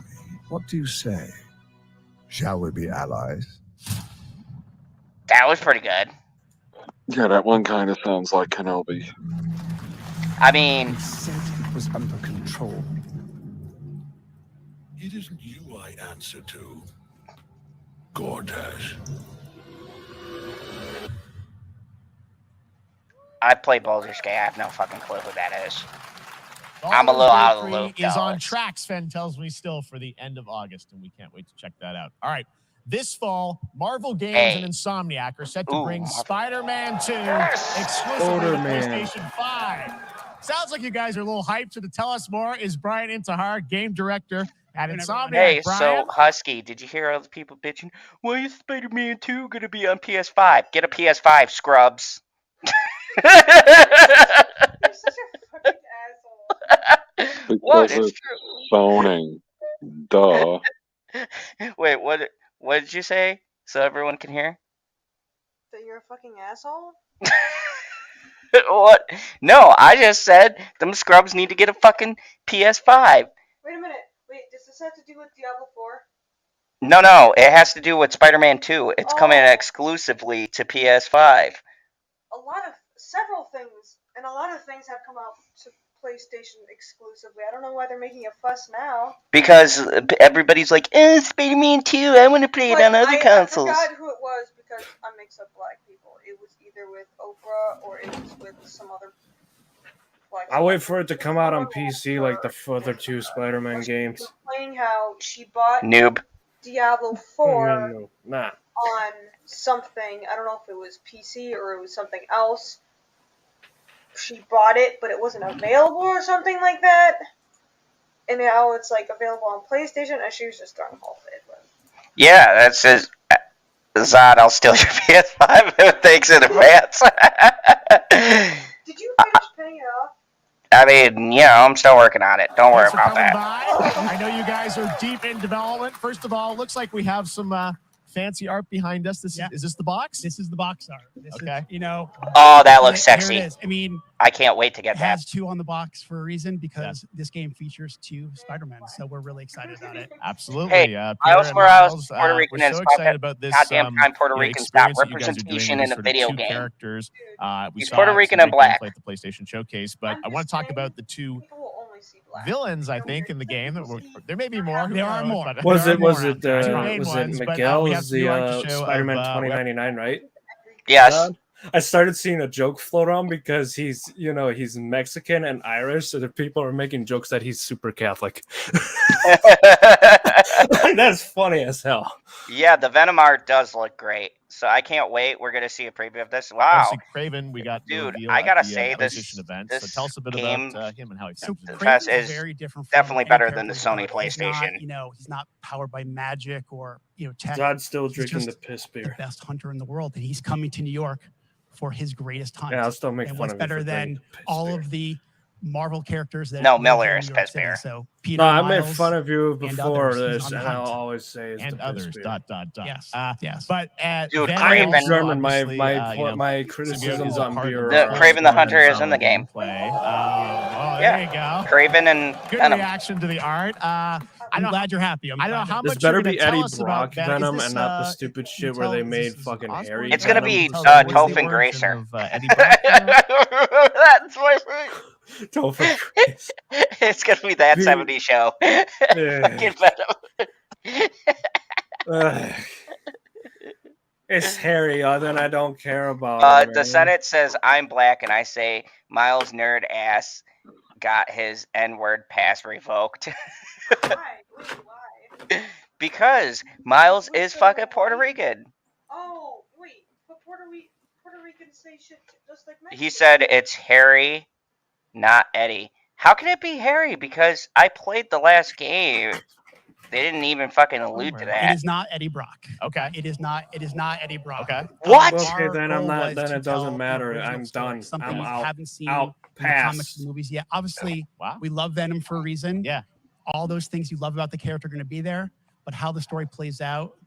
What do you say? Shall we be allies? that was pretty good. Yeah, that one kind of sounds like Kenobi. I mean, He said it was under control. It isn't you I answer to, Gortash. I play Baldur's Gate. I have no fucking clue who that is. I'm a little out of the loop, Is though. on track, Sven tells me still, for the end of August, and we can't wait to check that out. All right. This fall, Marvel Games and Insomniac are set to bring Spider-Man 2 exclusively to Spider-Man. PlayStation 5. Sounds like you guys are a little hyped. So to tell us more is Brian Intihar, game director at Insomniac. Hey, Brian? so Husky, did you hear all the people bitching? Why is Spider-Man 2 gonna be on PS5? Get a PS5, scrubs. Because What? it's It's true. Sony. Duh. Wait, what did you say? So everyone can hear? That you're a fucking asshole? What? No, I just said them scrubs need to get a fucking PS5. Wait a minute. Wait, does this have to do with Diablo 4? No, it has to do with Spider-Man 2. It's coming exclusively to PS5. Several things, and a lot of things have come out to PlayStation exclusively. I don't know why they're making a fuss now. Because everybody's like, Spider-Man 2, I want to play it on other consoles. I forgot who it was because I mix up black people. It was either with Oprah or it was with some other. I'll wait for it to come out on PC like the other 2 Spider-Man games. Explaining how she bought Diablo 4 Nah. on something. I don't know if it was PC or it was something else. She bought it, but it wasn't available or something like that. And now it's like available on PlayStation, and she was just throwing off it. Yeah, that says, Zod, I'll steal your PS5. Thanks in advance. Did you finish paying it off? I mean, I'm still working on it. Don't worry about that. I know you guys are deep in development. First of all, looks like we have some fancy art behind us. Is this the box? This is the box art. This is, Oh, that looks sexy. Here it is. I mean, I can't wait to get it that. has 2 on the box for a reason because this game features 2 Spider-Men. So we're really excited about it. Absolutely. Hey, I also swear I was Puerto Rican we're and so stuff excited that about this. goddamn time Puerto Ricans got experience that you guys are doing representation with in a sort of video 2 game. characters. We He's saw Puerto some Rican great and black. gameplay at the PlayStation Showcase, but I want to talk about the 2 villains, I think, in the game. There may be more. There are more. Was it ones, Miguel we have was to do our the show Spider-Man of, 2099, right? Yes. I started seeing a joke float around because he's Mexican and Irish, so the people are making jokes that he's super Catholic. That's funny as hell. Yeah, the Venom art does look great. So I can't wait. We're going to see a preview of this. Wow. Obviously, Craven, we got Dude, reveal I at gotta the, say, PlayStation event. So tell us a bit game about him and how he So comes in. Fest Craven's is very different from definitely any better than the character Sony he's not, PlayStation. he's not powered by magic or tech. Zod's still He's drinking just the piss the beer. best hunter in the world, and he's coming to New York for his greatest hunt. Yeah, I'll still make and fun what's of you better for than drinking the piss all beer. of the Marvel characters that No, live Miller here in is New York piss City. beer. So Peter No, I made Miles fun of you and before others. He's this, on the and I'll hunt. always say it's And the piss others. beer. Yes. Yes. But Dude, Venom Craven- also, German, my obviously, my symbiote criticisms is a on part of beer. The full Craven the story Hunter is in the of game. gameplay. Yeah. There you go. Craven and Good Venom. reaction to the art. I'm glad you're happy. I don't know how This much better you're be gonna tell Eddie us about Brock Venom Is this, and not the stupid shit where they made fucking Harry. It's gonna Venom. be Tell us, what is Topher the origin Gracer. of, Eddie Brock? That's my favorite. Topher Gracer. It's gonna be that Dude. 70s show. Fucking Venom. Ugh. It's Harry, then I don't care about it, The man. Senate says I'm black, and I say Miles nerd ass got his N-word pass revoked. Why? Why? Because Miles is fucking Puerto Rican. Oh, wait. But Puerto Ricans say shit just like Mexicans. He said it's Harry, not Eddie. How can it be Harry? Because I played the last game. They didn't even fucking allude to It that. is not Eddie Brock. Okay. It is not Eddie Brock. Okay. What? Okay, then I'm Our not. goal Then was it to tell doesn't an matter. original I'm story, done. Something I'm you out. haven't seen Out. in the comics Pass. and movies yet. Obviously, Wow. we love Venom for a reason. Yeah. All those things you love about the character are going to be there, but how the story plays out,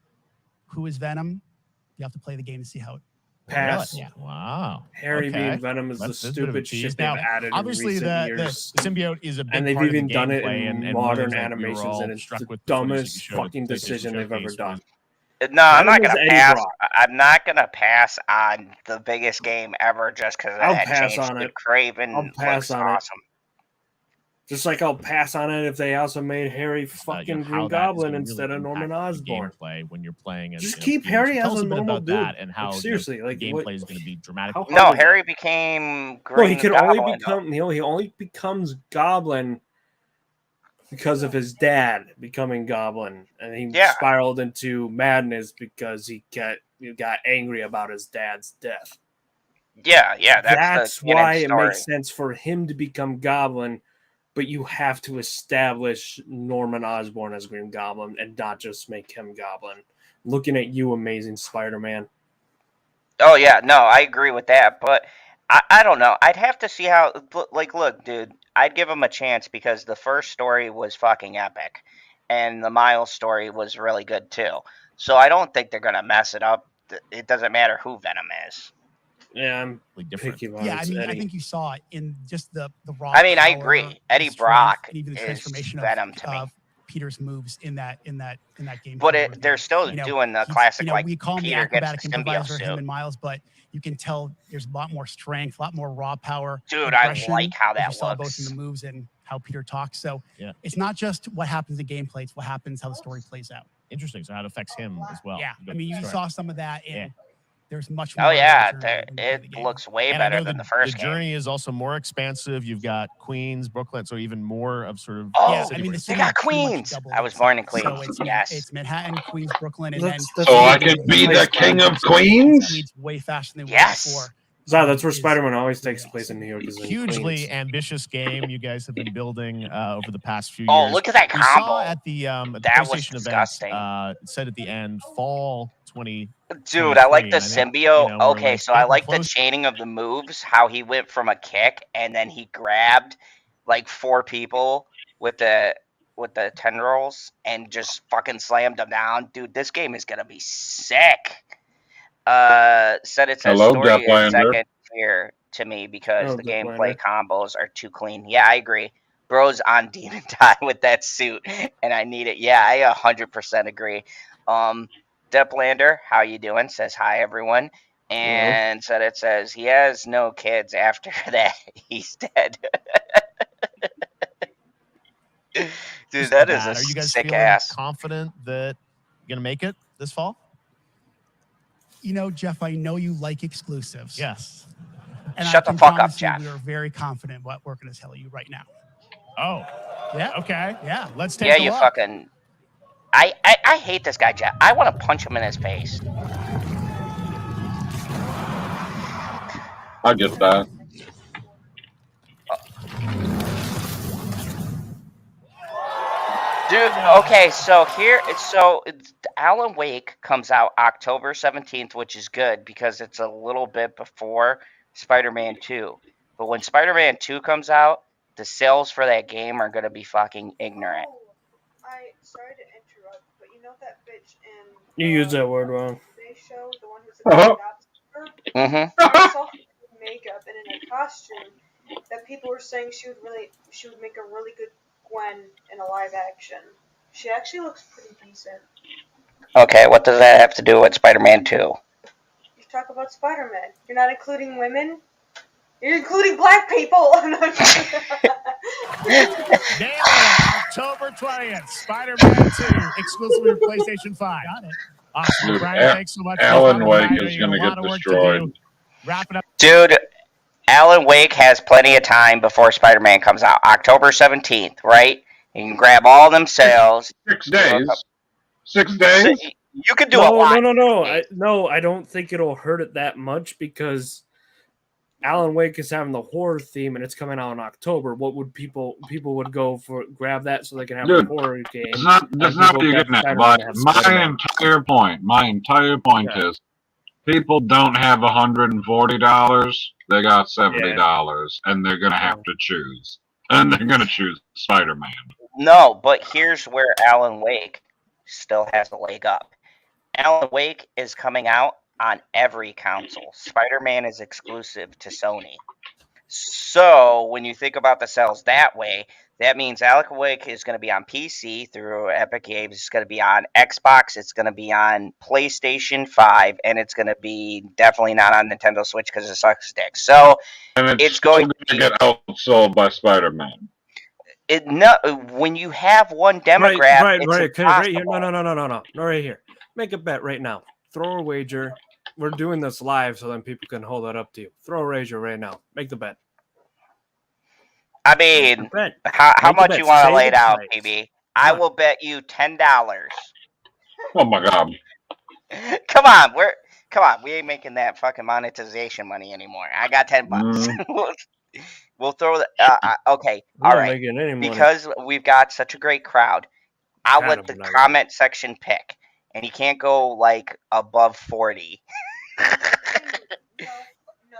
who is Venom, you have to play the game to see how it. Pass. Yeah. Wow. Harry Okay. being Venom is That's the a bit of a stupid tease. shit they've Now, added obviously, in recent the years. symbiote is a big And they've part of the even done it gameplay, in and modern Williams, I think we were animations, all and it's struck the with the footage that you dumbest showed at fucking the PlayStation decision they've ever Showcase, done. No, I'm not Venom is gonna Eddie pass. Brock. I'm not gonna pass on the biggest game ever just because I'll that pass changed. on The it. Craven I'll pass looks on it. awesome. Just like I'll pass on it if they also made Harry fucking how Green that is Goblin gonna instead really of Norman impact the Osborn. gameplay when you're playing it. Just keep Harry Tell as us a bit normal about dude. that and how Like, seriously, like the what- gameplay is going to be dramatic. how hard No, is it? Harry became Green Well, he can Goblin. only become he only becomes Goblin because of his dad becoming Goblin, and he Yeah. spiraled into madness because he got angry about his dad's death. Yeah, that's That's the why it story. makes sense for him to become Goblin, but you have to establish Norman Osborn as Green Goblin and not just make him Goblin. Looking at you, Amazing Spider-Man. Oh yeah, no, I agree with that, but I don't know. I'd have to see how. Like, look, dude, I'd give him a chance because the first story was fucking epic, and the Miles story was really good too. So I don't think they're gonna mess it up. It doesn't matter who Venom is. Yeah, I'm different. picky about Yeah, I it, mean, I Eddie. think you saw it in just the raw. I mean, I power, agree. the Eddie strength, Brock and even the is transformation Venom to me. of Peter's moves in that game. But they're still You know, doing the he's- classic, you know, like we call him Peter the gets acrobatic the symbiote improviser, him suit. and Miles, but you can tell there's a lot more strength, a lot more raw power. Dude, I aggression, like how as you that saw both looks. in the moves and how Peter talks. So Yeah. it's not just what happens in gameplay; it's what happens, how the story plays out. Interesting. So how it affects him as well. Yeah, I mean, you Sorry. saw some of that, and Yeah. there's much more. Oh of yeah, the journey when you play the it game. looks way And I better know than the first the game. journey is also more expansive. You've got Queens, Brooklyn, so even more of sort of. Oh, Yeah, city I mean, the breaks. city they got pretty much Queens. doubled I was its born in size. Queens. So it's Yes. Manhattan, Queens, Brooklyn, and That's then So I can be the king of Queens? Speeds way faster than we Yes. were before. That's where Spider-Man always takes place in New York. Is in Hugely Queens. ambitious game you guys have been building over the past few Oh, years. look at that We combo. saw at the That was PlayStation disgusting. event, it said at the end, fall 20. Dude, I like 2023, the and I think, symbiote. you know, we're, Okay, like, so I getting like the close. chaining of the moves, how he went from a kick and then he grabbed like 4 people with the tendrils and just fucking slammed them down. Dude, this game is gonna be sick. Said it says Hello, story is Deathlander. second tier to me because Oh, the Deathlander. gameplay combos are too clean. Yeah, I agree. Bro's on Demon Die with that suit, and I need it. Yeah, I 100% agree. Deplander, how you doing? Says hi, everyone. And said it says he has no kids after that. He's dead. Dude, Just that is a Are you guys sick feeling ass. confident that you're gonna make it this fall? You know, Jeff, I know you like exclusives. Yes. And Shut I the can fuck up, promise you Jeff. We are very confident what we're going to tell you right now. Oh, Yeah. okay. Yeah. Let's take Yeah, a you look. fucking. I hate this guy, Jeff. I want to punch him in his face. I get that. Dude, okay, so Alan Wake comes out October 17th, which is good because it's a little bit before Spider-Man 2. But when Spider-Man 2 comes out, the sales for that game are going to be fucking ignorant. Sorry to interrupt, but you know that bitch in You use that word wrong. They show the one who's a doctor? Mm-hmm. I saw her in makeup and in a costume that people were saying she would make a really good Gwen in a live action. She actually looks pretty decent. Okay, what does that have to do with Spider-Man 2? You talk about Spider-Man. You're not including women? You're including black people! Nailed it. October 20th, Spider-Man 2, exclusively for PlayStation 5. Got it. Awesome. Dude, Brian, thanks so much. Alan for Wake coming by. is You got going a to lot get of work to destroyed. do. Wrap it up. Dude, Alan Wake has plenty of time before Spider-Man comes out. October 17th, right? You can grab all them sales. 6 days. 6 days? You could do a lot. No, I don't think it'll hurt it that much because Alan Wake is having the horror theme and it's coming out in October. What would people would go for grab that so they can have Dude, a horror game? that's not what you're getting at. But my entire point is, people don't have $140. They got $70, and they're gonna have to choose, and they're gonna choose Spider-Man. No, but here's where Alan Wake still has a leg up. Alan Wake is coming out on every console. Spider-Man is exclusive to Sony. So when you think about the sales that way, that means Alan Wake is going to be on PC through Epic Games. It's going to be on Xbox. It's going to be on PlayStation 5, and it's going to be definitely not on Nintendo Switch because it sucks dick. So And it's still going to get outsold by Spider-Man. when you have one demographic, Right. it's Okay, right here. impossible. No, right here. Make a bet right now. Throw a wager. We're doing this live, so then people can hold that up to you. Throw a wager right now. Make the bet. I mean, Bet. how Make the much bet. you want to Say lay it the out, price. PB? I will bet you $10. Oh my God! Come on, we ain't making that fucking monetization money anymore. I got $10. We'll throw the okay. We're All not right, making any money. because we've got such a great crowd. I'll Kind let of the not comment section pick, and you can't go like above 40. No,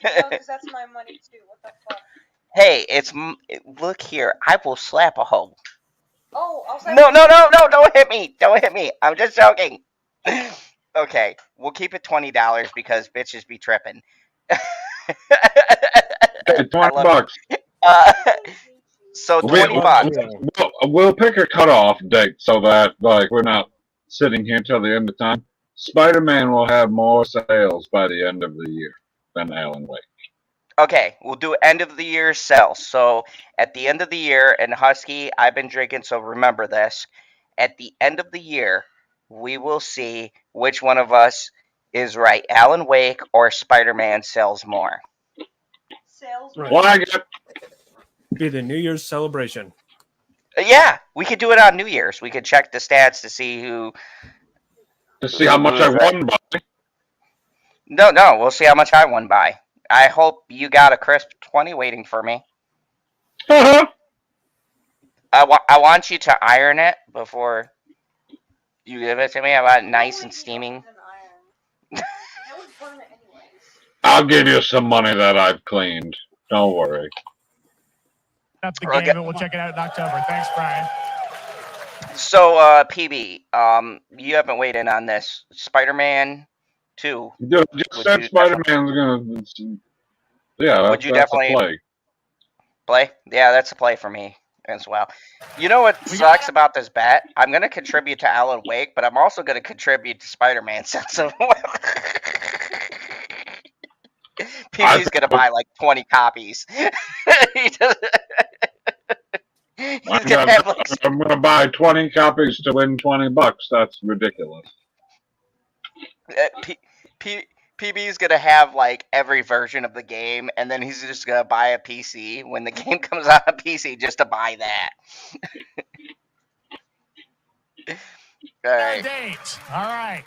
because that's my money too. What the fuck? Hey, look here. I will slap a hoe. Oh, I'll say. No, don't hit me. Don't hit me. I'm just joking. Okay, we'll keep it $20 because bitches be tripping. Hey, $20. So $20. We'll pick a cutoff date so that like we're not sitting here till the end of time. Spider-Man will have more sales by the end of the year than Alan Wake. Okay, we'll do end of the year sales. So at the end of the year, and Husky, I've been drinking, so remember this. At the end of the year, we will see which one of us is right. Alan Wake or Spider-Man sells more. Well, I get be the New Year's celebration. Yeah, we could do it on New Year's. We could check the stats to see who. To see how much I won by. No, we'll see how much I won by. I hope you got a crisp 20 waiting for me. Uh-huh. I want you to iron it before you give it to me. I want it nice and steaming. I'll give you some money that I've cleaned. Don't worry. That's the game, and we'll check it out in October. Thanks, Brian. So, PB, you haven't weighed in on this. Spider-Man 2. Just said Spider-Man's gonna. Yeah, would you that's definitely a play. Play? Yeah, that's a play for me as well. You know what sucks about this bet? I'm going to contribute to Alan Wake, but I'm also going to contribute to Spider-Man since PB's going to buy like 20 copies. I'm gonna buy 20 copies to win $20. That's ridiculous. PB's gonna have like every version of the game, and then he's just gonna buy a PC when the game comes out on PC just to buy that. All right. All right.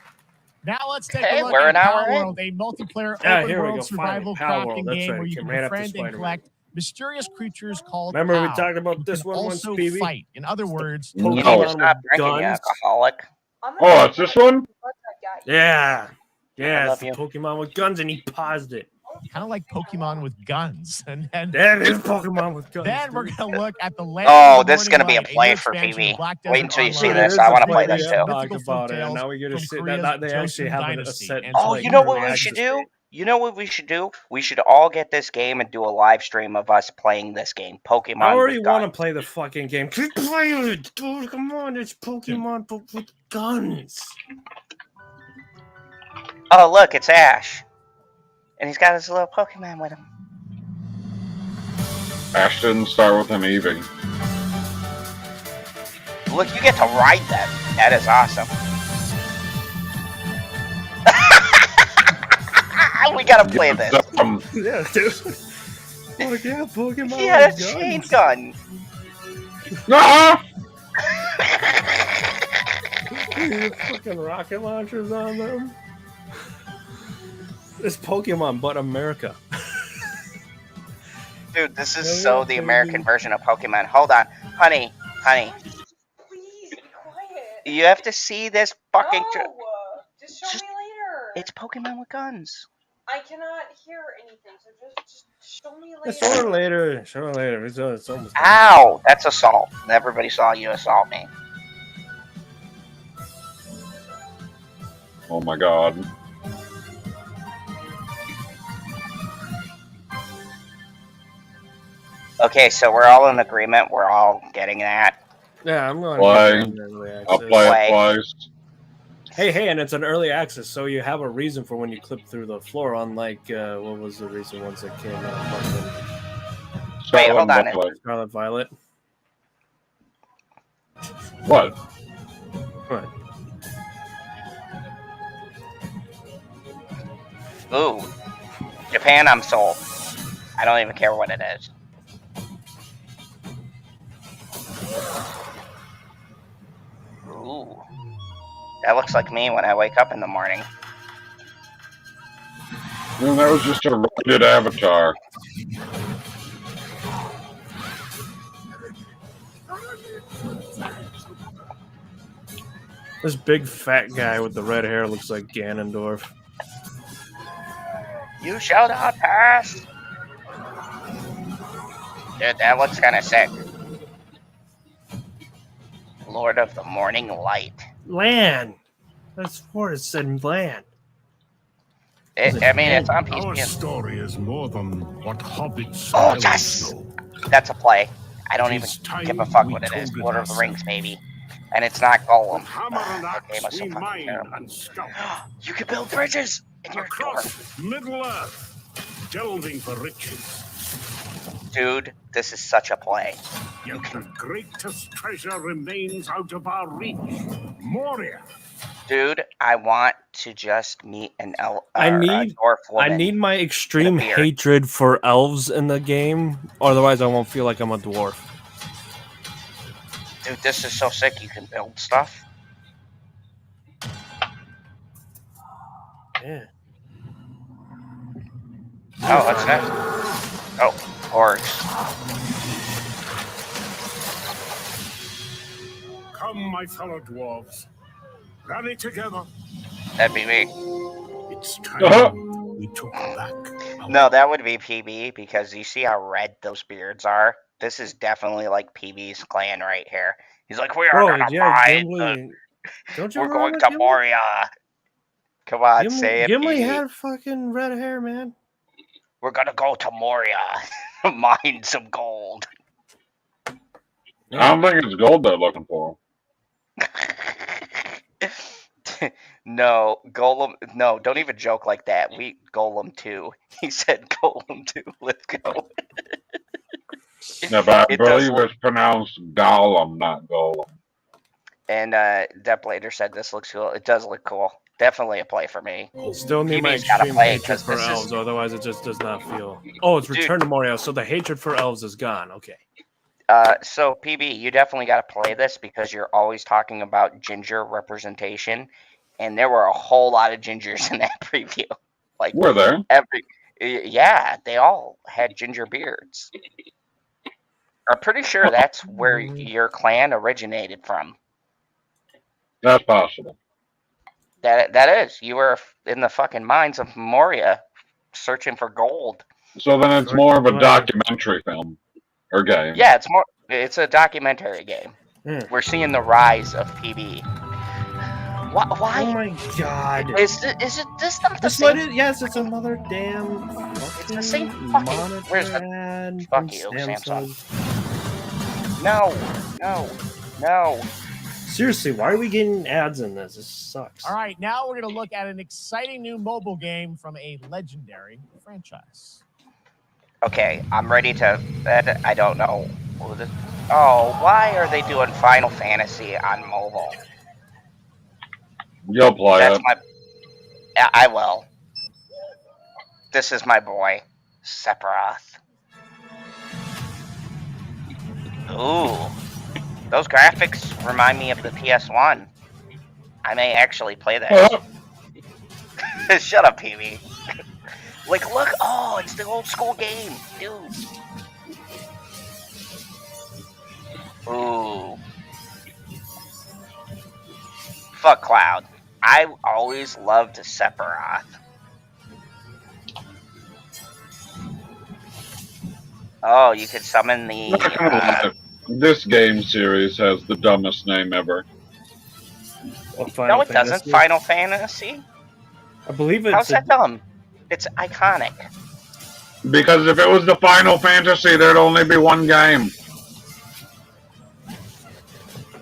Now let's take Okay, a look we're at an hour in. Palworld, a multiplayer Yeah, open here we world go, survival finally. crafting Palworld, that's game right, where it you came can right after befriend and Spider-Man. collect mysterious creatures called Remember we POW. talked about You this can one once, also PB? fight. In other words, Pokemon Stop with drinking, you guns. alcoholic. Oh, it's this one? Yeah. I Yeah, love it's the Pokemon with guns, and he paused it. kind of like Pokemon with guns. And That is Pokemon with guns. then we're going to look at the land. Oh, of the this is gonna Morning be a Light, play new for expansion PB. of Black Wait Desert until you see Online. this. I want to play We this have too. talked about it, and now we get to from see Korea's that they actually Joseon have a Dynasty. set. And Oh, like you know what early we access should do? date. You know what we should do? We should all get this game and do a live stream of us playing this game, Pokemon. I already with want guns. to play the fucking game. Keep playing it, dude. Come on, it's Pokemon with guns. Oh, look, it's Ash, and he's got his little Pokemon with him. Ash didn't start with an Eevee. Look, you get to ride them. That is awesome. We gotta play this. Yeah, dude. Fuck yeah, Pokemon. He had a with guns. chain gun. No! Fucking rocket launchers on them. It's Pokemon, but America. Dude, this is Hell so yeah, the baby. American version of Pokemon. Hold on. Honey. Please be quiet. You have to see this fucking... No, just show me later. It's Pokemon with guns. I cannot hear anything, so just show me later. Show her later. Show her later. It's almost. Ow! That's assault. Everybody saw you assault me. Oh my god. Okay, so we're all in agreement. We're all getting that. Yeah, I'm going Play. to early I'll access. play Play. it twice. Hey, and it's an early access, so you have a reason for when you clip through the floor. Unlike what was the reason once it came out? Wait, hold on. Scarlet Violet. What? What? Ooh. Japan, I'm sold. I don't even care what it is. Ooh. That looks like me when I wake up in the morning. Well, that was just a roided avatar. This big fat guy with the red hair looks like Ganondorf. You shall not pass. Dude, that looks kind of sick. Lord of the Morning Light. Land. That's forests and land. I mean, it's on Our PC. story is more than what hobbits Oh, and yes! elves know. That's a play. I don't It even is time give a fuck we what it is. told it Lord of the Rings, ourselves. maybe. And it's not Gollum. With hammer and That game axe was so we fucking mine terrible. and scout. You can build bridges in your Across dwarf. Middle-earth, delving for riches. Dude, this is such a play. Yet the greatest treasure remains out of our reach. Moria. Dude, I want to just meet an dwarf I woman. need my extreme beard. hatred for elves in the game, otherwise I won't feel like I'm a dwarf. Dude, this is so sick. You can build stuff. Yeah. Oh, what's that? Oh, orcs. Come, my fellow dwarves. Rally together. That'd be me. It's time we took back. No, that would be PB because you see how red those beards are. This is definitely like PB's clan right here. He's like, we are Bro, gonna yeah, find Gimli. Don't you we're remember going to Gimli? Moria. Come on, say it. Gimli PB. had fucking red hair, man. We're gonna go to Moria, mine some gold. I don't think it's gold they're looking for. No, Golem. No, don't even joke like that. We Golem 2. He said Golem 2. Let's go. Yeah, but I It does believe it's pronounced Gollum, not Golem. And Depblader said this looks cool. It does look cool. Definitely a play for me. Still need my PB's gotta extreme play hatred 'cause for this elves, is. otherwise it just does not feel. Oh, it's Return to Moria, so the hatred for elves is gone. Okay. So PB, you definitely got to play this because you're always talking about ginger representation, and there were a whole lot of gingers in that preview. Like Were there? Yeah, they all had ginger beards. I'm pretty sure that's where your clan originated from. That's possible. That is. You were in the fucking mines of Moria, searching for gold. So then it's more of a documentary film or game. Yeah, it's a documentary game. We're seeing the rise of PB. Why? Oh my god. Is this not the This same? what yes, it's another damn. It's the same fucking. Where's the? ad Fuck from you, Samsung. Samsung. No. Seriously, why are we getting ads in this? This sucks. All right, now we're going to look at an exciting new mobile game from a legendary franchise. Okay, I'm ready to. I don't know. Oh, why are they doing Final Fantasy on mobile? You'll play it. Yeah, I will. This is my boy, Sephiroth. Ooh. Those graphics remind me of the PS1. I may actually play that. Shut up, PB. Like, look. Oh, it's the old school game. Dude. Ooh. Fuck Cloud. I always loved Sephiroth. Oh, you could summon the... This game series has the dumbest name ever. No, it doesn't. Final Fantasy? I believe it's. How's that dumb? It's iconic. Because if it was the Final Fantasy, there'd only be one game.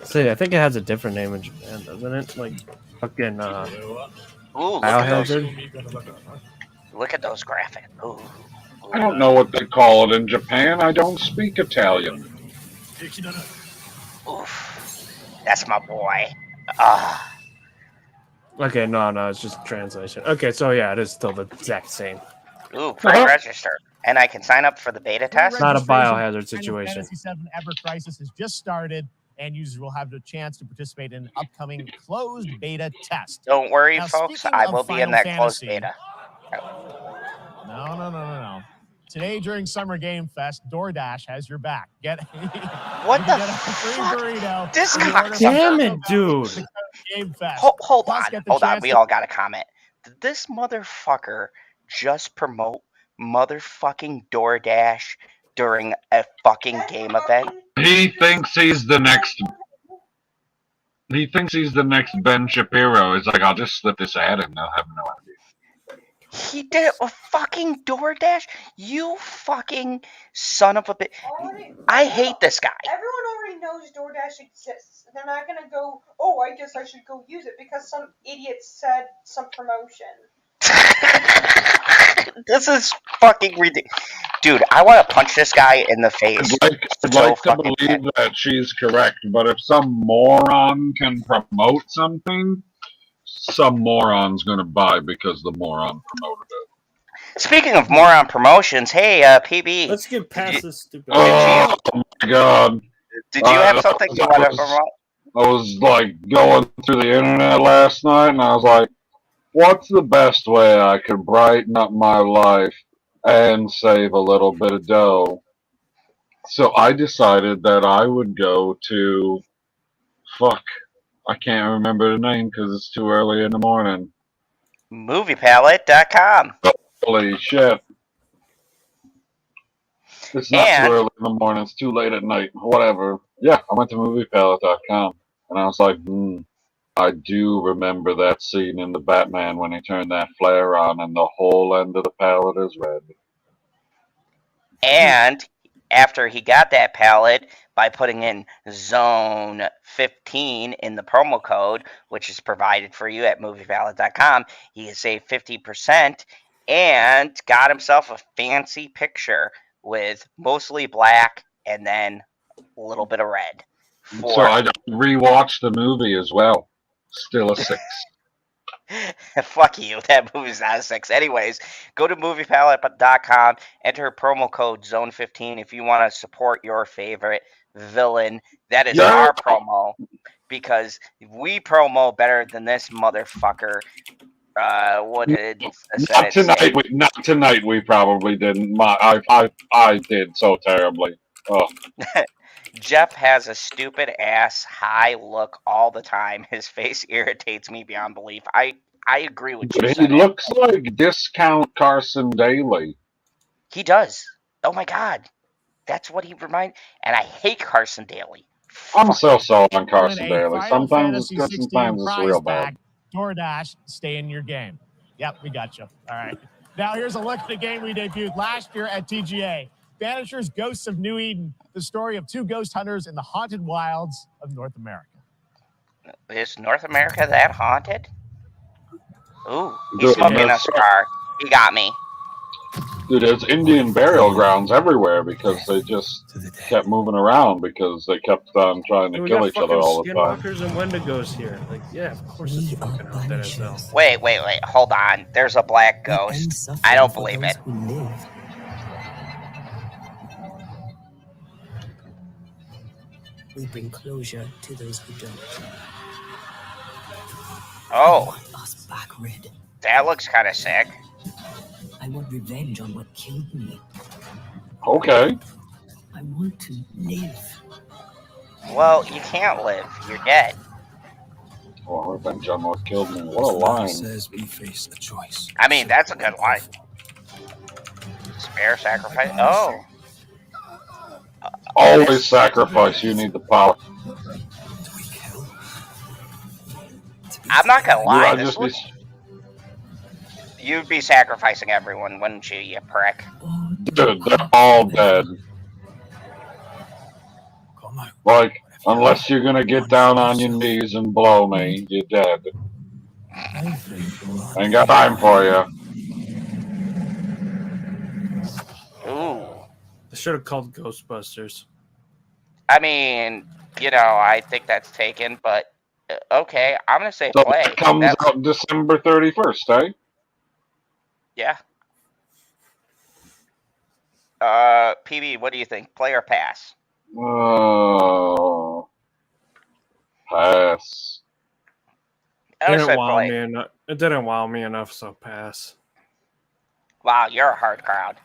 See, I think it has a different name in Japan, doesn't it? Like fucking Ooh, Biohazard. Look at those graphics. Ooh. I don't know what they call it in Japan. I don't speak Italian. Oof. That's my boy. Ah. Okay, no, it's just translation. Okay, so yeah, it is still the exact same. Ooh, pre-register. And I can sign up for the beta test? Not a biohazard Final situation. Fantasy VII Ever Crisis has just started, and users will have the chance to participate in an upcoming closed beta test. Don't worry, Now, folks. speaking I of will be in Final that closed Fantasy- beta. No. Today during Summer Game Fest, DoorDash has your back. What the get a free fuck? burrito. This when you guy- order Damn from it, dude. Game Fest. Hold Plus, on. get the Hold on. chance We to- all got to comment. Did this motherfucker just promote motherfucking He thinks he's the next Ben Shapiro. He's like, I'll just slip this ad in. They'll have no idea. He did a fucking DoorDash? You fucking son of a bitch. I hate this guy. Everyone already knows DoorDash exists. They're not gonna go, oh, I guess I should go use it because some idiot said some promotion. This is fucking ridiculous. Dude, I want to punch this guy in the face. I'd like to believe that she's correct, but if some moron can promote something, some moron's going to buy because the moron promoted it. Speaking of moron promotions, hey, PB. Let's get past this stupid. Oh my god. Did you have something you want to promote? I was like going through the internet last night and I was like, what's the best way I could brighten up my life and save a little bit of dough? So I decided that I would go to, I can't remember the name because it's too early in the morning. MoviePalette.com. Holy shit. It's not too early in the morning, it's too late at night. Whatever. Yeah, I went to MoviePalette.com and I was like, I do remember that scene in the Batman when he turned that flare on and the whole end of the palette is red. And after he got that palette, by putting in Zone 15 in the promo code, which is provided for you at MoviePalette.com, he can save 50% and got himself a fancy picture with mostly black and then a little bit of red. So I rewatched the movie as well. Still a 6. Fuck you. That movie's not a 6. Anyways, go to MoviePalette.com, enter promo code Zone15 if you want to support your favorite villain. That is our promo, because we promo better than this motherfucker. What did not tonight? Not tonight. We probably didn't. I did so terribly. Oh. Jeff has a stupid ass high look all the time. His face irritates me beyond belief. I agree with you. He looks like discount Carson Daly. He does. Oh my god. That's what he reminds. And I hate Carson Daly. I'm so on Carson Daly. Sometimes it's good, sometimes it's real bad. DoorDash, stay in your game. Yep, we got you. All right. Now here's a look at the game we debuted last year at TGA. Banishers Ghosts of New Eden, the story of 2 ghost hunters in the haunted wilds of North America. Is North America that haunted? Ooh, he's smoking a cigar. He got me. Dude, there's Indian burial grounds everywhere because they just kept moving around because they kept on trying to kill each other all the time. Skinwalkers and Wendigos here. Like, yeah, of course it's fucking haunted as hell. Wait. Hold on. There's a black ghost. I don't believe it. We bring closure to those who don't. Oh. I want us back, Red. That looks kind of sick. I want revenge on what killed me. Okay. I want to live. Well, you can't live. You're dead. Well, revenge on what killed me. What a line. Says we face a choice. I mean, that's a good line. Spare sacrifice. Oh. Always sacrifice. You need the power. I'm not gonna lie. Dude, You'd be sacrificing everyone, wouldn't you, you prick? Dude, they're all dead. Like, unless you're gonna get down on your knees and blow me, you're dead. Ain't got time for you. Ooh. They should have called Ghostbusters. I mean, I think that's taken, but okay, I'm gonna say So play. it comes out December 31st, eh? Yeah. PB, what do you think? Play or pass? Oh, pass. I It said play. It didn't wow me enough, so pass. Wow, you're a hard crowd.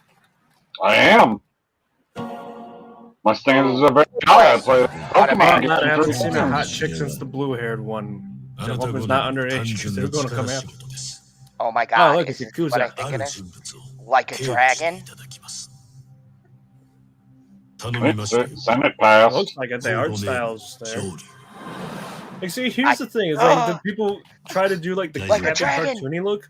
I am. My standards are very high. I play Pokemon. I haven't seen a hot chick since the blue-haired one. I hope it's not underage because they're going to come after us. Oh my god. Oh, look, is it's this what I think it is? Like a dragon? Senate pass. Looks like it. The art style's there. Like, see, here's the thing: is like the people try to do like the Like a classic dragon. cartoony look,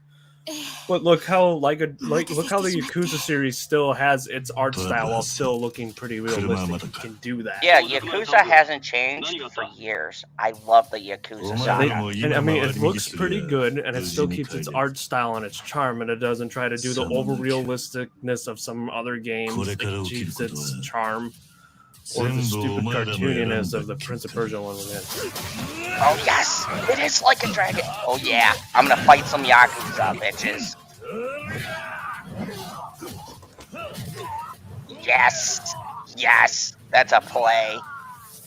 but look how look how the Yakuza series still has its art style while still looking pretty realistic. You can do that. Yeah, Yakuza hasn't changed for years. I love the Yakuza saga. And I mean, it looks pretty good, and it still keeps its art style and its charm, and it doesn't try to do the over realisticness of some other games. It keeps its charm. Or the stupid cartooniness of the Prince of Persia one again. Oh yes, it is like a dragon. Oh yeah, I'm gonna fight some Yakuza bitches. Yes, yes, that's a play.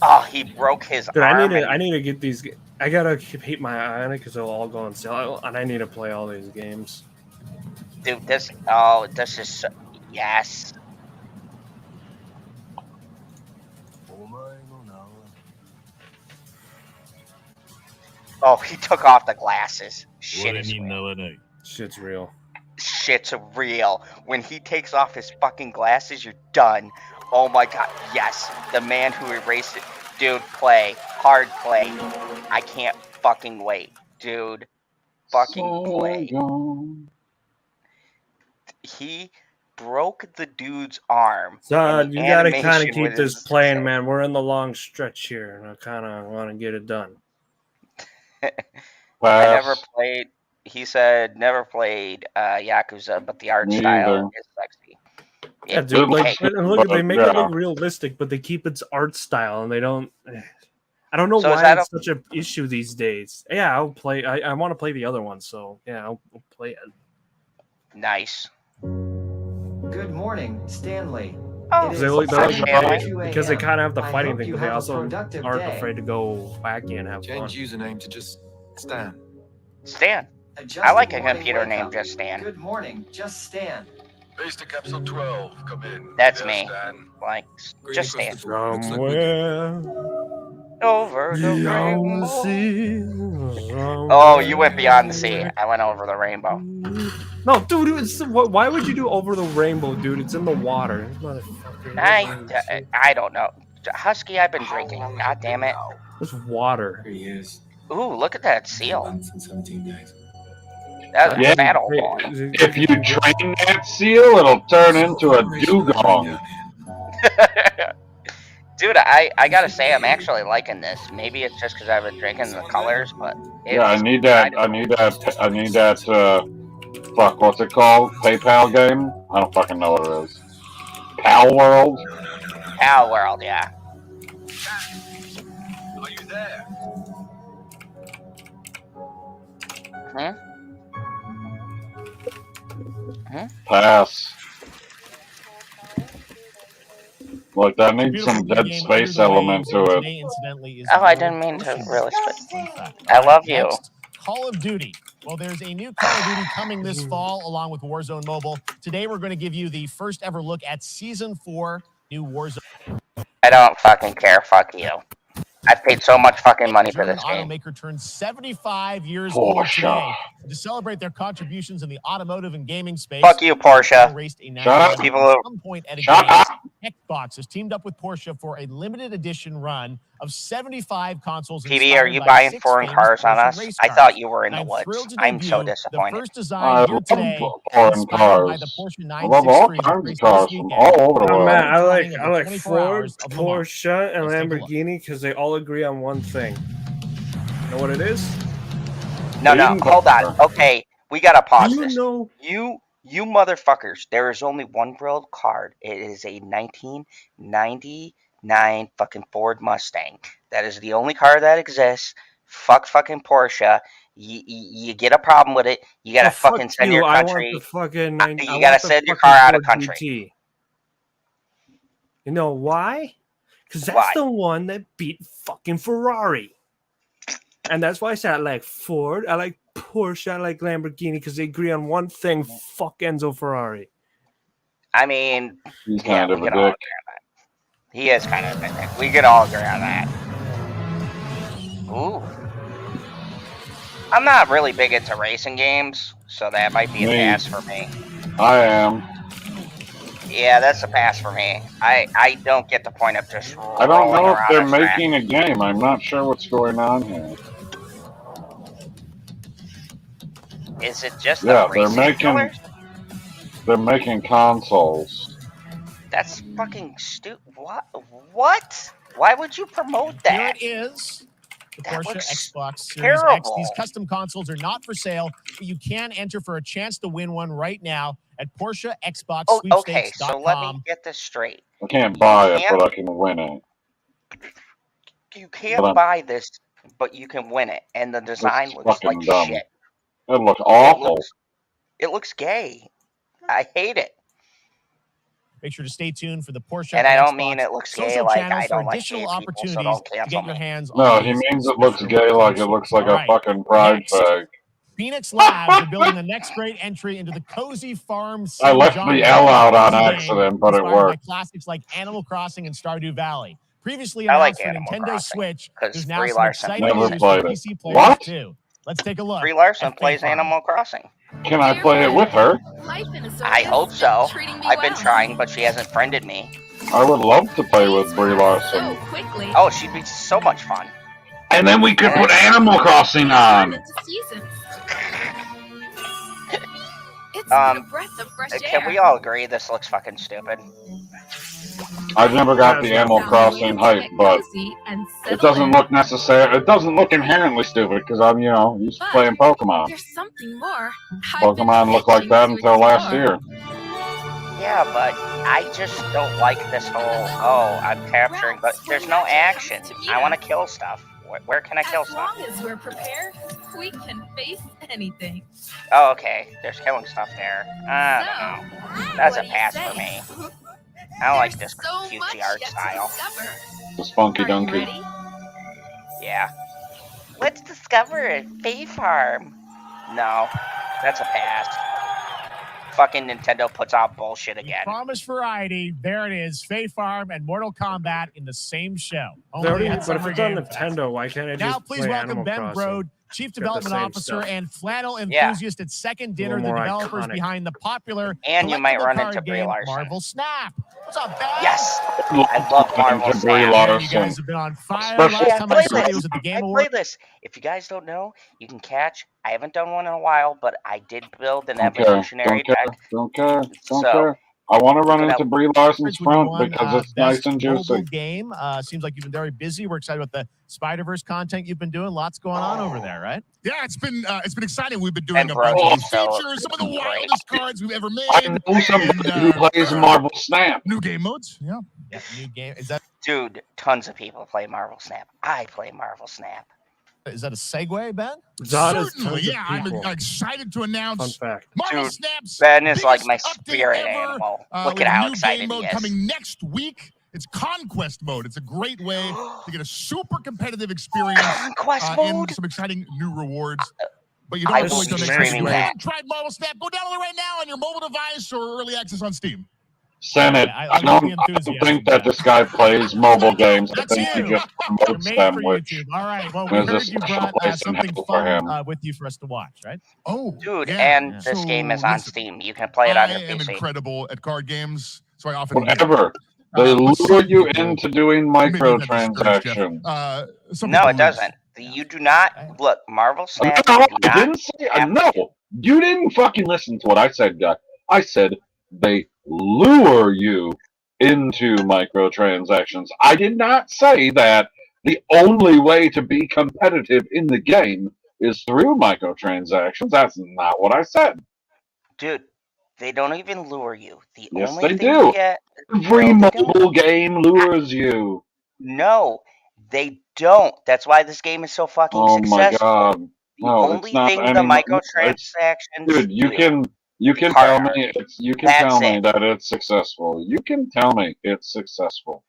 Oh, he broke his Dude, arm. I need to get these. I gotta keep my eye on it because they'll all go on sale, and I need to play all these games. Dude, this is so, yes. Oh, he took off the glasses. Shit is real. Shit's real. Shit's real. When he takes off his fucking glasses, you're done. Oh my god, yes. The man who erased it. Dude, play. Hard play. I can't fucking wait. Dude, fucking play. He broke the dude's arm. Son, you gotta kind of keep this playing, man. We're in the long stretch here, and I kind of want to get it done. I never played. He said never played Yakuza, but the art Me style either. is sexy. Yeah, dude. Like, okay. and look, they make it look realistic, but they keep its art style, and they don't. I don't know So is why that it's such an issue these days. Yeah, I'll play. I want to play the other one, so yeah, I'll play it. Nice. Good morning, Stanley. Oh, It is Because they 5 kind of have the I fighting hope thing, you but they have a also productive aren't day. afraid to go wacky and have fun. Change username to just Stan. Stan. Adjusted I like a morning computer wake name, up. just Stan. Good morning, just Stan. Base to capsule 12. Come in. That's Yes, me. Stan. Like, just Stan. Somewhere Over the beyond the rainbow. sea. Oh, you went beyond the sea. I went over the rainbow. No, dude, why would you do over the rainbow, dude? It's in the water. Motherfucker. I don't know. Husky, I've been drinking. God damn it. It's water. Ooh, look at that seal. That's a battle boy. If you drain that seal, it'll turn into a dugong. Dude, I gotta say, I'm actually liking this. Maybe it's just because I've been drinking the colors, but Yeah, I need that. I need that. Fuck, what's it called? PayPal game? I don't fucking know what it is. Pal World? Pal World, yeah. Are you there? Hmm? Hmm? Pass. Like, that needs some Dead Space element to it. Oh, I didn't mean to really spit. I love you. Next, Call of Duty. Well, there's a new Call of Duty coming this fall along with Warzone Mobile. Today, we're going to give you the first ever look at Season 4, new Warzone. I don't fucking care. Fuck you. I paid so much fucking money for German this game. automaker turned 75 years old Porsche. today. To celebrate their contributions in the automotive and gaming space, Fuck you, Porsche. raced a Shut up. national People- at some point at a Shut games. up. Xbox has teamed up with Porsche for a limited edition run of 75 consoles. PB, are inspired you by buying 6 foreign famous cars on Porsche us? race I cars. thought you were in And the I'm thrilled woods. to I'm so debut disappointed. The first I design here love today, foreign inspired by the cars. Porsche I love all 963 kinds of raced cars this from weekend. all over the Oh, world. man, I like Running of the 24 Ford, hours of Le Mans. Porsche, and Let's take a look. Lamborghini because they all agree on one thing. You know what it is? No, hold on. Okay, we gotta pause You this. know- You motherfuckers, there is only one world card. It is a 1999 fucking Ford Mustang. That is the only car that exists. Fuck fucking Porsche. You get a problem with it, you gotta Oh, fuck fucking send you. your I country. want the fucking. You gotta send your car out of country. GT. You know why? Because that's Why? the one that beat fucking Ferrari. And that's why I said I like Ford, I like Porsche, I like Lamborghini because they agree on one thing. Fuck Enzo Ferrari. I mean, He's yeah, kind we of a can all agree dick. on that. He is kind of a dick. We can all agree on that. Ooh. I'm not really big into racing games, so that might be a Me. pass for me. I am. Yeah, that's a pass for me. I don't get the point of just I don't know if they're around a track. making a game. I'm not sure what's going on here. Is it just Yeah, the racing killers? they're making consoles. That's fucking stupid. What? Why would you promote that? Here it is. The That Porsche looks Xbox Series X. terrible. These custom consoles are not for sale, but you can enter for a chance to win one right now at Porsche Xbox Oh, okay, so let me Sweepstakes.com. get this straight. I can't buy it, but I can win it. You can't But buy this, but you can win it, and the design It's looks fucking like dumb. shit. It looks awful. It looks gay. I hate it. Make sure to stay tuned for the Porsche And I don't Xbox mean it looks gay social like channels I for don't like additional gay people, so opportunities don't to cancel get your me. hands No, on he these means it looks special gay like it consoles. looks like All a right. fucking pride Next, flag. Phoenix Labs are building the next great entry into the cozy farm sim I left genre the L out on game accident, but it inspired by worked. classics like Animal Crossing and Stardew Valley. Previously I like announced for Animal Nintendo Crossing, Switch, 'cause there's now Brie some Larson exciting plays news it. for Never played PC it. players What? too. Let's take a look. Brie Larson at plays Faith Farm. Animal Crossing. Can I play it with her? I hope so. I've been trying, but she hasn't friended me. I would love to play with Brie Larson. Oh, she'd be so much fun. And then we could put Animal Crossing on. Can we all agree this looks fucking stupid? I've never got the Animal Crossing hype, but it doesn't look necessary. It doesn't look inherently stupid because I'm, used to playing Pokemon. There's something more. Pokemon looked like that until last year. Yeah, but I just don't like this whole, I'm capturing, but there's no action. I want to kill stuff. Where can I kill stuff? As long as we're prepared, we can face anything. Oh, okay. There's killing stuff there. I don't know. That's a pass for me. I don't like this cutesy art style. The Spunky Donkey. Yeah. Let's discover a Fae Farm. No, that's a pass. Fucking Nintendo puts out bullshit again. Promised variety. There it is. Fae Farm and Mortal Kombat in the same show. But if Summer it's on Game Fest. Nintendo, why can't I just Now, please play welcome Animal Ben Crossing? Brode, Chief Get the Development same Officer stuff. and flannel Yeah. enthusiast at Second Dinner, A the little more developers iconic. behind the popular And you might collectible run card into Brie game Larson. Marvel Snap. What's up, Ben? Yes! I love Marvel Brie Snap. You Larson. guys have been on fire. Especially- Last time I saw you was at the I Game play Awards. this. If you guys don't know, you can catch. I haven't done one in a while, but I did build an Don't care. evolutionary Don't care. deck. Don't care. Don't So, care. I want to run look it into up. Brie Larson's When you front won, because it's Best nice and Mobile juicy. game. Seems like you've been very busy. We're excited about the Spider-Verse content you've been doing. Lots going on over there, right? Yeah, it's been exciting. We've been doing And a bunch Brody, of these so features, some of the great. wildest cards we've ever made. I know somebody who plays Marvel Snap. New game modes. Yeah. Yeah, new game. Is that Dude, tons of people play Marvel Snap. I play Marvel Snap. a segue, Ben? Certainly, yeah. I'm excited to Fun announce fact. Marvel Dude, Snap's Ben is like my biggest update spirit ever, animal. Look with at a how new excited game mode he is. coming next week. It's Conquest mode. It's a great way to get a super competitive experience Conquest and mode? some exciting new rewards. But you don't I have to will wait till be next week. If streaming you that. haven't tried Marvel Snap, go download it right now on your mobile device or early access on Steam. Senate. I I love the don't enthusiasm. think that this guy plays mobile games. I That's think he you. just You're promotes made them, for which YouTube. All right. Well, we is a heard you special brought place in something hell for him. fun with you for us to watch, right? Oh, Dude, yeah. and this So, game is on listen, Steam. You can play it on I your am PC. incredible at card games, so I often whatever. They but lure some you people into doing maybe that discouraged Jeff. microtransactions. Some No, people it lose. doesn't. You do not look Marvel Snap. No, you do I not didn't say. No, you didn't fucking listen to what I said, guy. I said they lure you into microtransactions. I did not say that the only way to be competitive in the game is through microtransactions. That's not what I said. Dude, they don't even lure you. The Yes, only they thing do. you get. Every No, they don't. mobile game lures you. No, they don't. That's why this game is so fucking Oh my successful. god. The No, only it's not thing the any. It's, microtransactions dude, you do. can Card tell art. me That's it. that it's successful. You can tell me it's successful.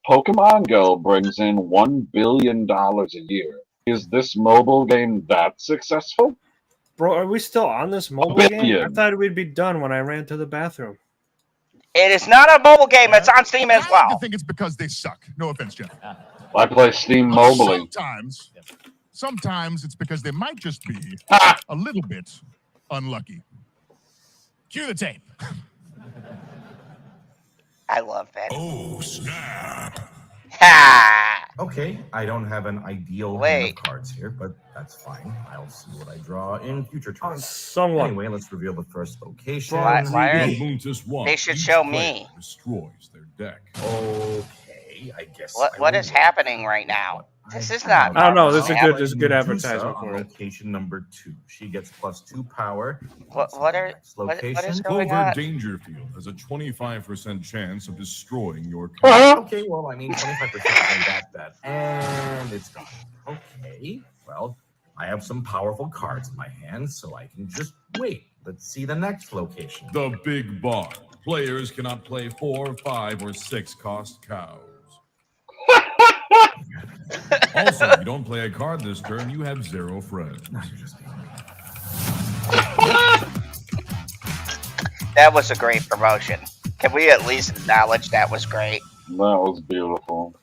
Pokemon Go brings in $1 billion a year. Is this mobile game that successful? Bro, are we still on this mobile game? I billion. thought we'd be done when I ran to the bathroom. It is not a mobile game. It's on Steam as I well. think it's because they suck. No offense, Jeff. I play Steam mobily. Sometimes it's because they might just be a little bit unlucky. Cue the tape. I love that. Oh, snap. Ha! Okay, I don't have an ideal hand of cards here, but that's fine. I'll see what I draw in future turns. Anyway, let's reveal the first location. Why are One. they should Each show player me? destroys their deck. Okay, I guess. What is happening right now? This is not. I don't know. This is normal. good. This is good Medusa advertisement on for it. location number 2. She gets +2 power. What is going Clover on? Dangerfield has a 25% chance of destroying your card. Okay, well, I mean, 25% isn't that bad. And it's gone. Okay, well, I have some powerful cards in my hand, so I can just wait. Let's see the next location. The Big Barn. Players cannot play 4, 5, or 6 cost cows. Also, if you don't play a card this turn, you have 0 friends. That was a great promotion. Can we at least acknowledge that was great? That was beautiful.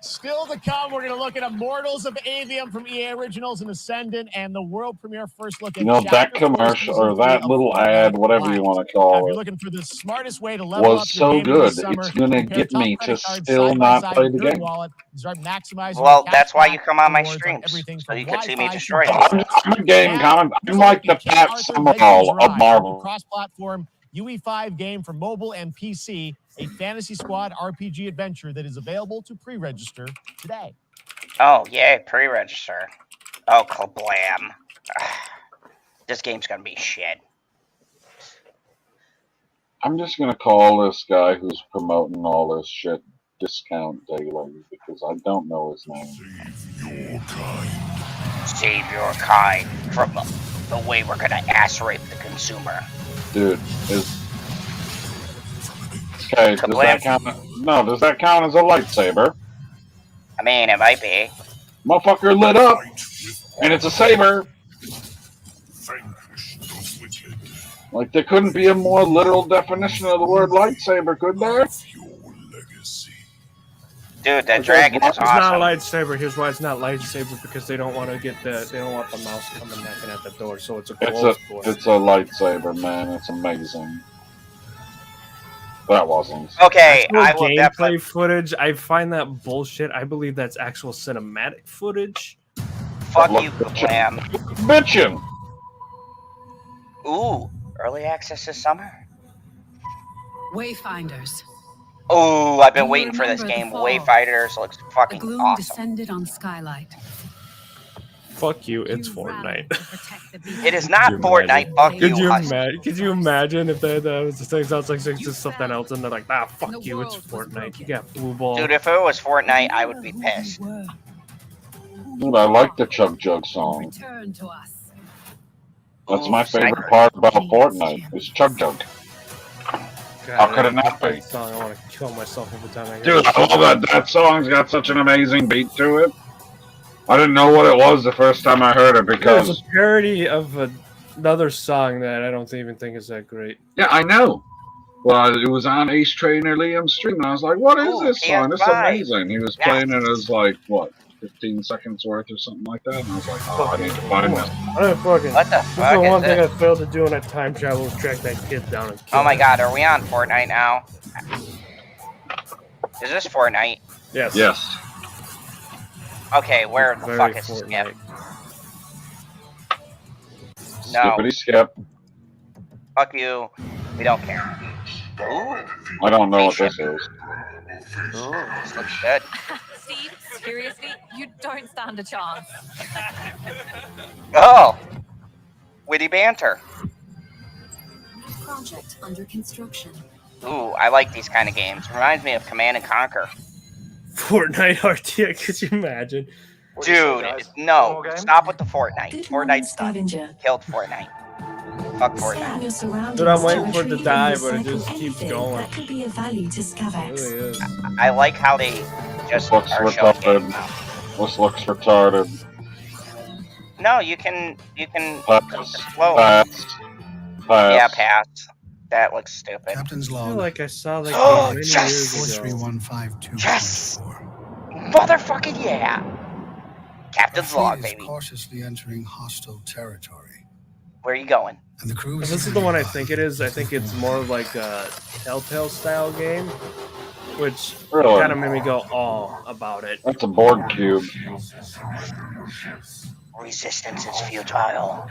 Still to come, we're going to look at Immortals of Avium from EA Originals and Ascendant and the world premiere first look at You know, that Chapter 4 commercial Season or 3 that of little Fortnite ad, whatever you Live. want to If call you're it, looking for the smartest way to level up was your so gaming good. this summer, It's gonna compare get top me credit to cards still side by not side play with the your game. wallet and start maximizing Well, your that's why you cashback come on my rewards streams, everything so from you can see me Wi-Fi to destroy Wi-Fi. it. I'm a game comment. I'm like the King Pat Arthur Summerall Legends of Rise, Marvel. a cross-platform UE5 game for mobile and PC, a Fantasy Squad RPG adventure that is available to pre-register today. Oh, yay, pre-register. Oh, kablam. This game's gonna be shit. I'm just gonna call this guy who's promoting all this shit Discount Daily because I don't know his name. Save your kind from the way we're gonna ass rape the consumer. Dude, okay, does that count? No, does that count as a lightsaber? I mean, it might be. Motherfucker lit up, and it's a saber. Like, there couldn't be a more literal definition of the word lightsaber, could there? Dude, that dragon is It's not a awesome. lightsaber. Here's why it's not lightsaber, because they don't want to get they don't want the mouse coming knocking at the door. So it's a closed door. It's a lightsaber, man. It's amazing. That wasn't. Okay, Actual I will gameplay definitely. footage. I find that bullshit. I believe that's actual cinematic footage. Fuck you, kablam. Bitchin'. Ooh, early access this summer. Wayfinders. Oh, I've been You waiting for this remember the game. fall. Wayfinders looks The fucking gloom awesome. descended on Skylight. Fuck you. It's Fortnite. It is not Fortnite. Fuck you. Could you Hush. imagine? Could you imagine if that was the thing? Sounds like it's just something else, and they're like, "Nah, fuck you. It's Fortnite. You got blue ball." Dude, if it was Fortnite, I would be pissed. Dude, I like the Chug Jug song. Return to us. That's my favorite part about Fortnite. Is Chug Jug. How could it not be? Song, I want to kill myself every time I hear Dude, it. I love that. That song's got such an amazing beat to it. I didn't know what it was the first time I heard it It's because. a parody of another song that I don't even think is that great. Yeah, I know. Well, it was on Ace Trainer Liam's stream, and I was like, what is this song? This is amazing. He was playing it as, like, what, 15 seconds worth or something like that? And I was like, oh, I need to find this. I fucking. What the This is fuck the is one thing I this? failed to do in a time travel is track that kid down and kill Oh my him. god, are we on Fortnite now? Is this Fortnite? Yes. Yes. Okay, where the Very fuck is Fortnite. Skip? No. Skippity skip. Fuck you. We don't care. Ooh. I don't know what this is. Ooh, this looks good. Steve, seriously, you don't stand a chance. Oh! Witty banter. Project under construction. Ooh, I like these kind of games. Reminds me of Command and Conquer. Fortnite RTX, could you imagine? Dude, no. Stop with the Fortnite. Fortnite's done. Scavenger. Killed Fortnite. Fuck Fortnite. Dude, I'm waiting for it to die, but it just keeps going. That could be of value to It Scavex. really is. I like how they just This looks are showing games now. retarded. This looks retarded. No, you can Pass. flow. Pass. Pass. Yeah, pass. That looks stupid. Captain's I feel log. like I saw that Oh, game many yes! years ago. 43152. Yes! Motherfucking yeah! Captain's log, Fleet is baby. cautiously entering hostile territory. Where are you going? If this is the one I think it is, I think it's more of like a Telltale style game, which Really? kind of made me go all about it. That's a board cube. Resistance is futile.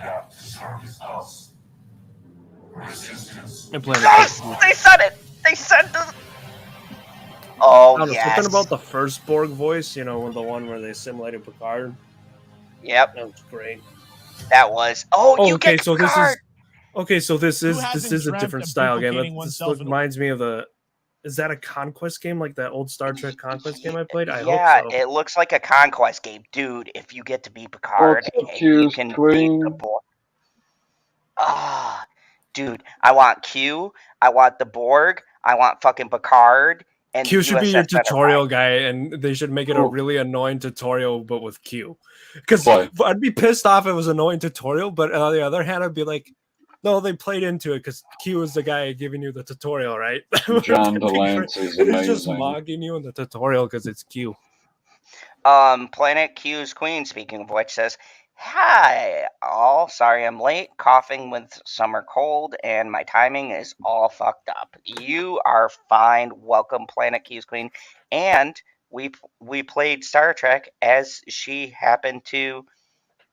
I'm playing Yes! They said it! They said the... Oh, I don't know, yes. something about the first Borg voice, you know, the one where they simulated Picard. Yep. That was great. That was... Oh, you okay, get so Picard! this is a dreamt different of style game. duplicating This oneself in the- reminds me of the... Is that a Conquest game, like that old Star Trek Conquest game I played? I Yeah, hope so. it looks like a Conquest game. Dude, if you get to be Picard, What's up, and you Q's can beat Queen? the Borg. Ah, dude, I want Q, I want the Borg, I want fucking Picard, and Q the should be your USS Enterprise. tutorial guy, and they should make it a really annoying tutorial, but with Q. Because I'd be pissed off if it was an annoying tutorial, but on the other hand, I'd be like, no, they played into it because Q is the guy giving you the tutorial, right? John DeLance is It's just amazing. mocking you in the tutorial because it's Q. Planet Q's Queen, speaking of which, says, "Hi, all. Sorry I'm late. Coughing with summer cold, and my timing is all fucked up. You are fine. Welcome, Planet Q's Queen." And we played Star Trek as she happened to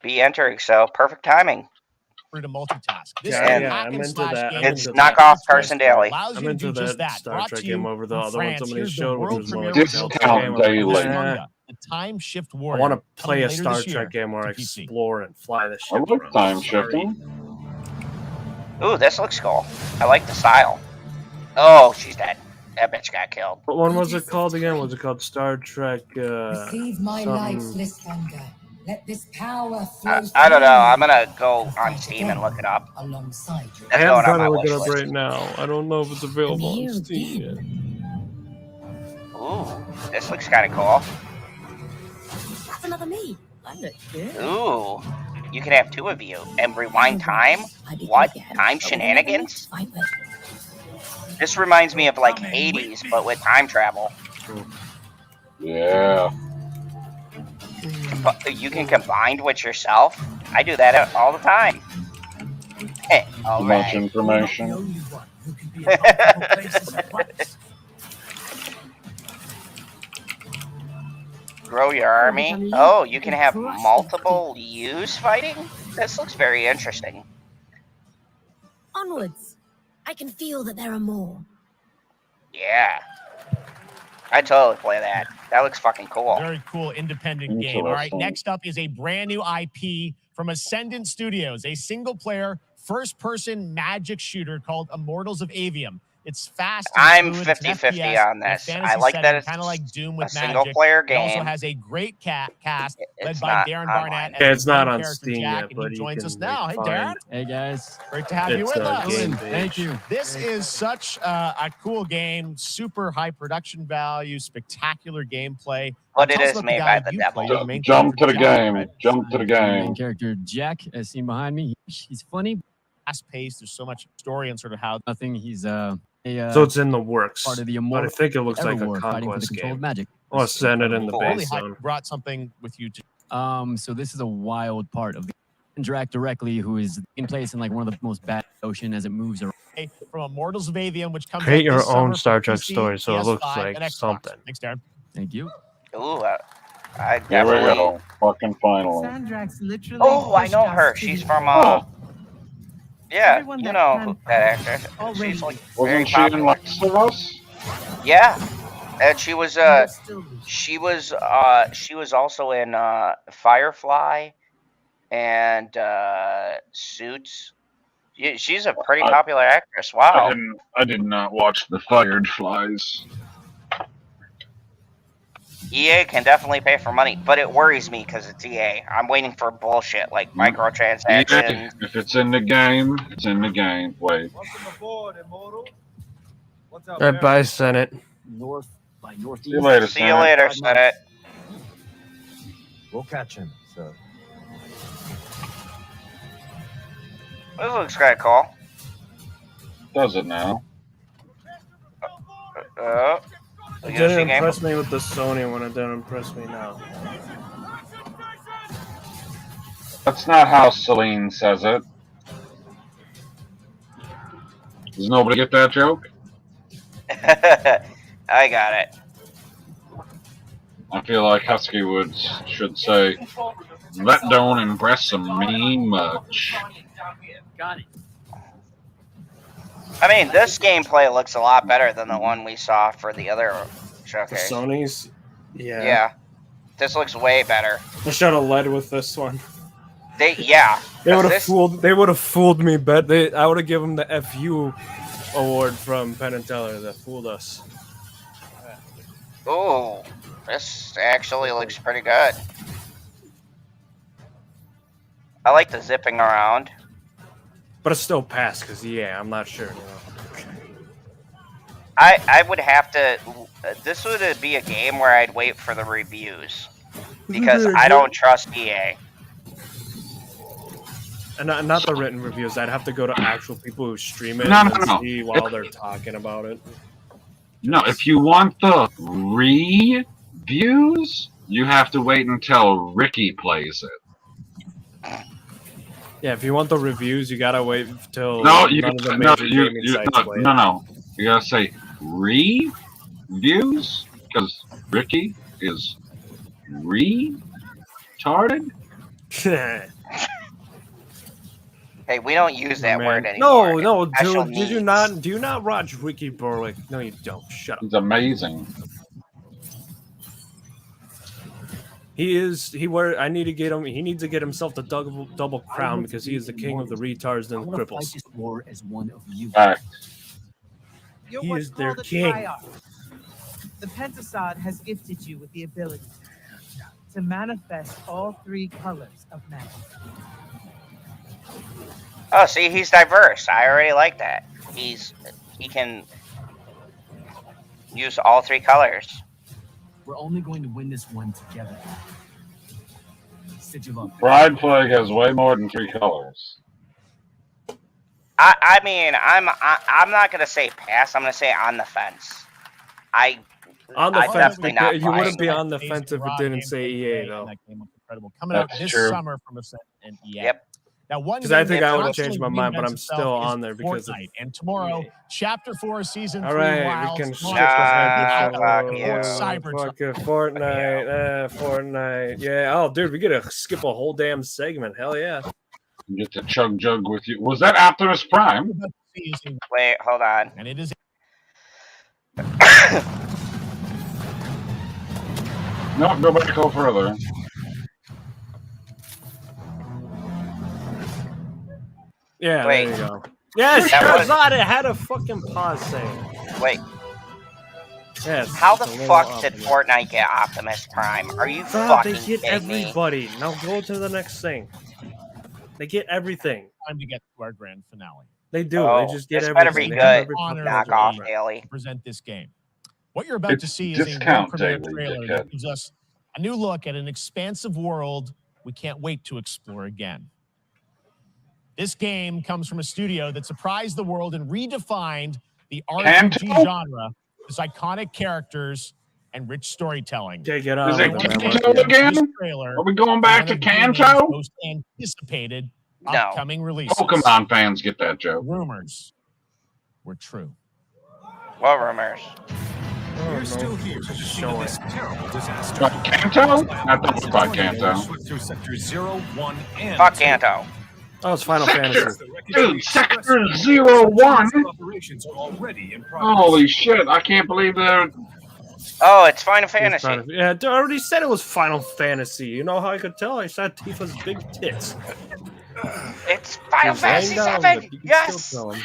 be entering, so perfect timing. To multitask. This Yeah, is a yeah, hack I'm and into slash that. game It's with knockoff Twist Carson that Daly. allows I'm you to into do just that that. Star Brought Trek to you game over the from other one France. somebody Here's the showed, which world was more premiere like a of Telltale game. Discount I'm like, Daily. nah, the Time Shift I Warrior. want to play coming a later Star this year Trek game where I to PC. explore and fly the I ship like around. time Sorry. shifting. Ooh, this looks cool. I like the style. Oh, she's dead. That bitch got killed. What one was it called again? Was it called Star Trek? Receive my light, something? Lysandra. Let this power flow I don't know. through I'm gonna go on Steam and look it up. alongside you. I That's am going on trying my to look wish it up list. right now. I don't know if it's available on Steam yet. Ooh, this looks kind of cool. That's another me. I look good. Ooh, you can have two of you and rewind time. What? Time shenanigans? This reminds me of like Hades, but with time travel. Yeah. But you can combine with yourself. I do that all the time. Hey, all Too much right. information. Grow your army. Oh, you can have multiple use fighting? This looks very interesting. Onwards. I can feel that there are more. Yeah. I totally play that. That looks fucking cool. Very cool independent game. All right, Interesting. next up is a brand new IP from Ascendant Studios, a single-player, first-person magic shooter called Immortals of Avium. It's fast. And I'm fluid. It's an 50-50 FPS on in a this. I fantasy like setting, that it's kind of like Doom with a magic. single-player It also game. has a great cast led It's by not Darren online. Barnett. Yeah, as it's the not main on character, Steam Jack, yet, and but he you joins can us now. Hey, find- Darren. Hey guys. Great to have you It's with a us. game Thank you. This is such a cool game, super high production value, spectacular gameplay. But Tell it us is about made guy by the you devil. play. You're the main Jump to the character, Jack, game. right? Jump to the Main game. character Jack, as seen behind me. He's funny. Fast paced. There's so much story and sort of how Nothing. He's So it's in the works. part of the But I immortal think it looks like a Everwar fighting for the Conquest control of game. magic. I'll send it in the Holy base hype zone. brought something with you. So this is a wild part of the Drac directly, who is in place in like one of the most bad ocean as it moves around. From Immortals of Avium, which comes Create out your this summer own for Star Trek PC, story, so it looks PS5, like and Xbox. something. Thanks, Darren. Thank you. Ooh, I Here we definitely. go. Fucking finally. Sandrax literally Oh, I know pushed her. us to She's the from Oh. Yeah, Everyone you that know can that actress. already She's like very Wasn't she in popular. Last of Us? Yeah, and she was also in Firefly and Suits. Yeah, she's a pretty popular actress. Wow. I did not watch the Fireflies. EA can definitely pay for money, but it worries me because it's EA. I'm waiting for bullshit like microtransactions. Yeah, if it's in the game, it's in the game. Wait. Right by Senate. North by northeast. See you later, See you Senate. later, Senate. We'll catch him. So This looks kind of cool. Does it now? It didn't impress me with the Sony one. It didn't impress me now. That's not how Celine says it. Does nobody get that joke? I got it. I feel like Husky should say, that don't impress me much. Got it. I mean, this gameplay looks a lot better than the one we saw for the other The showcase. Sony's? Yeah. Yeah. This looks way better. I should have led with this one. They would have fooled me, but I would have given them the FU award from Penn and Teller that fooled us. Ooh, this actually looks pretty good. I like the zipping around. But it's still passed because I'm not sure. I would have to. This would be a game where I'd wait for the reviews because I don't trust EA. And not the written reviews. I'd have to go to actual people who stream it No, and no. see while they're talking about it. No, if you want the reviews, you have to wait until Ricky plays it. Yeah, if you want the reviews, you gotta wait till No, none of the major gaming sites play it. no. You gotta say reviews because Ricky is retarded. Hey, we don't use that word anymore. No, Special dude. Do you not watch Ricky Borwick? No, you don't. Shut up. It's amazing. I need to get him. He needs to get himself the double crown because he is the king of the retards and the cripples. War as one of you. You're He what's is their called a king. triarch. The Pentasod has gifted you with the ability to manifest all three colors of magic. Oh, see, he's diverse. I already like that. He can use all three colors. We're only going to win this one together. Sigilon. Pride flag has way more than 3 colors. I mean, I'm not gonna say pass. I'm gonna say on the fence. On the I'm fence, definitely not you wouldn't be buying on the fence if it didn't say EA though. That game was incredible. Coming out That's this true. summer from Ascent and EA. Yep. Now, one Because I game think that I would have constantly changed my mind, but reinvents I'm itself still is on there because of Fortnite. And tomorrow, Chapter 4, Season 3, All right, Wilds. we can skip Cyber Fortnite, Fortnite. Yeah. Oh, dude, we get to skip a whole damn segment. Hell yeah. You get to chug jug with you. Was that Optimus Prime? Wait, hold on. And it is. No, go back, go further. Yeah, Wait. there you go. Yes, That was- Charizard, it had a fucking pause saying. Wait, Yes. how the it's a little fuck did Optimus. Fortnite get Optimus Prime? Are you God, fucking they get kidding me? everybody. Now go to the next thing. They get everything. Time to get to our grand finale. They do. Oh, they just get this everything. better be They have good. every Honor fucking Knock off, thing. Haley. to present this game. What you're about It's to see is a world discount premiere daily, trailer dickhead. that gives us a new look at an expansive world we can't wait to explore again. This game comes from a studio that surprised the world and redefined the RPG Kanto? genre with iconic characters and rich storytelling. Okay, get on Is it with it, man. Kanto again? This trailer Are we going back is to one of the game's Kanto? most anticipated No. upcoming releases. Pokemon fans get that joke. Rumors were true. What rumors? We're still here to show this terrible disaster. But Kanto? I thought it was by Kanto. Through sector 0, 1, and Fuck 2. Kanto. Oh, it's Final Fantasy. Dude, Sector 01? Operations are already in progress. Holy shit, I can't believe they're... Oh, it's Final Fantasy. Yeah, I already said it was Final Fantasy. You know how I could tell? I saw Tifa's big tits. It's Final He's laying Fantasy down, 7. but you can Yes. still tell him.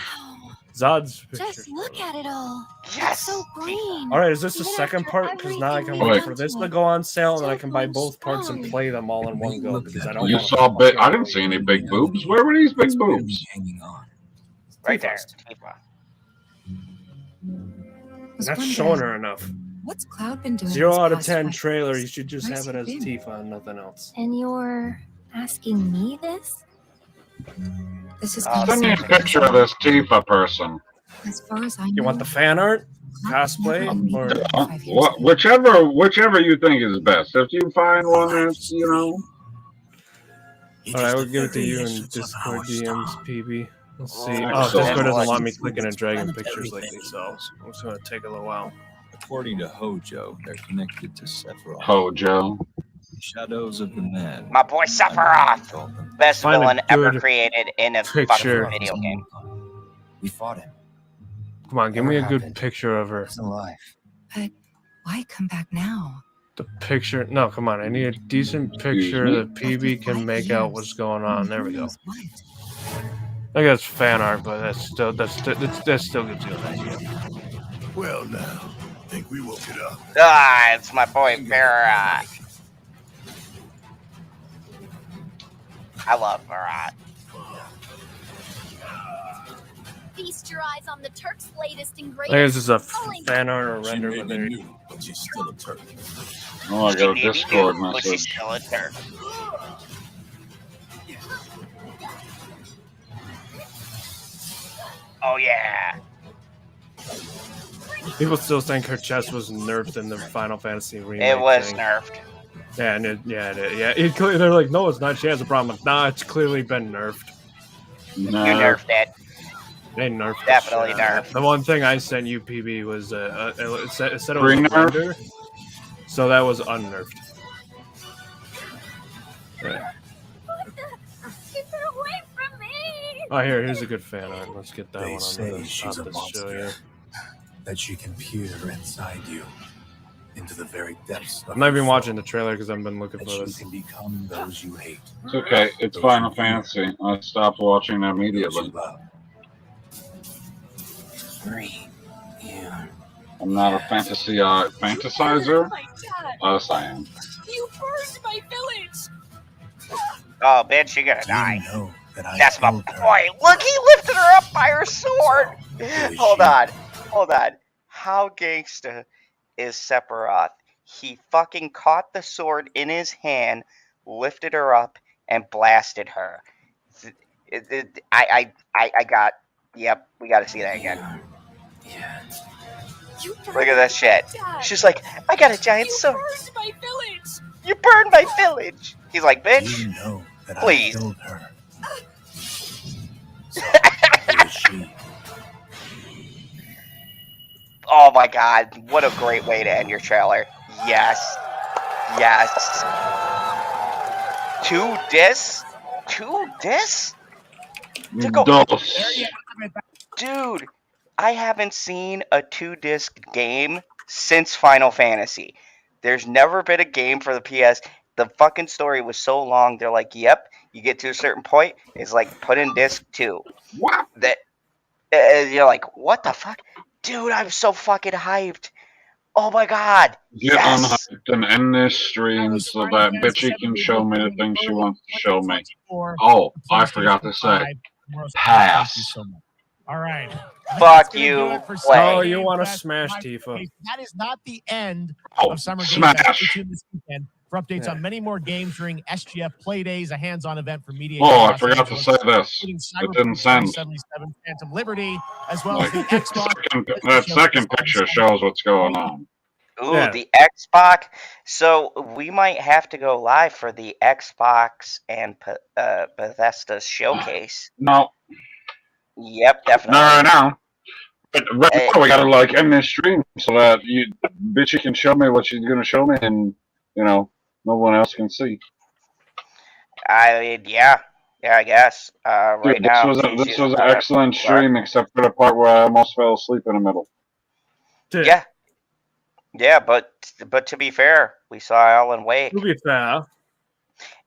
Zod's picture. Just look at it all. Yes. So green. All right, is this the Even second after part? Because now I can everything wait Wait. for this to we've go on sale, and then I Still can buy going both parts and strong. play them all in one go. Because I don't. You wanna saw fuck big... I around. didn't see any big boobs. Where were these big boobs? Hanging on. Right there. Tifa. Was That's wondering, showing her enough. What's Cloud been doing? 0 this out of past 10 5 trailer. years? You should just Where's have it as he been? Tifa and nothing else. And you're asking me this? This is Oh, Send me a considered- picture of this Tifa person. As far as I know, You want the fan art, cosplay, or Whichever you think is best. If you find one that's, you know... all right? I will give it to you in Discord DMs, PB. Let's see. Oh, Oh, so Discord doesn't much. want me clicking and dragging pictures lately, so I'm just gonna take a little while. According to Hojo, they're connected to Sephiroth. Hojo. Shadows of the Man. My boy Sephiroth, best Find a villain ever good created in a picture. fucking video game. We fought him. Come on, give me a good picture of her. Alive. But why come back now? The picture. No, come on. I need a decent picture that PB can make out what's going on. There we go. I guess fan art, but that still gives you an idea. Well, now, think we woke it up. Ah, it's my boy Barrett. I love Barrett. Feast your eyes on the Turk's latest and I greatest. guess this is a Only fan art or render, but there you go. But she's still a Turk. Oh, I got a Discord But she's message. still a Turk. Oh yeah. People still think her chest was nerfed in the Final Fantasy remake. It was thing. nerfed. Yeah, and they're like, no, it's not. She has a problem. Nah, it's clearly been nerfed. You nerfed it. They nerfed the Definitely shit out of it. nerfed. The one thing I sent you, PB, was it said it was a Pre-nerf? render, so that was unnerfed. Yeah. Keep her away from me. Oh, here's a good fan art. Let's get that They one say on she's a the show you. monster. That she can peer inside you into the very depths of I'm not even your watching soul, the trailer because I've been looking that for you this. can become those you hate. It's okay. It's Final Fantasy. I stopped watching immediately. Free. Yeah. I'm not a fantasizer. My dad. Yes, I am. You burned my village. Oh, bitch, you're gonna die. Know that I That's my killed her. boy. Look, he lifted her up by her sword. Hold on. How gangsta is Sephiroth? He fucking caught the sword in his hand, lifted her up, and blasted her. Yep, we gotta see that again. You Look at that shit. Dad. She's like, I got a giant You sword. burned my village. You burned my village. He's like, bitch, You know that please. I killed her. So, who is she? Oh my god, what a great way to end your trailer. Yes. Yes. 2 discs? 2 discs? To go. Dos. Dude, I haven't seen a 2-disc game since Final Fantasy. There's never been a game for the PS. The fucking story was so long, they're like, yep, you get to a certain point, it's like, put in disc 2. What? That, you're like, what the fuck? Dude, I'm so fucking hyped. Oh my god. Get Yes. unhyped and end this stream so that bitchy can show me the things she wants to show me. Oh, I forgot to say. Pass. All right. Fuck That's gonna do you, it for Play. Summer Oh, you Game want to Fest. smash My Tifa. case, that is not the end Oh, of Summer Game smash. Fest. Stay tuned this weekend for updates Yeah. on many more games during SGF Play Days, a hands-on event for media. Oh, I Los forgot to Angeles, say this. including It didn't Cyberpunk send. 2077, Phantom Liberty, as well as Like, the Xbox. that second picture shows what's going on. Ooh, Yeah. the Xbox. So we might have to go live for the Xbox and Bethesda showcase. No, Yep, definitely. no. But right now we gotta like end this stream so that bitchy can show me what she's gonna show me, and no one else can see. Yeah, I guess. Right Dude, now, this was an excellent stream, except for the part where I almost fell asleep in the middle. Yeah, but to be fair, we saw Alan Wake, To be fair,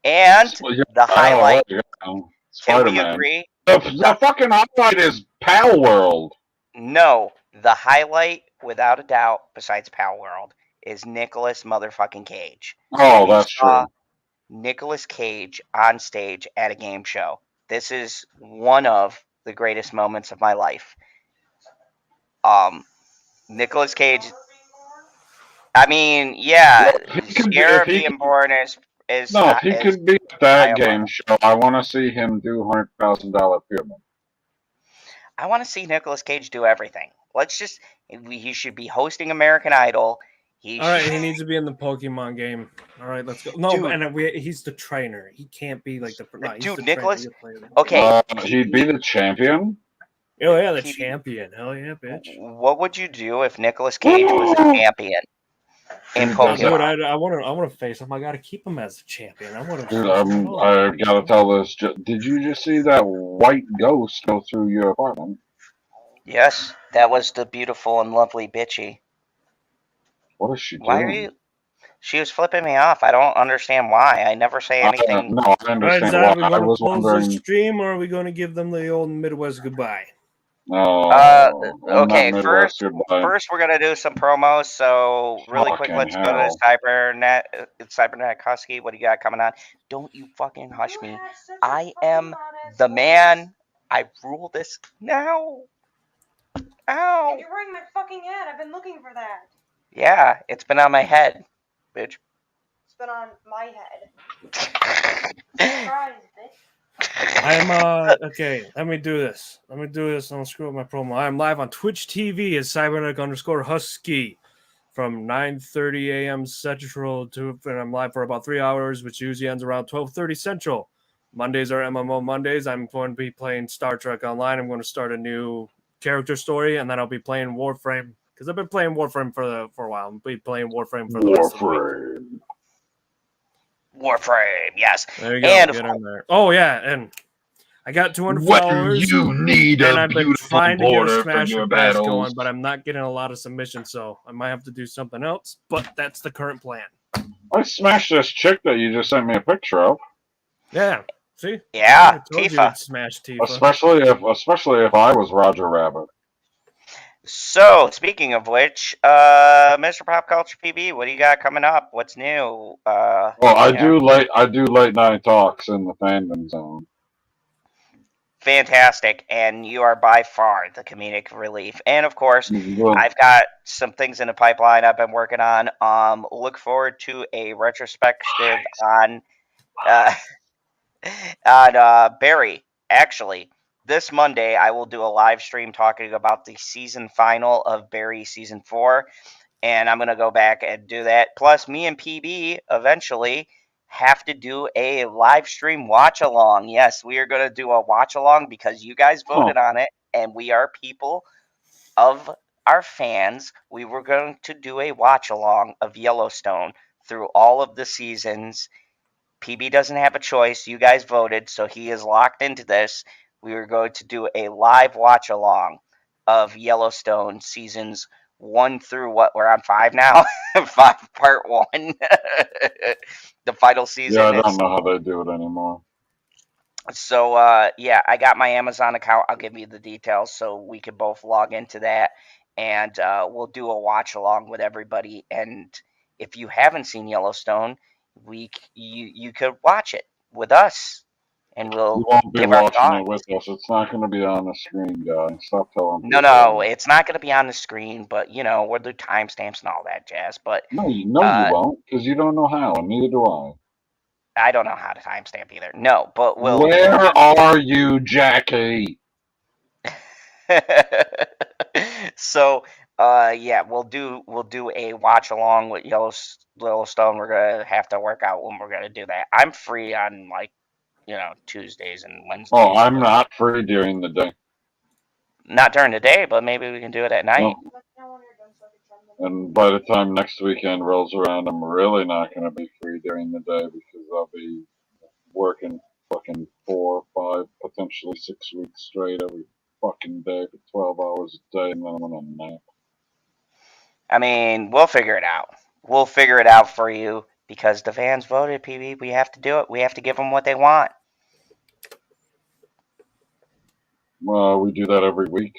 and Well, yeah, the highlight. Can we Spider-Man. agree? The fucking highlight is Pal World. No, the highlight, without a doubt, besides Pal World, is Nicolas motherfucking Cage. Oh, We that's saw true. Nicolas Cage on stage at a game show. This is one of the greatest moments of my life. Nicolas Cage. I mean, yeah, Sierra being born is No, if he is could be at that high game show, I want to see him do $100,000 pyramid. I want to see Nicolas Cage do everything. He should be hosting American Idol. He All right, should- he needs to be in the Pokemon game. All right, let's go. No, Dude. and he's the trainer. He can't be like the no, he's Dude, the Nicholas. trainer. Okay. He'd be the champion. Oh yeah, the champion. Hell yeah, bitch. What would you do if Nicolas Cage was a champion in Oh, dude, Pokemon? I want to face him. I got to keep him as a champion. I want to. Dude, I gotta tell this. Did you just see that white ghost go through your apartment? Yes, that was the beautiful and lovely Bitchy. What is she doing? Why are you? She was flipping me off. I don't understand why. I never say anything. No, I All right, understand Zach, we why. I going to was close wondering. the stream, or are we going to give them the old Midwest goodbye? Okay, Midwest first goodbye. we're gonna do some promos. So really quick, Fucking let's go to hell. Cybernet Husky. What do you got coming on? Don't you fucking hush me. I am the man. I rule this now. Ow. And you're wearing my fucking hat. I've been looking for that. Yeah, it's been on my head, bitch. It's been on my head. Surprise, bitch. I'm okay. Let me do this. I'll screw up my promo. I'm live on Twitch TV as Cybernetic_Husky from 9:30 a.m. Central and I'm live for about 3 hours, which usually ends around 12:30 Central. Mondays are MMO Mondays. I'm going to be playing Star Trek Online. I'm going to start a new character story, and then I'll be playing Warframe because I've been playing Warframe for a while. I'll be playing Warframe for the rest of the week. Warframe, yes. There you go. And Get in there. Oh yeah, and I got 200 When followers. you need and a I've been beautiful trying to get border a for Smash your and Bash battles. going, but I'm not getting a lot of submissions, so I might have to do something else. But that's the current plan. I smashed this chick that you just sent me a picture of. Yeah. See? Yeah, I told you Tifa. I'd smash Tifa. Especially if I was Roger Rabbit. So, speaking of which, Mr. Pop Culture PB, what do you got coming up? What's new? Well, I yeah. do late night talks in the fandom zone. Fantastic, and you are by far the comedic relief. And of course, Well, I've got some things in the pipeline I've been working on. Look forward to a retrospective on Barry. Actually, this Monday I will do a live stream talking about the season final of Barry season 4, and I'm gonna go back and do that. Plus, me and PB eventually have to do a live stream watch along. Yes, we are going to do a watch along because you guys voted on it, and we are people of our fans. We were going to do a watch along of Yellowstone through all of the seasons. PB doesn't have a choice. You guys voted, so he is locked into this. We were going to do a live watch along of Yellowstone seasons 1 through what? We're on 5 now? 5 part 1. The final season. Yeah, I don't know how they do it anymore. So, yeah, I got my Amazon account. I'll give you the details so we can both log into that. And we'll do a watch along with everybody. And if you haven't seen Yellowstone, you could watch it with us. And we'll You won't be give our watching thoughts. it with us. It's not going to be on the screen, guys. Stop telling people. No, it's not going to be on the screen, but, you know, we'll do timestamps and all that jazz. But No, you won't, because you don't know how, and neither do I. I don't know how to timestamp either. No, but we'll. Where are you, Jackie? So, yeah, we'll do a watch along with Yellowstone. We're gonna have to work out when we're gonna do that. I'm free on Tuesdays and Wednesdays. Oh, I'm not free during the day. Not during the day, but maybe we can do it at night. No. And by the time next weekend rolls around, I'm really not going to be free during the day because I'll be working fucking 4, 5, potentially 6 weeks straight every fucking day for 12 hours a day, and then I'm going to nap. I mean, we'll figure it out. We'll figure it out for you because the fans voted, PB. We have to do it. We have to give them what they want. Well, we do that every week.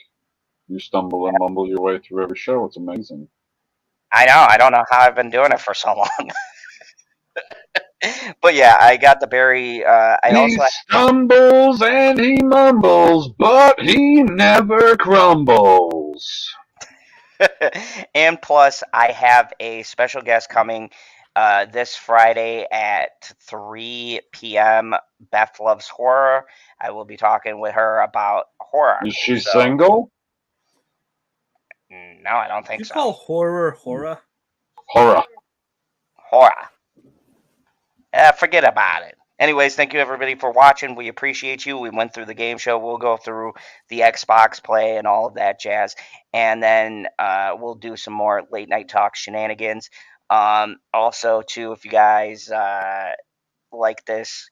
You stumble and mumble your way through every show. It's amazing. I know. I don't know how I've been doing it for so long. But yeah, I got the Barry. He stumbles and he mumbles, but he never crumbles. And plus, I have a special guest coming this Friday at 3 p.m. Beth Loves Horror. I will be talking with her about horror. Is she single? No, I don't think You so. call horror horror? Horror. Forget about it. Anyways, thank you everybody for watching. We appreciate you. We went through the game show. We'll go through the Xbox play and all of that jazz. And then we'll do some more late night talk shenanigans. Also, too, if you guys like this,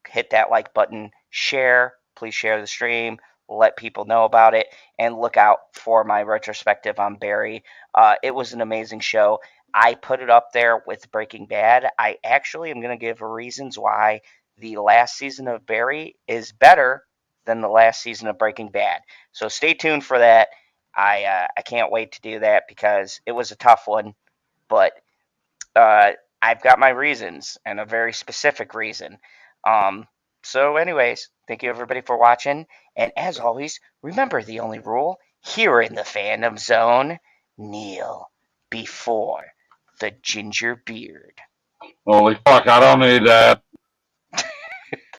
hit that like button, share. Please share the stream. Let people know about it. And look out for my retrospective on Barry. It was an amazing show. I put it up there with Breaking Bad. I actually am going to give reasons why the last season of Barry is better than the last season of Breaking Bad. So stay tuned for that. I can't wait to do that because it was a tough one, but I've got my reasons and a very specific reason. So anyways, thank you everybody for watching. And as always, remember the only rule here in the Fandom Zone: kneel before the ginger beard. Holy fuck, I don't need that.